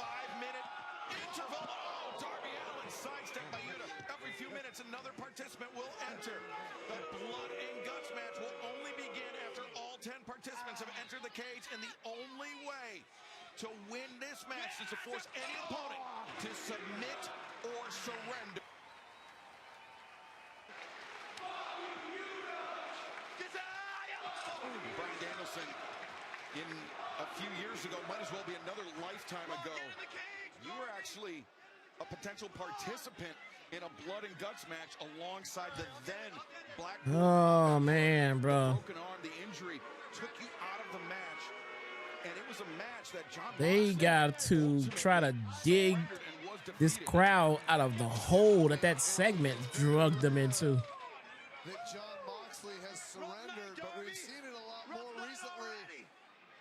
5-minute interval. Oh, Darby Allin sidestepped by Yuta. Every few minutes, another participant will enter. The blood and guts match will only begin after all 10 participants have entered the cage, and the only way to win this match is to force any opponent to submit or surrender. Bryan Danielson, in a few years ago, might as well be another lifetime ago. You were actually a potential participant in a blood and guts match alongside the then Black. Oh, man, bro. Broken arm, the injury took you out of the match, and it was a match that John They got to try to dig this crowd out of the hole that segment drugged them into. That John Moxley has surrendered, but we've seen it a lot more recently.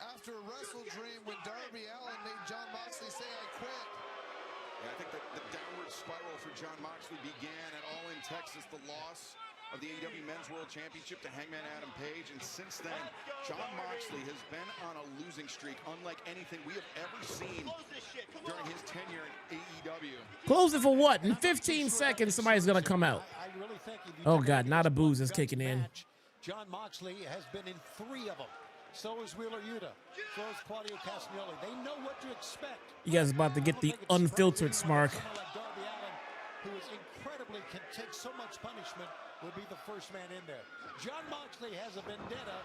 After Wrestle Dream, when Darby Allin made John Moxley say, "I quit." Yeah, I think that the downward spiral for John Moxley began at All In Texas, the loss of the AEW Men's World Championship to Hangman Adam Page, and since then, John Moxley has been on a losing streak unlike anything we have ever seen during his tenure in AEW. Close it for what? In 15 seconds, somebody's going to come out. I really think if you Oh, take God, a not a look booze at is the kicking in. match, John Moxley has been in 3 of them. So is Wheeler Yuta. So is Claudio Castagnoli. They know what to expect. You guys about to get the unfiltered Smark. Someone like Darby Allin, who is incredibly can take so much punishment, would be the first man in there. John Moxley has a vendetta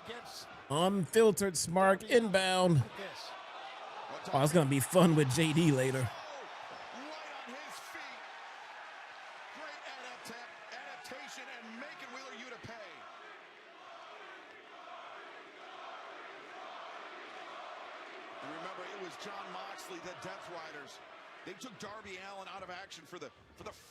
against Unfiltered Smark inbound. this. Oh, it's going to be fun with JD later. Right on his feet. Great adaptation and making Wheeler Yuta pay. And remember, it was John Moxley, the Death Riders. They took Darby Allin out of action for the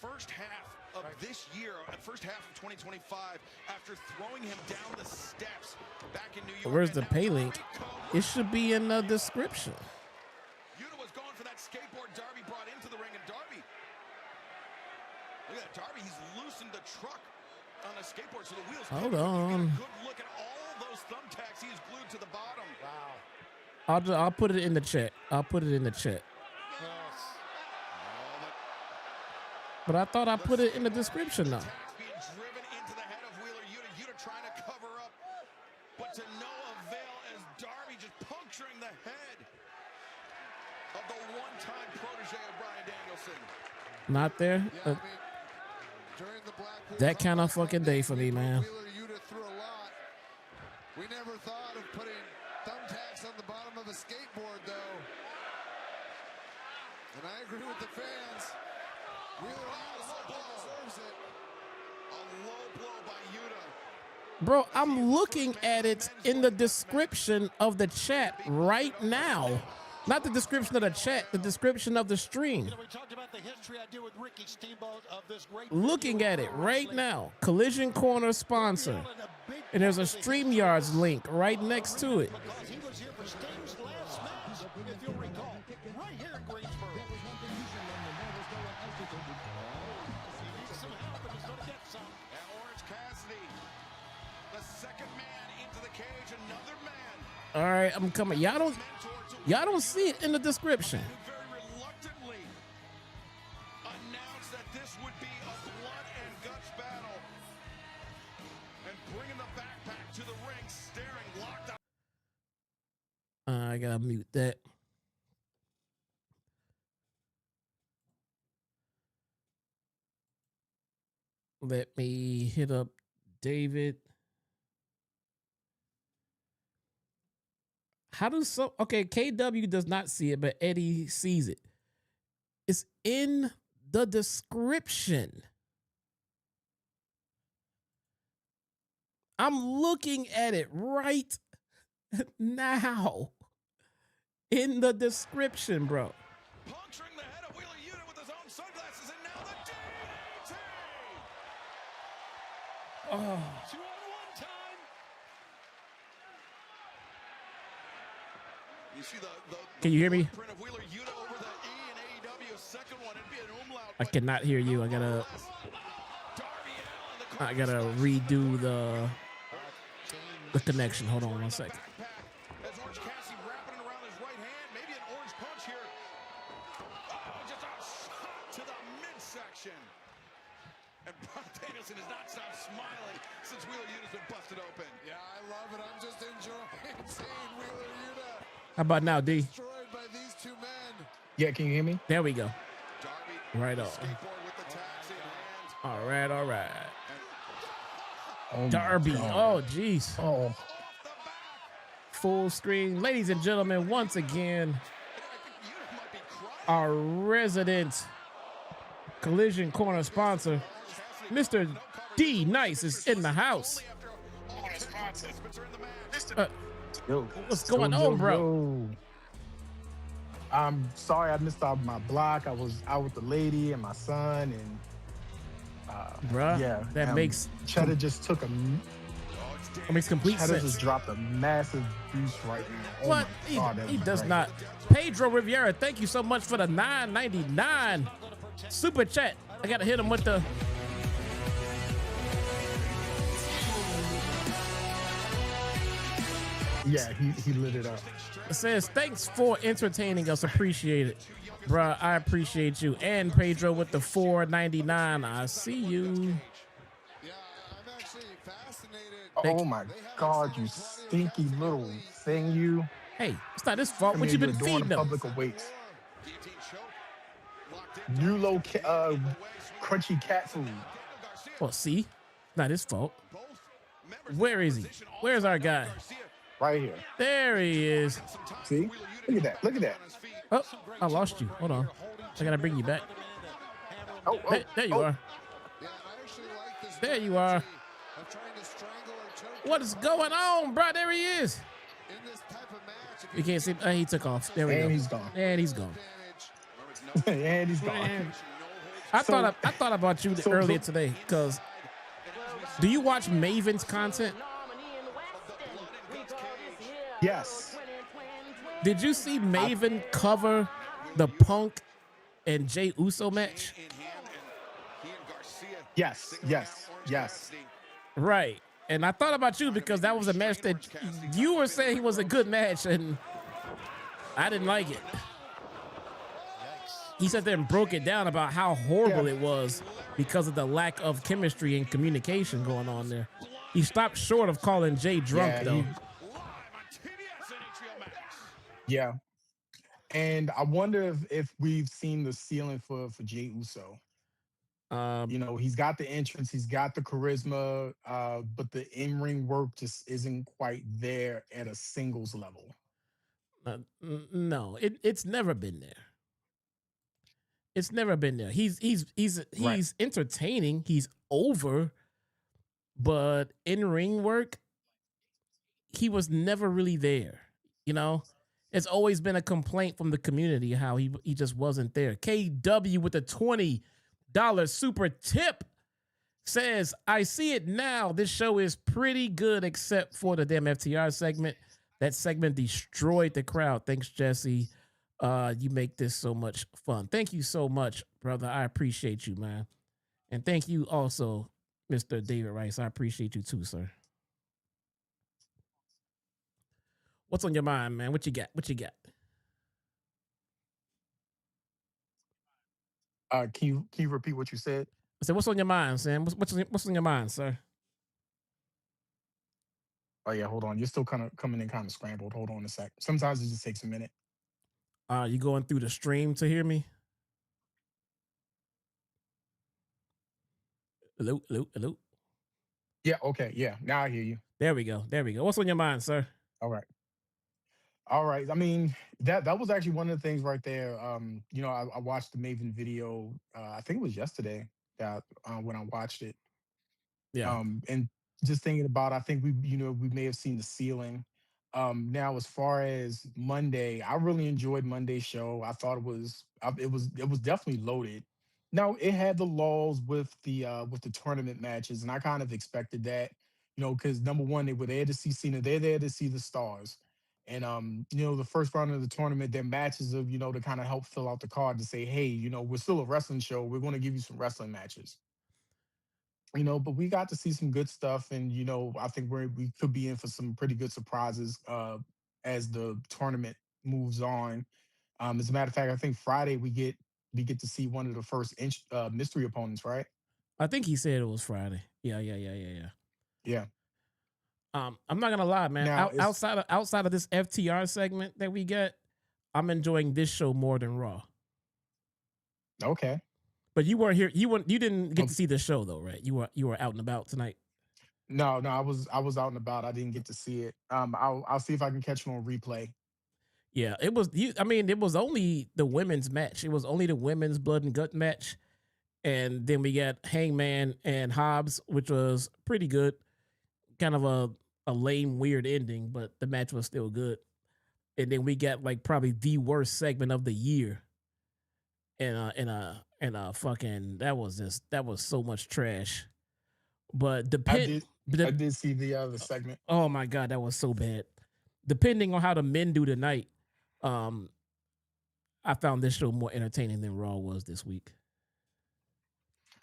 first half of this year, first half of 2025, after throwing him down the steps back in New York. Where's the pay link? It should be in the description. Yuta was going for that skateboard Darby brought into the ring, and Darby, look at that, Darby, he's loosened the truck on the skateboard so the wheels. Hold You on. get a good look at all those thumbtacks he is glued to the bottom. Wow. I'll put it in the chat. I'll put it in the chat. Yes. But I thought I put it in the description now. Being driven into the head of Wheeler Yuta. Yuta trying to cover up, but to no avail as Darby just puncturing the head of the one-time protege of Bryan Danielson. Not there. Yeah, I mean, during the Blackpool That kind of fucking day for me, man. Wheeler Yuta threw a lot. We never thought of putting thumbtacks on the bottom of a skateboard, though. And I agree with the fans. Wheeler Yuta deserves it. A low blow by Yuta. Bro, I'm looking at it in the description of the chat right now. Not the description of the chat, the description of the stream. You know, we talked about the history I did with Ricky Steamboat of this great. Looking at it right now. Collision Corner sponsor. And there's a StreamYards link right next to it. Because he was here for Sting's last match, if you'll recall, right here in Greensboro. He needs some help, and he's going to get some. And Orange Cassidy, the second man into the cage, another man All right, I'm coming. Y'all don't see it in the description. Very reluctantly announced that this would be a blood and guts battle. And bringing the backpack to the ring, staring locked up. I gotta mute that. Let me hit up David. Okay, KW does not see it, but Eddie sees it. It's in the description. I'm looking at it right now. In the description, bro. Puncturing the head of Wheeler Yuta with his own sunglasses, and now the DDT! Oh. 2-on-1 time. You see the Can you hear me? print of Wheeler Yuta over the E in AEW. Second one, it'd be an umlaut. I cannot hear you. I gotta redo the connection. Hold on 1 second. As Orange Cassidy wrapping it around his right hand, maybe an orange punch here. Oh, just a shot to the midsection. And Brian Danielson has not stopped smiling since Wheeler Yuta's been busted open. Yeah, I love it. I'm just enjoying seeing Wheeler Yuta How about now, D? destroyed by these two men. Yeah, can you hear me? There we go. Darby, Right on. skateboard with the taxi in hand. All right, all right. Oh my Darby. God. Oh, jeez. Oh, Full screen. Ladies and gentlemen, once again, our resident Collision Corner sponsor, Mr. D Nice, is in the house. yo, What's going on, bro? yo. I'm sorry I missed out my block. I was out with the lady and my son, and Bruh, yeah, that makes Cheddar just took a complete Cheddar sense. just dropped a massive boost right now. Oh What? my God, that He was does great. not. Pedro Riviera, thank you so much for the $9.99 super chat. I gotta hit him with the. Yeah, he lit it up. It says, thanks for entertaining us. Appreciate it. Bruh, I appreciate you. And Pedro with the $4.99. I see you. Yeah, I'm actually fascinated. Thank Oh my God, you stinky little thing, you. Hey, it's not his fault. I What mean, you been you're doing feeding the him? public awaits. New low crunchy cat food. Well, see, not his fault. Where is he? Where's our guy? Right here. There he is. See? Look at that. Look at that. Oh, I lost you. Hold on. I gotta bring you back. Oh, There you are. Yeah, I actually like this There you are. of trying to strangle or choke What is going on, bro? There he is. in this type of match. If You can't see. He took off. There we go. And he's gone. And he's gone. And he's gone. Man. I thought about you so- earlier today because do you watch Maven's content? Yes. Did you see Maven cover the Punk and Jey Uso match? Yes. Yes. Yes. Right. And I thought about you because that was a match that you were saying was a good match, and I didn't like it. He sat there and broke it down about how horrible it was because of the lack of chemistry and communication going on there. He stopped short of calling Jay drunk, Yeah, though. Yeah. And I wonder if we've seen the ceiling for Jey Uso. You know, he's got the entrance, he's got the charisma, but the in-ring work just isn't quite there at a singles level. No, it's never been there. It's never been there. He's Right. entertaining. He's over, but in ring work, he was never really there. You know, it's always been a complaint from the community how he just wasn't there. KW with a $20 super tip says, "I see it now. This show is pretty good except for the damn FTR segment. That segment destroyed the crowd. Thanks, Jesse. You make this so much fun." Thank you so much, brother. I appreciate you, man. And thank you also, Mr. David Rice. I appreciate you too, sir. What's on your mind, man? What you got? What you got? Can you repeat what you said? I said, what's on your mind, Sam? What's on your mind, sir? Oh yeah, hold on. You're still kind of coming in kind of scrambled. Hold on a sec. Sometimes it just takes a minute. You going through the stream to hear me? Hello, hello, hello. Yeah, okay, yeah. Now I hear you. There we go. There we go. What's on your mind, sir? All right. All right. I mean, that was actually one of the things right there. You know, I watched the Maven video. I think it was yesterday that when I watched it. Yeah. And just thinking about, I think we may have seen the ceiling. Now, as far as Monday, I really enjoyed Monday's show. I thought it was definitely loaded. Now, it had the lulls with the tournament matches, and I kind of expected that, you know, because number one, they were there to see Cena, they're there to see the stars. And you know, the first round of the tournament, their matches of, you know, to kind of help fill out the card to say, hey, you know, we're still a wrestling show. We're going to give you some wrestling matches. You know, but we got to see some good stuff, and you know, I think we could be in for some pretty good surprises as the tournament moves on. As a matter of fact, I think Friday we get to see one of the first mystery opponents, right? I think he said it was Friday. Yeah. Yeah. I'm not gonna lie, man. Now, Outside of this FTR segment that we get, I'm enjoying this show more than Raw. Okay. But you weren't here. You didn't get to see the show though, right? You were out and about tonight. No, I was out and about. I didn't get to see it. I'll see if I can catch it on replay. Yeah, it was. I mean, it was only the women's match. It was only the women's blood and gut match, and then we got Hangman and Hobbs, which was pretty good. Kind of a lame, weird ending, but the match was still good. And then we got like probably the worst segment of the year. And fucking that was so much trash. But I did see the segment. Oh my god, that was so bad. Depending on how the men do tonight, I found this show more entertaining than Raw was this week.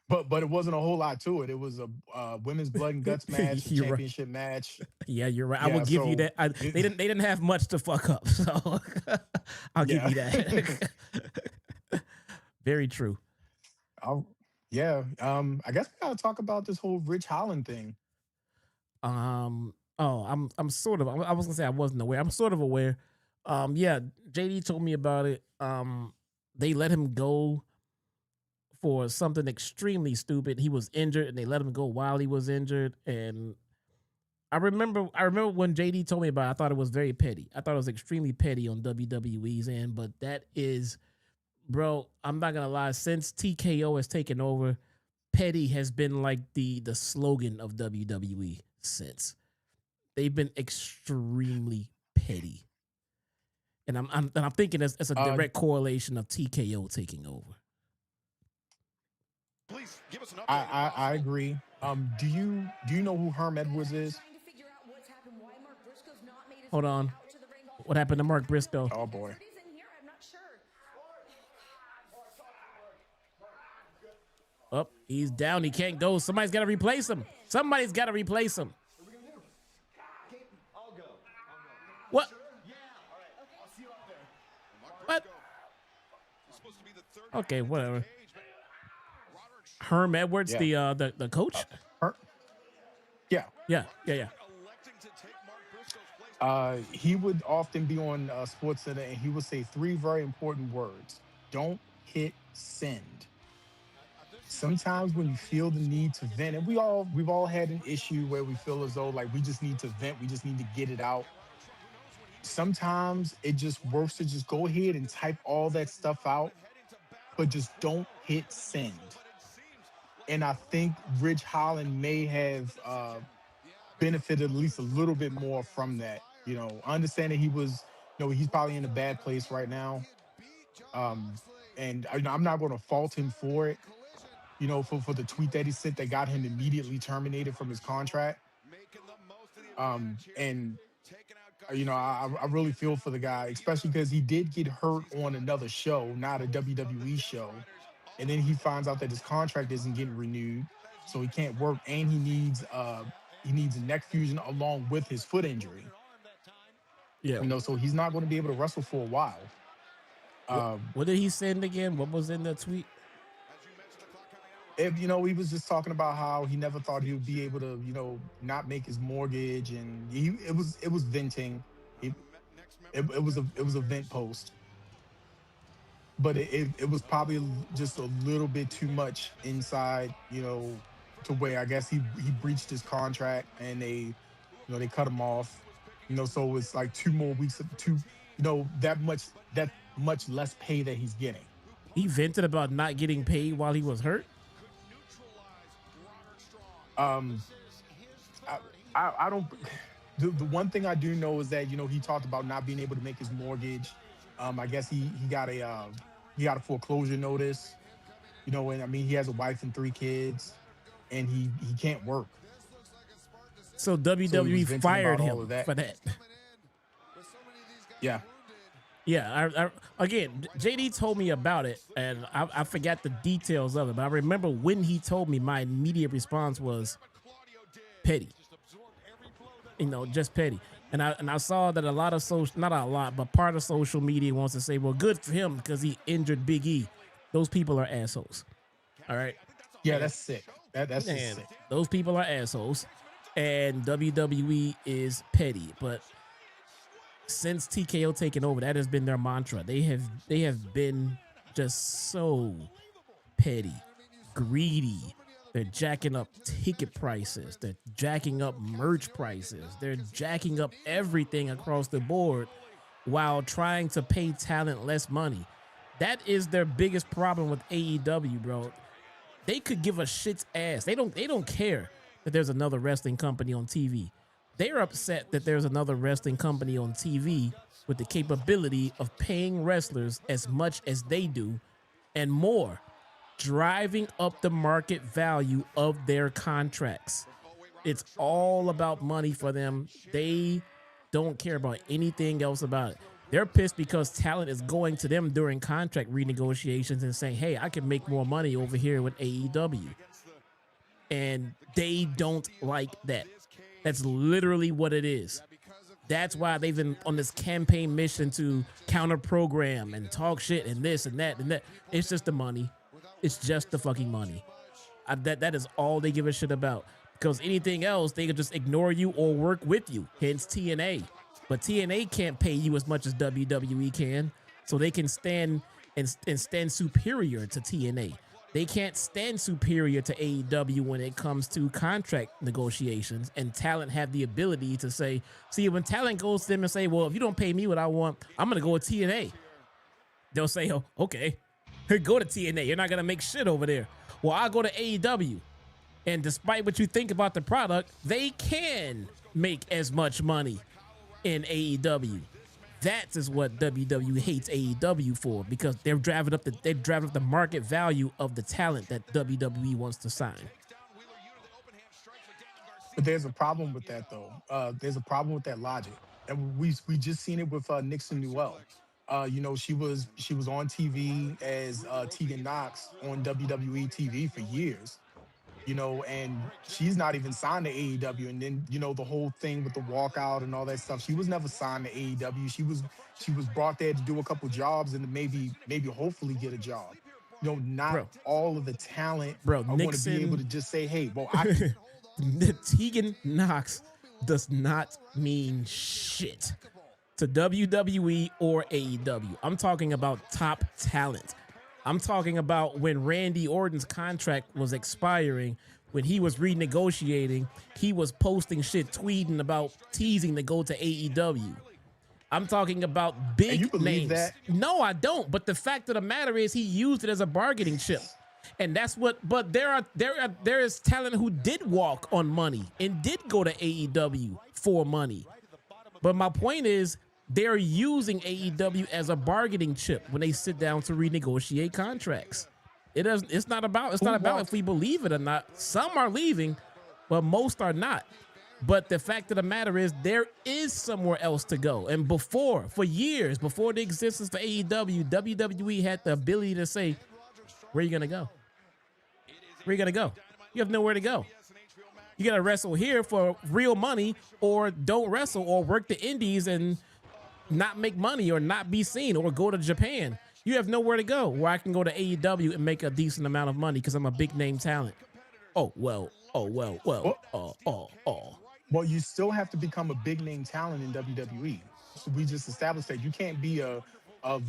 But it wasn't a whole lot to it. It was a women's blood and guts match, championship match. Yeah, you're right. I will give you that. They didn't have much to fuck up, so I'll give you that. Very true. I guess we gotta talk about this whole Rich Holland thing. I'm sort of. I was gonna say I wasn't aware. I'm sort of aware. Yeah, JD told me about it. They let him go for something extremely stupid. He was injured, and they let him go while he was injured. And I remember when JD told me about it, I thought it was very petty. I thought it was extremely petty on WWE's end, but that is, bro, I'm not gonna lie. Since TKO has taken over, petty has been like the slogan of WWE since. They've been extremely petty. And I'm thinking it's a direct correlation of TKO taking over. Please give us an update. I agree. Do you know who Herm Edwards is? Hold on. What happened to Mark Briscoe? Oh boy. Oh, he's down. He can't go. Somebody's got to replace him. Somebody's got to replace him. What? What? Okay, whatever. Herm Edwards, the coach? Yeah. He would often be on SportsCenter, and he would say three very important words: don't hit send. Sometimes when you feel the need to vent, and we've all had an issue where we feel as though like we just need to vent, we just need to get it out. Sometimes it just works to just go ahead and type all that stuff out, but just don't hit send. And I think Ridge Holland may have benefited at least a little bit more from that. You know, I understand that he was, you know, he's probably in a bad place right now. And I'm not going to fault him for it, you know, for the tweet that he sent that got him immediately terminated from his contract. And, you know, I really feel for the guy, especially because he did get hurt on another show, not a WWE show. And then he finds out that his contract isn't getting renewed, so he can't work, and he needs a neck fusion along with his foot injury. Yeah. You know, so he's not going to be able to wrestle for a while. What did he send again? What was in the tweet? If, you know, he was just talking about how he never thought he would be able to, you know, not make his mortgage, and it was venting. It was a vent post, but it was probably just a little bit too much inside, you know, to where I guess he breached his contract and they cut him off, you know, so it's like 2 more weeks of that much less pay that he's getting. He vented about not getting paid while he was hurt. I don't. The one thing I do know is that, you know, he talked about not being able to make his mortgage. I guess he got a foreclosure notice, you know, and I mean, he has a wife and 3 kids, and he can't work. So WWE fired him for that. Yeah. Yeah. Again, JD told me about it, and I forgot the details of it, but I remember when he told me, my immediate response was petty. You know, just petty. And I saw that a lot of not a lot, but part of social media wants to say, well, good for him because he injured Big E. Those people are assholes. All right. Yeah, that's sick. That's just sick. Those people are assholes, and WWE is petty. But since TKO taking over, that has been their mantra. They have been just so petty, greedy. They're jacking up ticket prices. They're jacking up merch prices. They're jacking up everything across the board while trying to pay talent less money. That is their biggest problem with AEW, bro. They could give a shit's ass. They don't care that there's another wrestling company on TV. They're upset that there's another wrestling company on TV with the capability of paying wrestlers as much as they do and more, driving up the market value of their contracts. It's all about money for them. They don't care about anything else about it. They're pissed because talent is going to them during contract renegotiations and saying, hey, I can make more money over here with AEW. And they don't like that. That's literally what it is. That's why they've been on this campaign mission to counter program and talk shit and this and that and that. It's just the money. It's just the fucking money. That is all they give a shit about. Because anything else, they could just ignore you or work with you. Hence TNA. But TNA can't pay you as much as WWE can. So they can stand and stand superior to TNA. They can't stand superior to AEW when it comes to contract negotiations. And talent have the ability to say, see, when talent goes to them and say, well, if you don't pay me what I want, I'm going to go with TNA. They'll say, oh, okay. Go to TNA. You're not going to make shit over there. Well, I'll go to AEW. And despite what you think about the product, they can make as much money in AEW. That is what WWE hates AEW for, because they're driving up the market value of the talent that WWE wants to sign. But there's a problem with that, though. There's a problem with that logic, and we just seen it with Nixon Newell. You know, she was on TV as Tegan Knox on WWE TV for years, you know, and she's not even signed to AEW. And then, you know, the whole thing with the walkout and all that stuff, she was never signed to AEW. She was brought there to do a couple jobs and to maybe hopefully get a job. You know, not all of the talent. I want to be able to just say, hey, well, Tegan Knox does not mean shit to WWE or AEW. I'm talking about top talent. I'm talking about when Randy Orton's contract was expiring, when he was renegotiating, he was posting shit, tweeting about teasing to go to AEW. I'm talking about big you believe names. That? No, I don't. But the fact of the matter is he used it as a bargaining chip. And that's what, but there is talent who did walk on money and did go to AEW for money. But my point is, they're using AEW as a bargaining chip when they sit down to renegotiate contracts. It's not about if we believe it or not. Some are leaving, but most are not. But the fact of the matter is, there is somewhere else to go. And for years, before the existence of AEW, WWE had the ability to say, where are you going to go? Where are you going to go? You have nowhere to go. You got to wrestle here for real money, or don't wrestle, or work the indies and not make money or not be seen or go to Japan. You have nowhere to go where I can go to AEW and make a decent amount of money because I'm a big name talent. Well. Well, you still have to become a big name talent in WWE. So we just established that you can't be a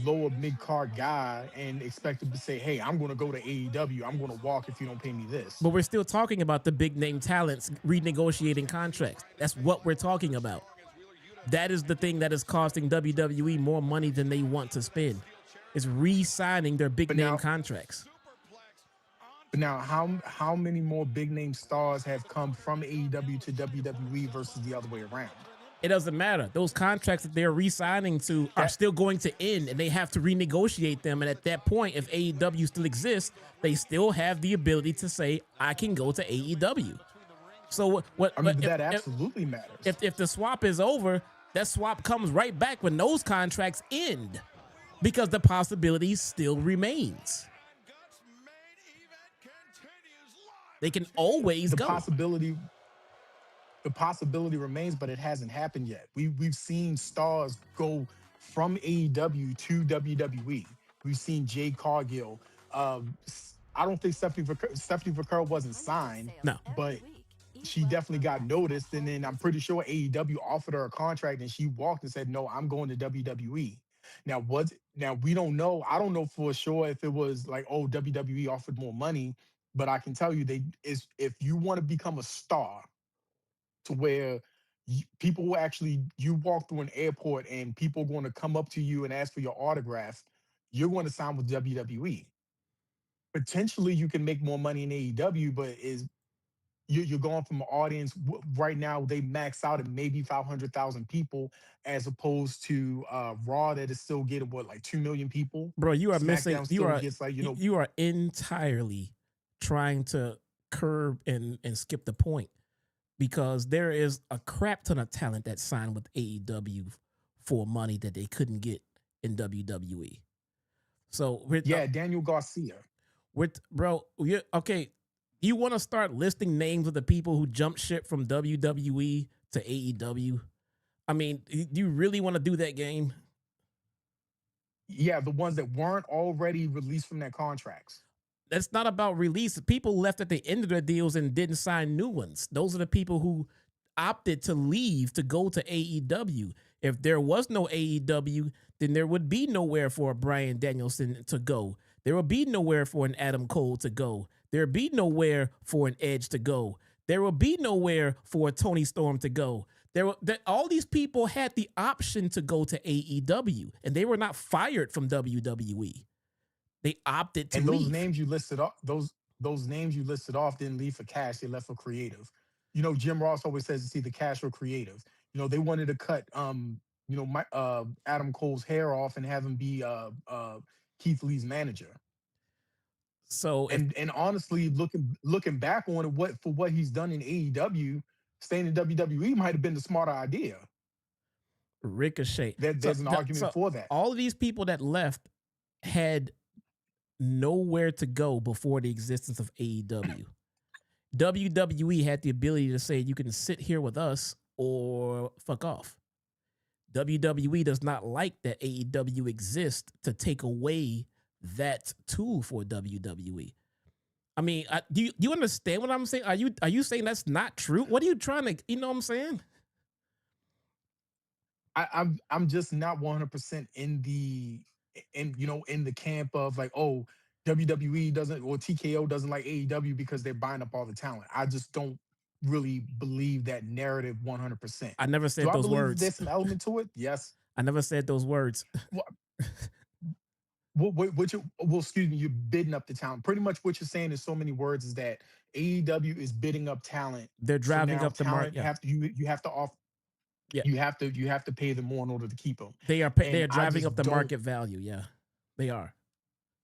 lower mid card guy and expect him to say, "Hey, I'm going to go to AEW. I'm going to walk if you don't pay me this." But we're still talking about the big name talents renegotiating contracts. That's what we're talking about. That is the thing that is costing WWE more money than they want to spend. Is re-signing their big name contracts. But now, how many more big name stars have come from AEW to WWE versus the other way around? It doesn't matter. Those contracts that they're re-signing to are still going to end, and they have to renegotiate them. And at that point, if AEW still exists, they still have the ability to say, "I can go to AEW." So what? I mean, that absolutely matters. If the swap is over, that swap comes right back when those contracts end, because the possibility still remains. They can always go. The possibility remains, but it hasn't happened yet. We've seen stars go from AEW to WWE. We've seen Jade Cargill. I don't think Stephanie Vaquero wasn't signed, no, but she definitely got noticed. And then I'm pretty sure AEW offered her a contract, and she walked and said, "No, I'm going to WWE." Now we don't know. I don't know for sure if it was like, oh, WWE offered more money, but I can tell you if you want to become a star, to where people will actually, you walk through an airport and people are going to come up to you and ask for your autograph, you're going to sign with WWE. Potentially, you can make more money in AEW, but you're going from an audience right now, they max out at maybe 500,000 people, as opposed to Raw that is still getting like 2 million people. Bro, you are SmackDown missing. You are entirely trying to curb and skip the point, because there is a crap ton of talent that signed with AEW for money that they couldn't get in WWE. So Daniel Garcia. Okay. You want to start listing names of the people who jumped ship from WWE to AEW? I mean, do you really want to do that game? Yeah, the ones that weren't already released from their contracts. That's not about release. People left at the end of their deals and didn't sign new ones. Those are the people who opted to leave to go to AEW. If there was no AEW, then there would be nowhere for a Bryan Danielson to go. There would be nowhere for an Adam Cole to go. There would be nowhere for an Edge to go. There would be nowhere for a Toni Storm to go. All these people had the option to go to AEW, and they were not fired from WWE. They opted to leave. And those names you listed off, those names you listed off didn't leave for cash. They left for creative. You know, Jim Ross always says it's either cash or creative. You know, they wanted to cut, Adam Cole's hair off and have him be Keith Lee's manager. So and honestly, looking back on it, what he's done in AEW, staying in WWE might have been the smarter idea. Ricochet. There's an argument for that. All of these people that left had nowhere to go before the existence of AEW. WWE had the ability to say, you can sit here with us or fuck off. WWE does not like that AEW exists to take away that tool for WWE. I mean, do you understand what I'm saying? Are you saying that's not true? What are you trying to, you know what I'm saying? I'm just not 100% in the camp of like, oh, WWE doesn't, or TKO doesn't like AEW because they're buying up all the talent. I just don't really believe that narrative 100%. I never said those words. There's some element to it. Yes. I never said those words. Excuse me, you're bidding up the talent. Pretty much what you're saying in so many words is that AEW is bidding up talent. They're driving up the market. You have to offer. Yeah. You have to pay them more in order to keep them. They are driving up the market value. Yeah, they are.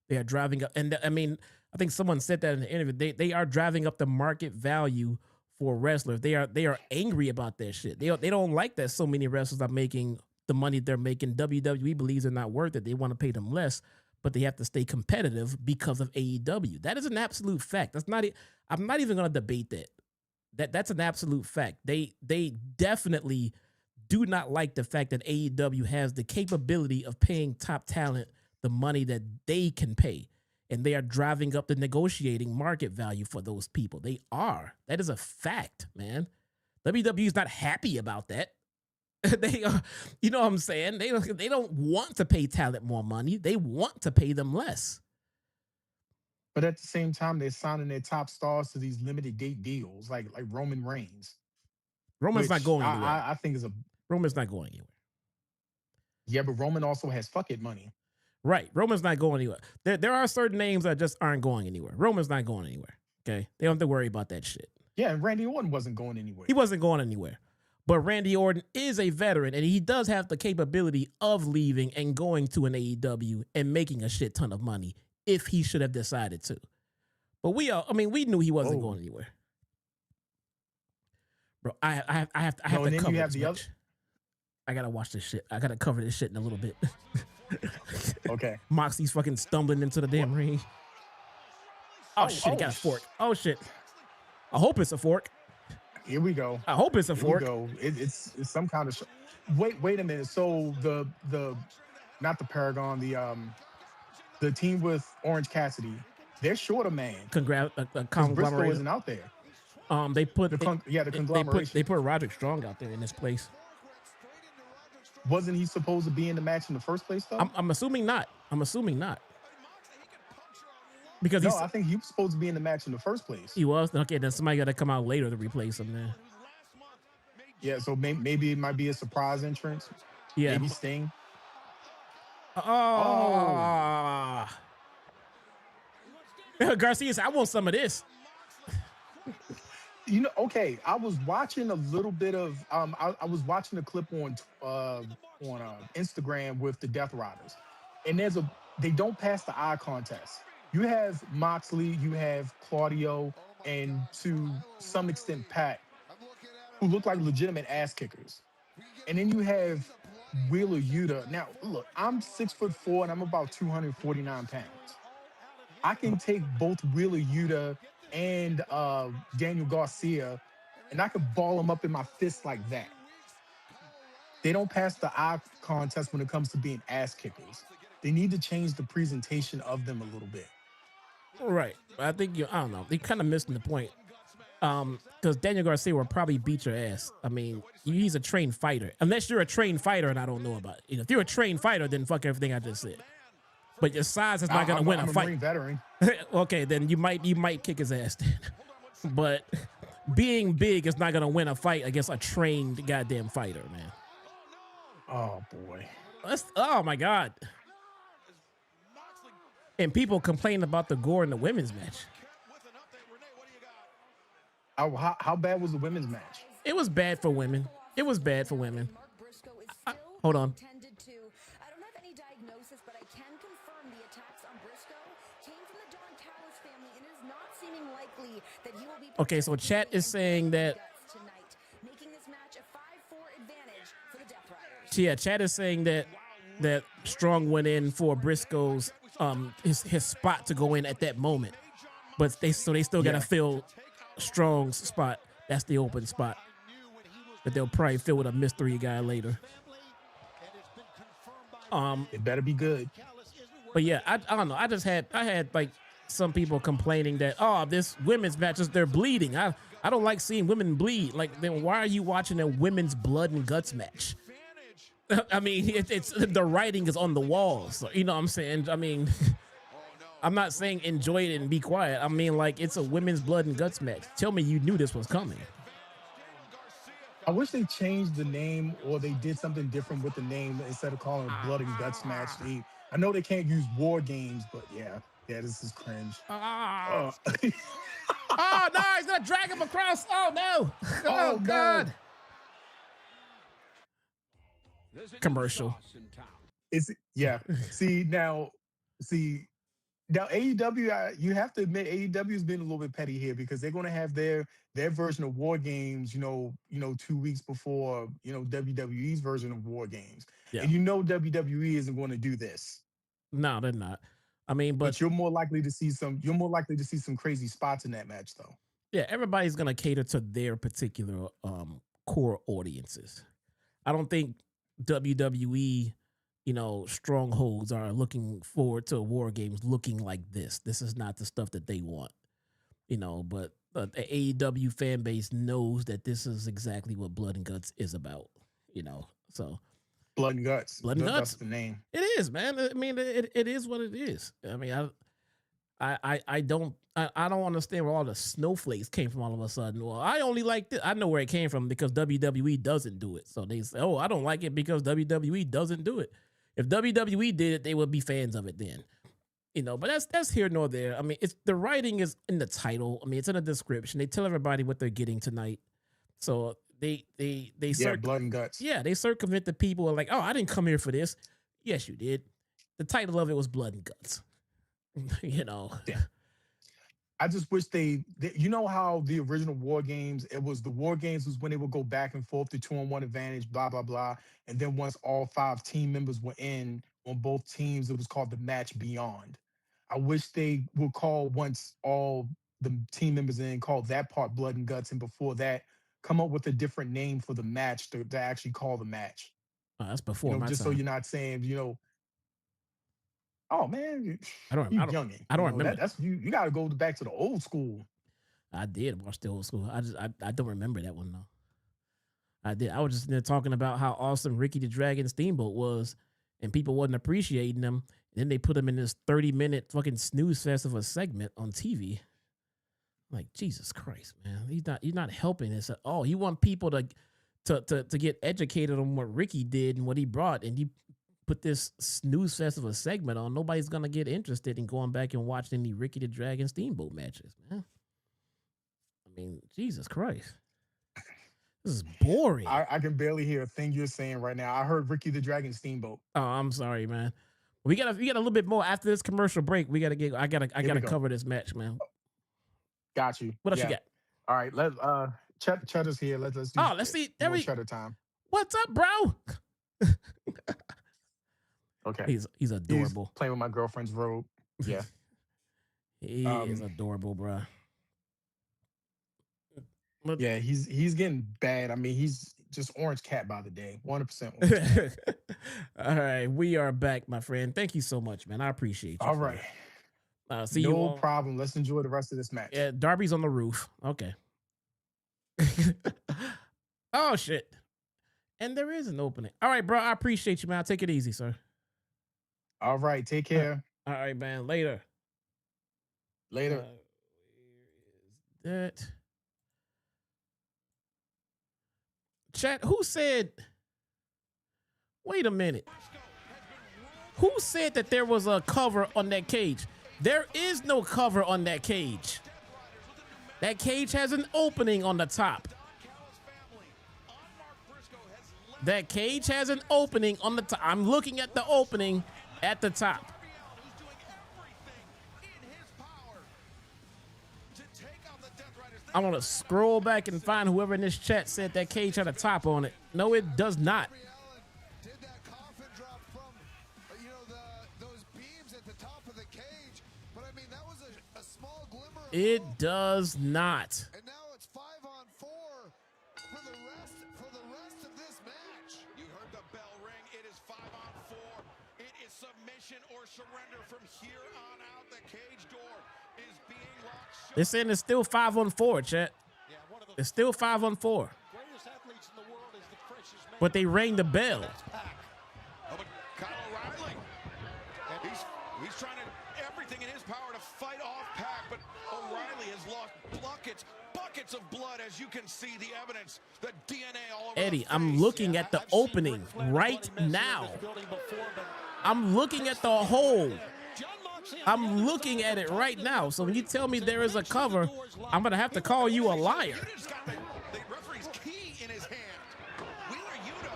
They are driving up, and I mean, I think someone said that in the interview. They are driving up the market value for wrestlers. They are angry about that shit. They don't like that so many wrestlers are making the money they're making. WWE believes they're not worth it. They want to pay them less, but they have to stay competitive because of AEW. That is an absolute fact. That's not. I'm not even going to debate that. That's an absolute fact. They definitely do not like the fact that AEW has the capability of paying top talent the money that they can pay. And they are driving up the negotiating market value for those people. They are. That is a fact, man. WWE is not happy about that. They are, you know what I'm saying? They don't want to pay talent more money. They want to pay them less. But at the same time, they're signing their top stars to these limited date deals, like Roman Reigns. Roman's not going anywhere. I think is a Roman's not going anywhere. Yeah, but Roman also has fuck it money. Right. Roman's not going anywhere. There are certain names that just aren't going anywhere. Roman's not going anywhere. Okay. They don't have to worry about that shit. Yeah, and Randy Orton wasn't going anywhere. He wasn't going anywhere. But Randy Orton is a veteran, and he does have the capability of leaving and going to an AEW and making a shit ton of money if he should have decided to. But we knew he wasn't going anywhere. Bro, I have to cover this match. I gotta watch this shit. I gotta cover this shit in a little bit. Okay. Moxie's fucking stumbling into the damn ring. Oh shit, he got a fork. Oh shit. I hope it's a fork. Here we go. I hope it's a fork. Here we go. It's some kind of wait a minute. So the not the Paragon, the team with Orange Cassidy, they're short a man. Conglomeration isn't out there. They put the conglomeration. They put Roderick Strong out there in this place. Wasn't he supposed to be in the match in the first place, though? I'm assuming not. Because I think he was supposed to be in the match in the first place. He was? Okay, then somebody got to come out later to replace him then. Yeah, so maybe it might be a surprise entrance. Yeah. Maybe Sting. Garcia said, I want some of this. You know, okay, I was watching a little bit of I was watching a clip on Instagram with the Death Riders, and they don't pass the eye contest. You have Moxley, you have Claudio, and to some extent Pat, who look like legitimate ass kickers, and then you have Wheeler Yuta. Now, look, I'm 6'4" and I'm about 249 pounds. I can take both Wheeler Yuta and Daniel Garcia, and I could ball them up in my fist like that. They don't pass the eye contest when it comes to being ass kickers. They need to change the presentation of them a little bit. Right. I think I don't know. They kind of missing the point. Because Daniel Garcia will probably beat your ass. I mean, he's a trained fighter. Unless you're a trained fighter and I don't know about it. If you're a trained fighter, then fuck everything I just said. But your size is not going to win a fight. Marine veteran. Okay, then you might kick his ass. But being big is not going to win a fight against a trained goddamn fighter, man. Oh boy. Oh my God. And people complain about the gore in the women's match. How bad was the women's match? It was bad for women. Hold on. Okay, so chat is saying that. Yeah, chat is saying that Strong went in for Briscoe's his spot to go in at that moment, but they still gotta fill Strong's spot. That's the open spot that they'll probably fill with a mystery guy later. It better be good. But yeah, I don't know. I had like some people complaining that this women's matches they're bleeding. I don't like seeing women bleed. Like, then why are you watching a women's blood and guts match? I mean, it's the writing is on the walls. You know what I'm saying? I mean, I'm not saying enjoy it and be quiet. I mean, like, it's a women's blood and guts match. Tell me you knew this was coming. I wish they changed the name or they did something different with the name instead of calling it blood and guts match. I know they can't use war games, but yeah, this is cringe. Oh no, he's gonna drag him across. Oh no. Oh God. Commercial. See now AEW, you have to admit AEW has been a little bit petty here because they're going to have their version of War Games, 2 weeks before, WWE's version of War Games. Yeah. And WWE isn't going to do this. No, they're not. I mean, but you're more likely to see some crazy spots in that match though. Yeah, everybody's going to cater to their particular core audiences. I don't think WWE, strongholds are looking forward to War Games looking like this. This is not the stuff that they want, but the AEW fan base knows that this is exactly what Blood and Guts is about, so. Blood and Guts. Blood and Guts. That's the name. It is, man. I mean, it is what it is. I mean, I don't understand where all the snowflakes came from all of a sudden. Well, I only like this. I know where it came from because WWE doesn't do it. So they say, oh, I don't like it because WWE doesn't do it. If WWE did it, they would be fans of it then. But that's here nor there. I mean, it's the writing is in the title. I mean, it's in the description. They tell everybody what they're getting tonight. So they Blood and Guts. Yeah, they circumvent the people are like, oh, I didn't come here for this. Yes, you did. The title of it was Blood and Guts. Yeah. I just wish they how the original War Games, it was the War Games was when they would go back and forth, the 2-on-1 advantage, blah, blah, blah. And then once all 5 team members were in on both teams, it was called the Match Beyond. I wish they would call once all the team members in, call that part Blood and Guts. And before that, come up with a different name for the match to actually call the match. Oh, that's before my just time. So you're not saying, oh man, I don't remember. That's you got to go back to the old school. I did watch the old school. I don't remember that one though. I did. I was just there talking about how awesome Ricky the Dragon Steamboat was, and people wasn't appreciating him. And then they put him in this 30-minute fucking snooze fest of a segment on TV. Like, Jesus Christ, man, you're not helping this at all. You want people to get educated on what Ricky did and what he brought, and you put this snooze fest of a segment on. Nobody's gonna get interested in going back and watching any Ricky the Dragon Steamboat matches, man. I mean, Jesus Christ, this is boring. I can barely hear a thing you're saying right now. I heard Ricky the Dragon Steamboat. Oh, I'm sorry, man. We got a little bit more after this commercial break. I gotta cover this match, man. Got you. What else you got? All right, let Cheddar's here. Let's do. Oh, let's see. Cheddar time. What's up, bro? Okay. He's adorable. He's playing with my girlfriend's robe. Yeah. He is adorable, bro. Yeah, he's getting bad. I mean, he's just orange cat by the day. 100% orange cat. All right, we are back, my friend. Thank you so much, man. I appreciate you. All right. See you. No problem. Let's enjoy the rest of this match. Yeah, Darby's on the roof. Okay. Oh shit. And there is an opening. All right, bro. I appreciate you, man. I'll take it easy, sir. All right. Take care. All right, man. Later. Later. Where is that? Chat, who said, wait a minute. Who said that there was a cover on that cage? There is no cover on that cage. That cage has an opening on the top. That cage has an opening on the top. I'm looking at the opening at the top. I want to scroll back and find whoever in this chat said that cage had a top on it. No, it does not. It does not. And now it's 5-on-4 for the rest of this match. You heard the bell ring. It is 5-on-4. It is submission or surrender from here on out. The cage door is being locked. They're saying it's still 5-on-4, chat. It's still 5-on-4. But they rang the bell. Oh, but Kyle O'Reilly, he's trying everything in his power to fight off Pac, but O'Reilly has lost buckets of blood, as you can see the evidence, the DNA all over. Eddie, I'm looking at the opening right now. I'm looking at the hole. I'm looking at it right now. So when you tell me there is a cover, I'm going to have to call you a liar. You just got the referee's key in his hand. Wheeler Yuta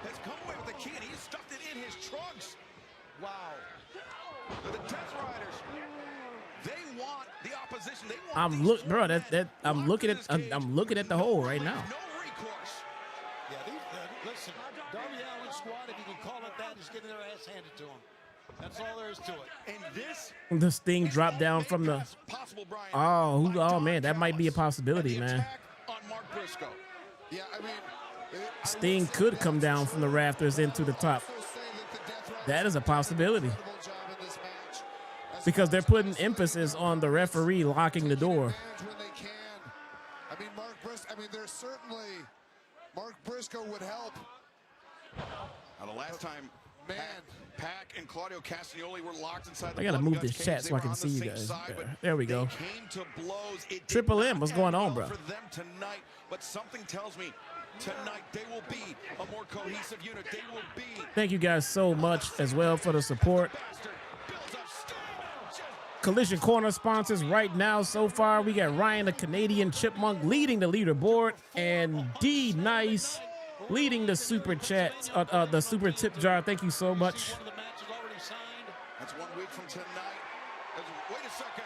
has come away with the key, and he's stuffed it in his trunks. Wow. The Death Riders, they want the opposition. They want I'm looking at the hole right now. No recourse. Yeah, listen, Darby Allin's squad, if you can call it that, is getting their ass handed to them. That's all there is to it. And this thing dropped down from the. Oh man, that might be a possibility, man. On Mark Briscoe. Yeah, I mean, Sting could come down from the rafters into the top. That is a possibility. Because they're putting emphasis on the referee locking the door. I mean, there's certainly Mark Briscoe would help. Now, the last time Pac and Claudio Castagnoli were locked inside the I gotta Blood move Guts this cage. chat They so I were can on see the you same guys. side, but There we go. they came to blows. It did Triple M, not what's going end on, well bro? for them tonight, but something tells me tonight they will be a more cohesive unit. They will be. Thank you guys so much as well for the support. Collision Corner sponsors right now so far. We got Ryan the Canadian Chipmunk leading the leaderboard and D Nice leading the super chat, the super tip jar. Thank you so much. That's 1 week from tonight. Wait a second.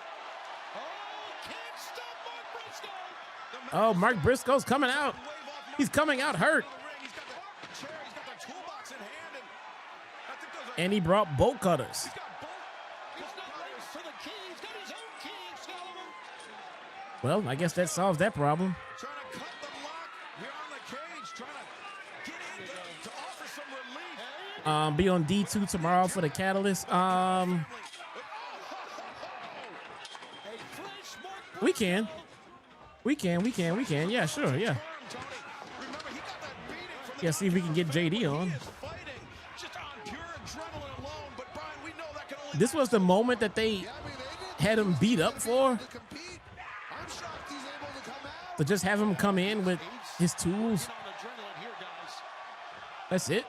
Oh, Mark Briscoe's coming out. He's coming out hurt. And he brought bolt cutters. Well, I guess that solves that problem. Trying to cut the lock here on the cage, trying to get in to offer some relief. Be on D2 tomorrow for the Catalyst. We can. Yeah, sure, yeah. Yeah, see if we can get JD on. This was the moment that they had him beat up for. To just have him come in with his tools. That's it.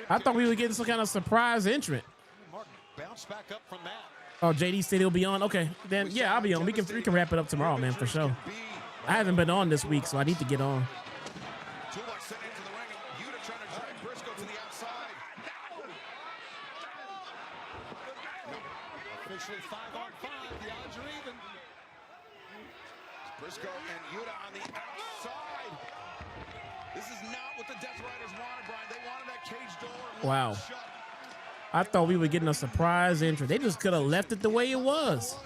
I thought we were getting some kind of surprise entrant. Oh, JD said he'll be on. Okay, then yeah, I'll be on. We can wrap it up tomorrow, man, for sure. I haven't been on this week, so I need to get on. Officially 5-on-5. The odds are even. Briscoe and Yuta on the outside. This is not what the Death Riders wanted, Brian. They wanted that cage door. Wow. I thought we were getting a surprise entry. They just could have left it the way it was.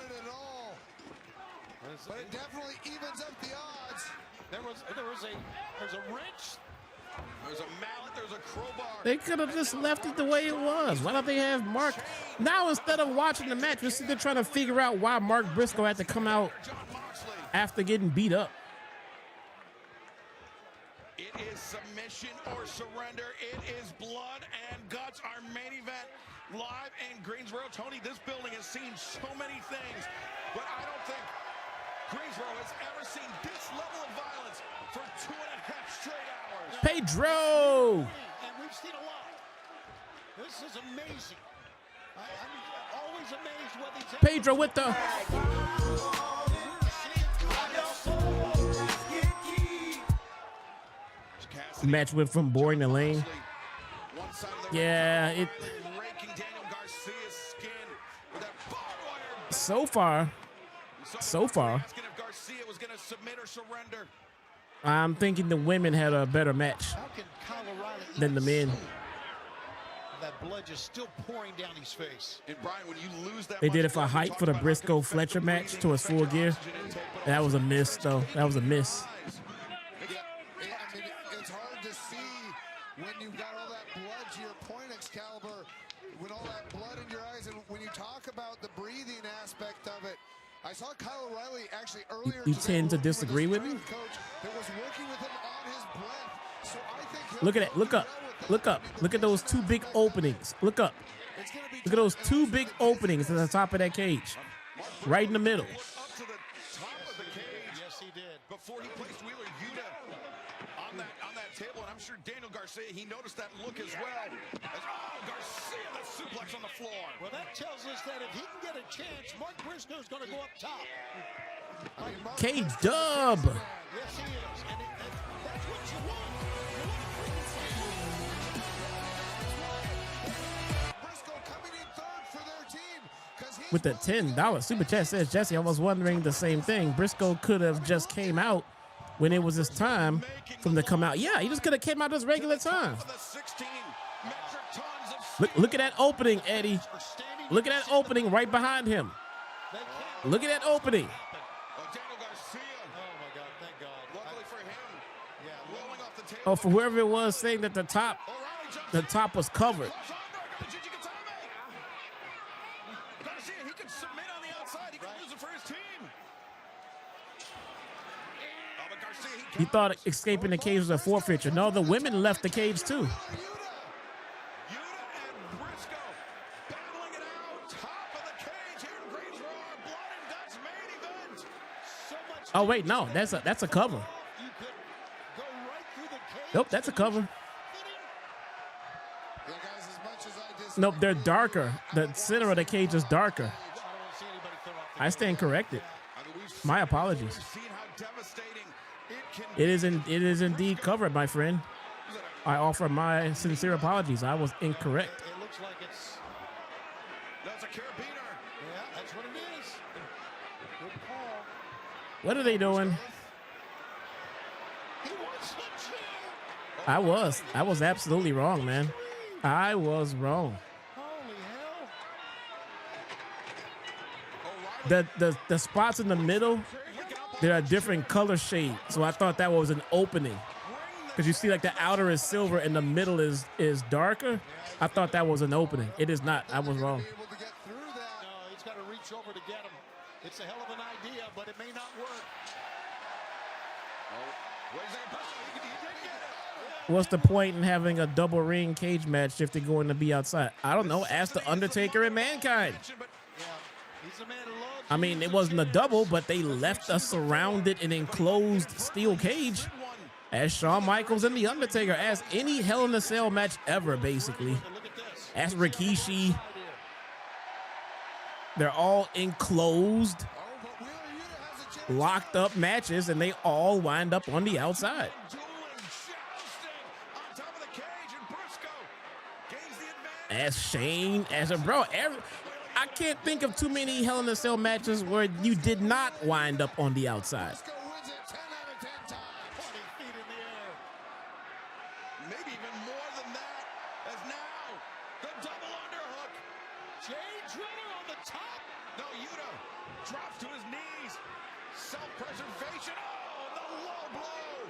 But it definitely evens up the odds. There's a wrench. There's a mallet. There's a crowbar. They could have just left it the way it was. Why don't they have Mark? Now instead of watching the match, we're sitting there trying to figure out why Mark Briscoe had to come out after getting beat up. It is submission or surrender. It is blood and guts. Our main event live in Greensboro. Tony, this building has seen so many things, but I don't think Greensboro has ever seen this level of violence for 2.5 straight hours. Pedro! And we've seen a lot. This is amazing. I'm always amazed what these Pedro with the... Match went from boring to lame. Yeah, it... So far, I'm thinking the women had a better match than the men. That blood just still pouring down his face. And Brian, when you lose that they did it for hype for the Briscoe Fletcher match to his full gear. That was a miss, though. That was a miss. It's hard to see when you've got all that blood to your point, Excalibur, with all that blood in your eyes. And when you talk about the breathing aspect of it, I saw Kyle O'Reilly actually earlier. You tend to disagree with me? That was working with him on his breath. So I think look at it. Look up. Look up. Look at those two big openings. Look up. Look at those two big openings at the top of that cage. Right in the middle. Up to the top of the cage. Yes, he did. Before he placed Wheeler Yuta on that table, and I'm sure Daniel Garcia, he noticed that look as well. Garcia, the suplex on the floor. Well, that tells us that if he can get a chance, Mark Briscoe's going to go up top. K-Dub. Yes, he is. And that's what you want. Briscoe coming in third for their team. With the $10 super chat says Jesse, I was wondering the same thing. Briscoe could have just came out when it was his time for him to come out. Yeah, he just could have came out his regular time. Look at that opening, Eddie. Look at that opening right behind him. Look at that opening. Oh, for whoever it was saying that the top was covered. He could submit on the outside. He could lose it for his team. He thought escaping the cage was a forfeiture. No, the women left the cage too. Oh wait, no, that's a cover. Nope, that's a cover. Nope, they're darker. The center of the cage is darker. I stand corrected. My apologies. It is indeed covered, my friend. I offer my sincere apologies. I was incorrect. It looks like that's a carabiner. Yeah, that's what it is. Good call. What are they doing? I was absolutely wrong, man. I was wrong. Holy hell. The spots in the middle, they're a different color shade. So I thought that was an opening. Because you see like the outer is silver and the middle is darker. I thought that was an opening. It is not. I was wrong. No, he's got to reach over to get him. It's a hell of an idea, but it may not work. What's the point in having a double ring cage match if they're going to be outside? I don't know. Ask the Undertaker and Mankind. I mean, it wasn't a double, but they left a surrounded and enclosed steel cage. As Shawn Michaels and the Undertaker, as any Hell in a Cell match ever, basically. As Rikishi. They're all enclosed, locked up matches, and they all wind up on the outside. As Shane, as a bro, I can't think of too many Hell in a Cell matches where you did not wind up on the outside. Maybe even more than that, as now the double underhook. Jay Driller on the top. No, Yuta drops to his knees. Self-preservation. Oh, the low blow.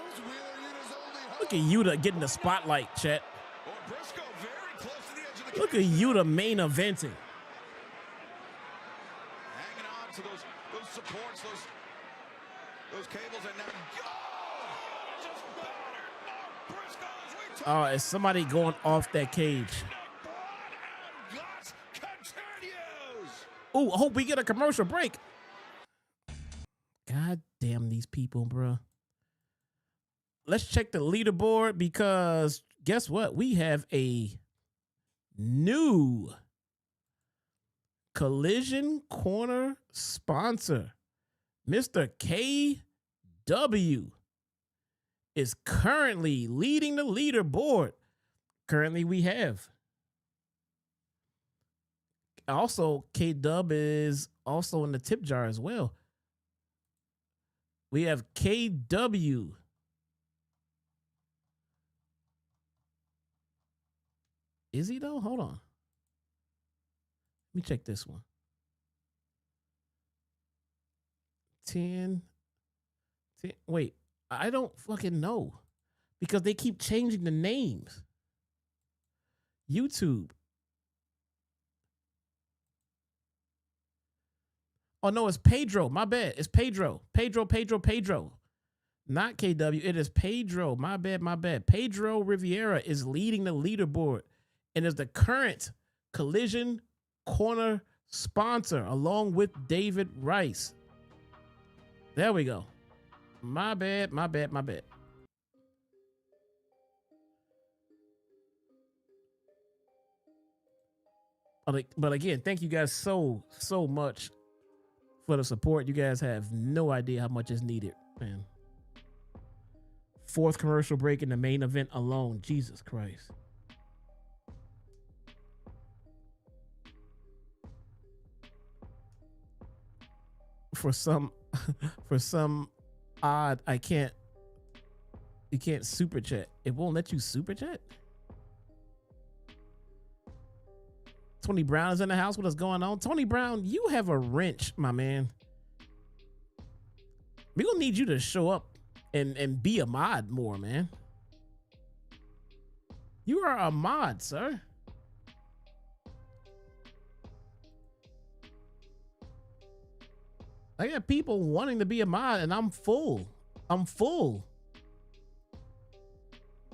Those Wheeler Yuta's only hope. Look at Yuta getting the spotlight, Chet. Briscoe very close to the edge of the Look at Yuta main eventing. hanging on to those supports, those cables, and now just battered. Briscoe as we talk. Oh, is somebody going off that cage? Guts continues. Ooh, I hope we get a commercial break. God damn these people, bro. Let's check the leaderboard because guess what? We have a new Collision Corner sponsor. Mr. KW is currently leading the leaderboard. Currently, we have. Also, K-Dub is also in the tip jar as well. We have KW. Is he though? Hold on. Let me check this one. 10. Wait, I don't fucking know because they keep changing the names. YouTube. Oh no, it's Pedro. My bad. It's Pedro. Pedro. Not KW. It is Pedro. My bad. Pedro Riviera is leading the leaderboard and is the current Collision Corner sponsor along with David Rice. There we go. My bad. But again, thank you guys so much for the support. You guys have no idea how much is needed, man. 4th commercial break in the main event alone. Jesus Christ. For some odd, you can't super chat. It won't let you super chat. Tony Brown is in the house. What is going on? Tony Brown, you have a wrench, my man. We're gonna need you to show up and be a mod more, man. You are a mod, sir. I got people wanting to be a mod, and I'm full. I'm full.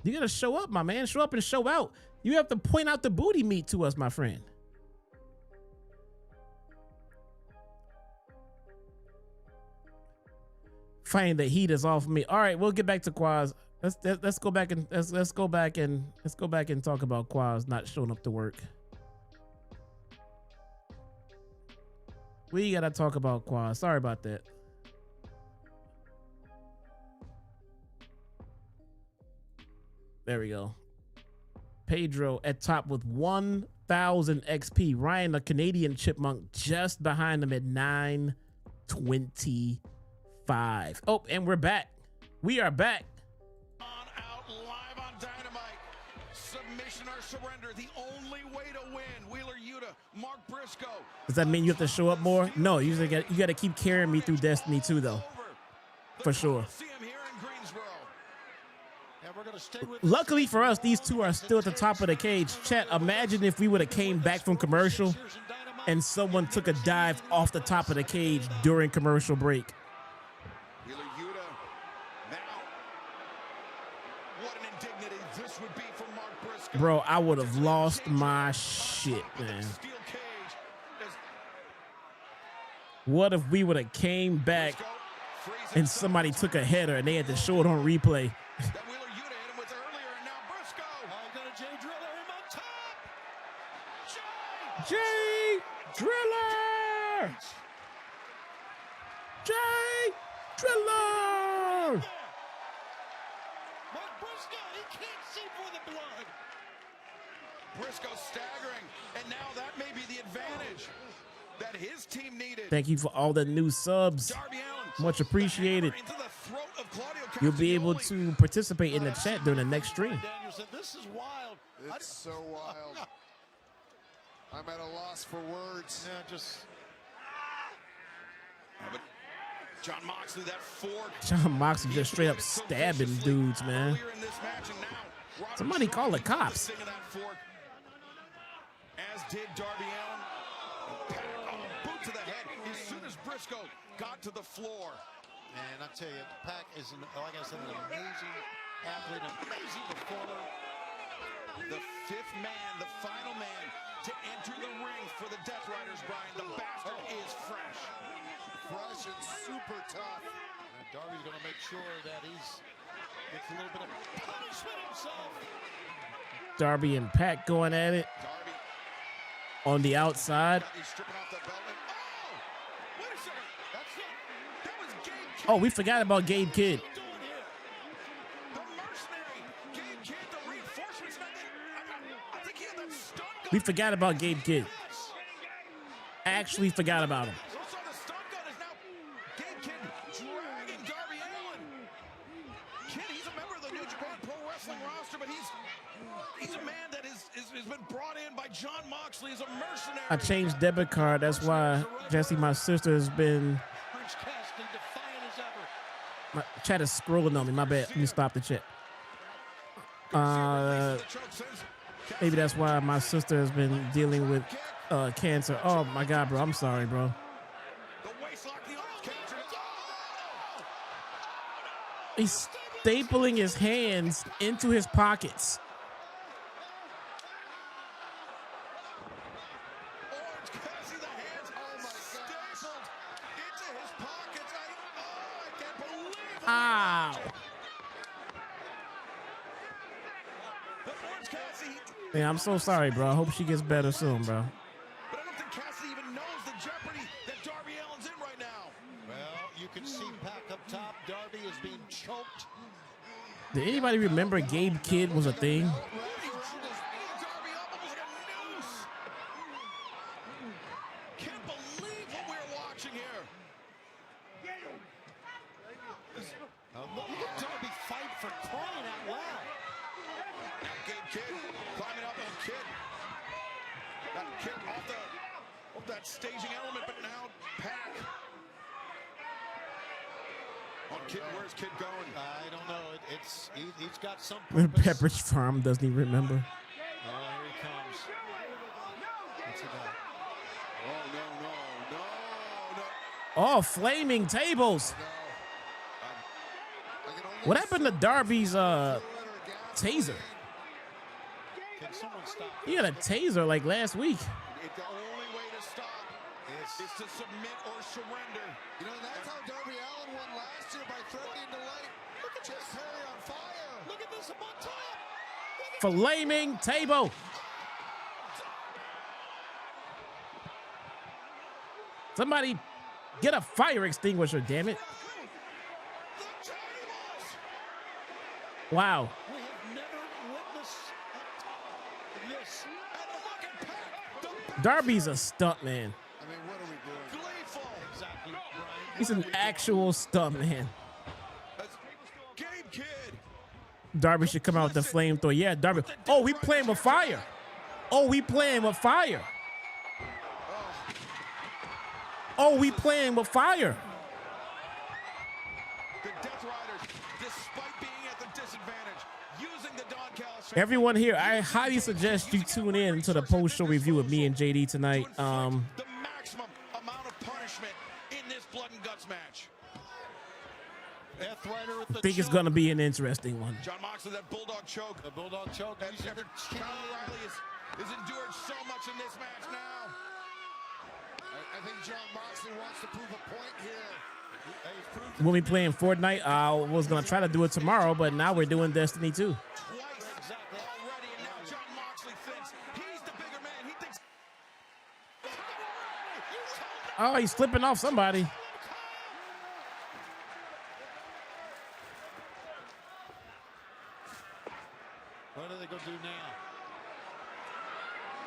You gotta show up, my man. Show up and show out. You have to point out the booty meat to us, my friend. Fighting the heat is off me. All right, we'll get back to Quaz. Let's go back and let's go back and talk about Quaz not showing up to work. We gotta talk about Quaz. Sorry about that. There we go. Pedro at top with 1,000 XP. Ryan, the Canadian chipmunk, just behind him at 925. Oh, and we're back. We are back. On out live on Dynamite. Submission or surrender. The only way to win. Wheeler Yuta, Mark Briscoe. Does that mean you have to show up more? No, you got to keep carrying me through Destiny 2, though. For sure. Luckily for us, these two are still at the top of the cage. Chat, imagine if we would have came back from commercial and someone took a dive off the top of the cage during commercial break. Wheeler Yuta. Now, what an indignity this would be for Mark Briscoe. Bro, I would have lost my shit, man. What if we would have came back and somebody took a header and they had to show it on replay? Jay Driller! Jay Driller! Mark Briscoe, he can't see for the blood. Briscoe staggering, and now that may be the advantage that his team needed. Thank you for all the new subs. Much appreciated. You'll be able to participate in the chat during the next stream. This is wild. It's so wild. I'm at a loss for words. Yeah, just. But John Moxley, that fork. John Moxley just straight up stabbing dudes, man. Somebody call the cops. As did Darby Allin. Boot to the head as soon as Briscoe got to the floor. And I tell you, Pac is, like I said, an amazing athlete, an amazing performer. The fifth man, the final man to enter the ring for the Death Riders, Brian. The bastard is fresh. Fresh and super tough. And Darby's going to make sure that he's gets a little bit of punishment himself. Darby and Pac going at it. Darby on the outside. He's stripping off that belt. Oh! Wait a second. That's it. That was Gabe Kidd. Oh, we forgot about Gabe Kidd. We forgot about Gabe Kidd. Actually forgot about him. So the stun gun is now Gabe Kidd dragging Darby Allin. Kidd, he's a member of the New Japan Pro Wrestling roster, but he's a man that has been brought in by John Moxley as a mercenary. I changed debit card. That's why, Jesse, my sister has been... My chat is scrolling on me. My bad. Let me stop the chat. Maybe that's why my sister has been dealing with cancer. Oh my God, bro. I'm sorry, bro. He's stapling his hands into his pockets. Ow. Yeah, I'm so sorry, bro. I hope she gets better soon, bro. But I don't think Cassidy even knows the jeopardy that Darby Allin's in right now. Well, you can see Pac up top. Darby is being choked. Did anybody remember Gabe Kidd was a thing? Can't believe what we're watching here. Look at Darby fight for crying out loud. Gabe Kidd climbing up on Kidd. Got Kidd off that staging element, but now Pac on Kid, where's Kid going? I don't know. He's got some Pepperidge Farm doesn't even remember. Oh, here he comes. What's he got? Oh, no. Oh, flaming tables. What happened to Darby's taser? Can someone stop? He had a taser like last week. The only way to stop is to submit or surrender. You know, that's how Darby Allin won last year, by threatening to light Jeff Harry on fire. Look at this, I'm on top. Flaming table. Somebody get a fire extinguisher, damn it. Wow. We have never witnessed this. And look at Darby's a stunt man. I mean, what are we doing? Gleeful. Exactly, Brian. He's an actual stunt man. Game Kid. Darby should come out with the flamethrower. Yeah, Darby. Oh, we playing with fire. Oh, we playing with fire. Oh, we playing with fire. The Death Riders, despite being at the disadvantage, using the Don Callis. Everyone here, I highly suggest you tune in to the post-show review with me and JD tonight. The maximum amount of punishment in this blood and guts match. Death Rider with the I think it's going to be an interesting one. John Moxley, that bulldog choke. The bulldog choke. Kyle O'Reilly is endured so much in this match now. I think John Moxley wants to prove a point here. When we playing Fortnite, I was going to try to do it tomorrow, but now we're doing Destiny 2. Twice exactly already, and now John Moxley thinks he's the bigger man. He thinks. Oh, he's flipping off somebody. What are they going to do now?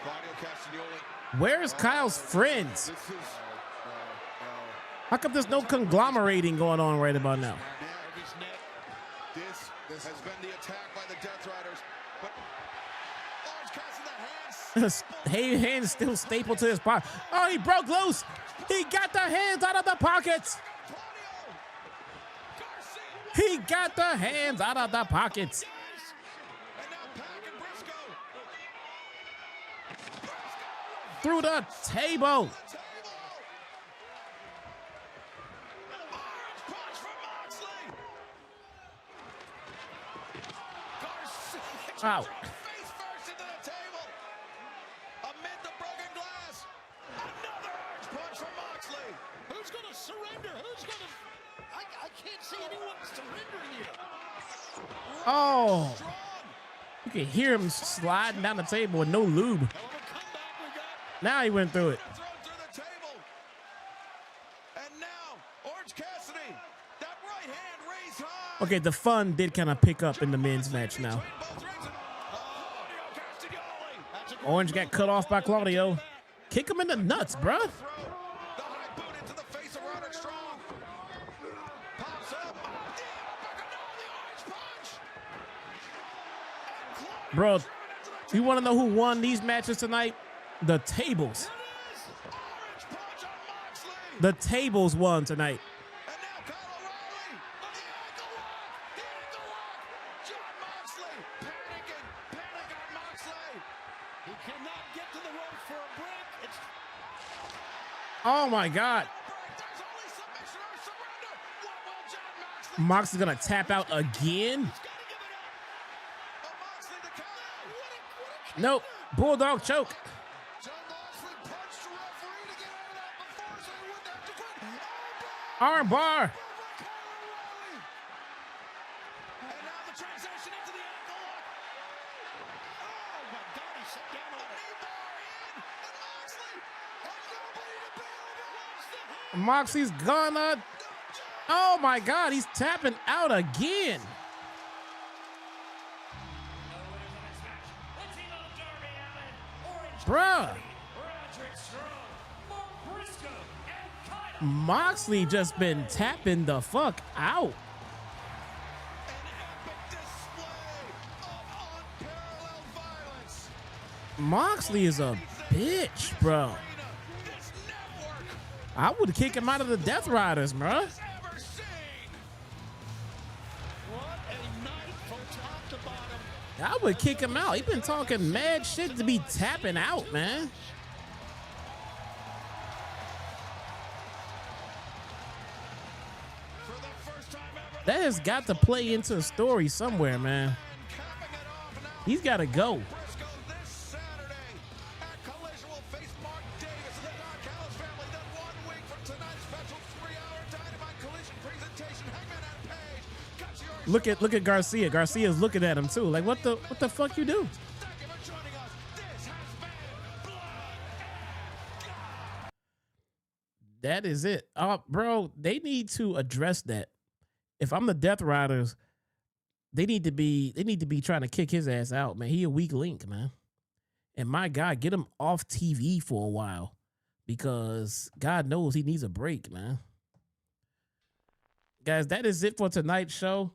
Claudio Castagnoli. Where's Kyle's friends? This is. How come there's no conglomerating going on right about now? This has been the attack by the Death Riders, but Orange Cassidy the hands. Hands still stapled to his pocket. Oh, he broke loose. He got the hands out of the pockets. He got the hands out of the pockets. And now Pac and Briscoe. Through the table. Ow. Face first into the table. Amid the broken glass. Another orange punch from Moxley. Who's going to surrender? Who's going to... I can't see anyone surrendering here. Oh. You can hear him sliding down the table with no lube. Now he went through it. Thrown through the table. And now, Orange Cassidy. That right hand raised high. Okay, the fun did kind of pick up in the men's match now. Orange got cut off by Claudio. Kick him in the nuts, bruh. The high boot into the face of Roderick Strong. Pops up. The orange punch. Bro, you want to know who won these matches tonight? The tables. Orange punch on Moxley. The tables won tonight. And now Kyle O'Reilly on the ankle lock. The ankle lock. John Moxley panicking. Panic on Moxley. He cannot get to the rope for a break. It's... Oh my God. There's only submission or surrender. What will John Moxley Mox is going to tap out again. Moxley to Kyle. Nope. Bulldog choke. John Moxley punched the referee to get out of that before, so he wouldn't have to quit. Arm bar. And now the transition into the ankle lock. Oh, my God, he sat down on it. Knee bar in. And Moxley has nobody to bail him. Moxie's gonna. Oh my God, he's tapping out again. Bruh. Moxley just been tapping the fuck out. Moxley is a bitch, bro. I would kick him out of the Death Riders, bro. I would kick him out. He been talking mad shit to be tapping out, man. That has got to play into a story somewhere, man. He's got to go. Look at Garcia. Garcia's looking at him too. Like, what the fuck you do? That is it. Bro, they need to address that. If I'm the Death Riders, they need to be trying to kick his ass out, man. He a weak link, man. And my God, get him off TV for a while, because God knows he needs a break, man. Guys, that is it for tonight's show.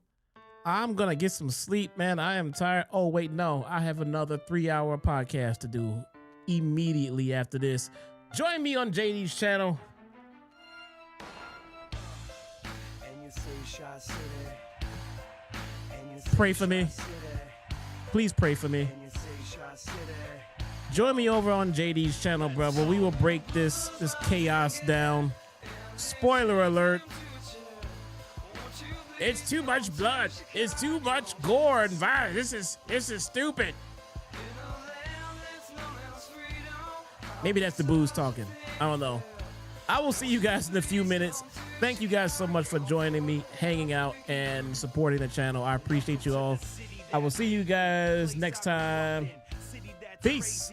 I'm gonna get some sleep, man. I am tired. Oh, wait, no. I have another 3-hour podcast to do immediately after this. Join me on JD's channel. Pray for me. Please pray for me. Join me over on JD's channel, brother. We will break this chaos down. Spoiler alert. It's too much blood. It's too much gore and violence. This is stupid. Maybe that's the booze talking. I don't know. I will see you guys in a few minutes. Thank you guys so much for joining me, hanging out, and supporting the channel. I appreciate you all. I will see you guys next time. Peace.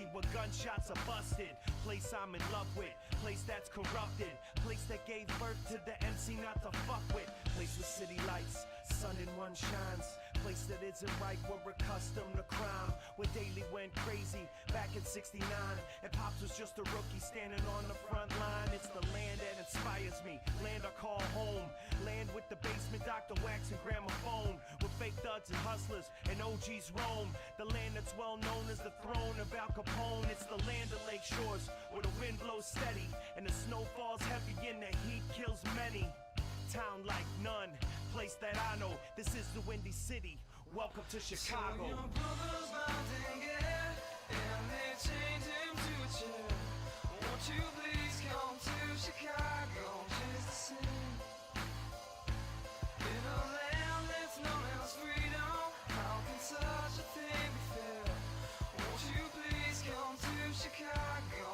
Place I'm in love with, place that's corrupted, place that gave birth to the MC not to fuck with, place with city lights, sun and one shines, place that isn't right, we're accustomed to crime, where daily went crazy back in '69, and Pops was just a rookie standing on the front line. It's the land that inspires me, land I call home, land with the basement, Dr. Wax and gramophone, with fake thugs and hustlers and OGs roam, the land that's well known as the throne of Al Capone. It's the land of Lake Shores, where the wind blows steady and the snow falls heavy and the heat kills many. Town like none, place that I know. This is the Windy City. Welcome to Chicago. So your brother's Nightingale, and they chained him to a chair. Won't you please come to Chicago, chase the sin? In a land that's known as freedom, how can such a thing be fair? Won't you please come to Chicago?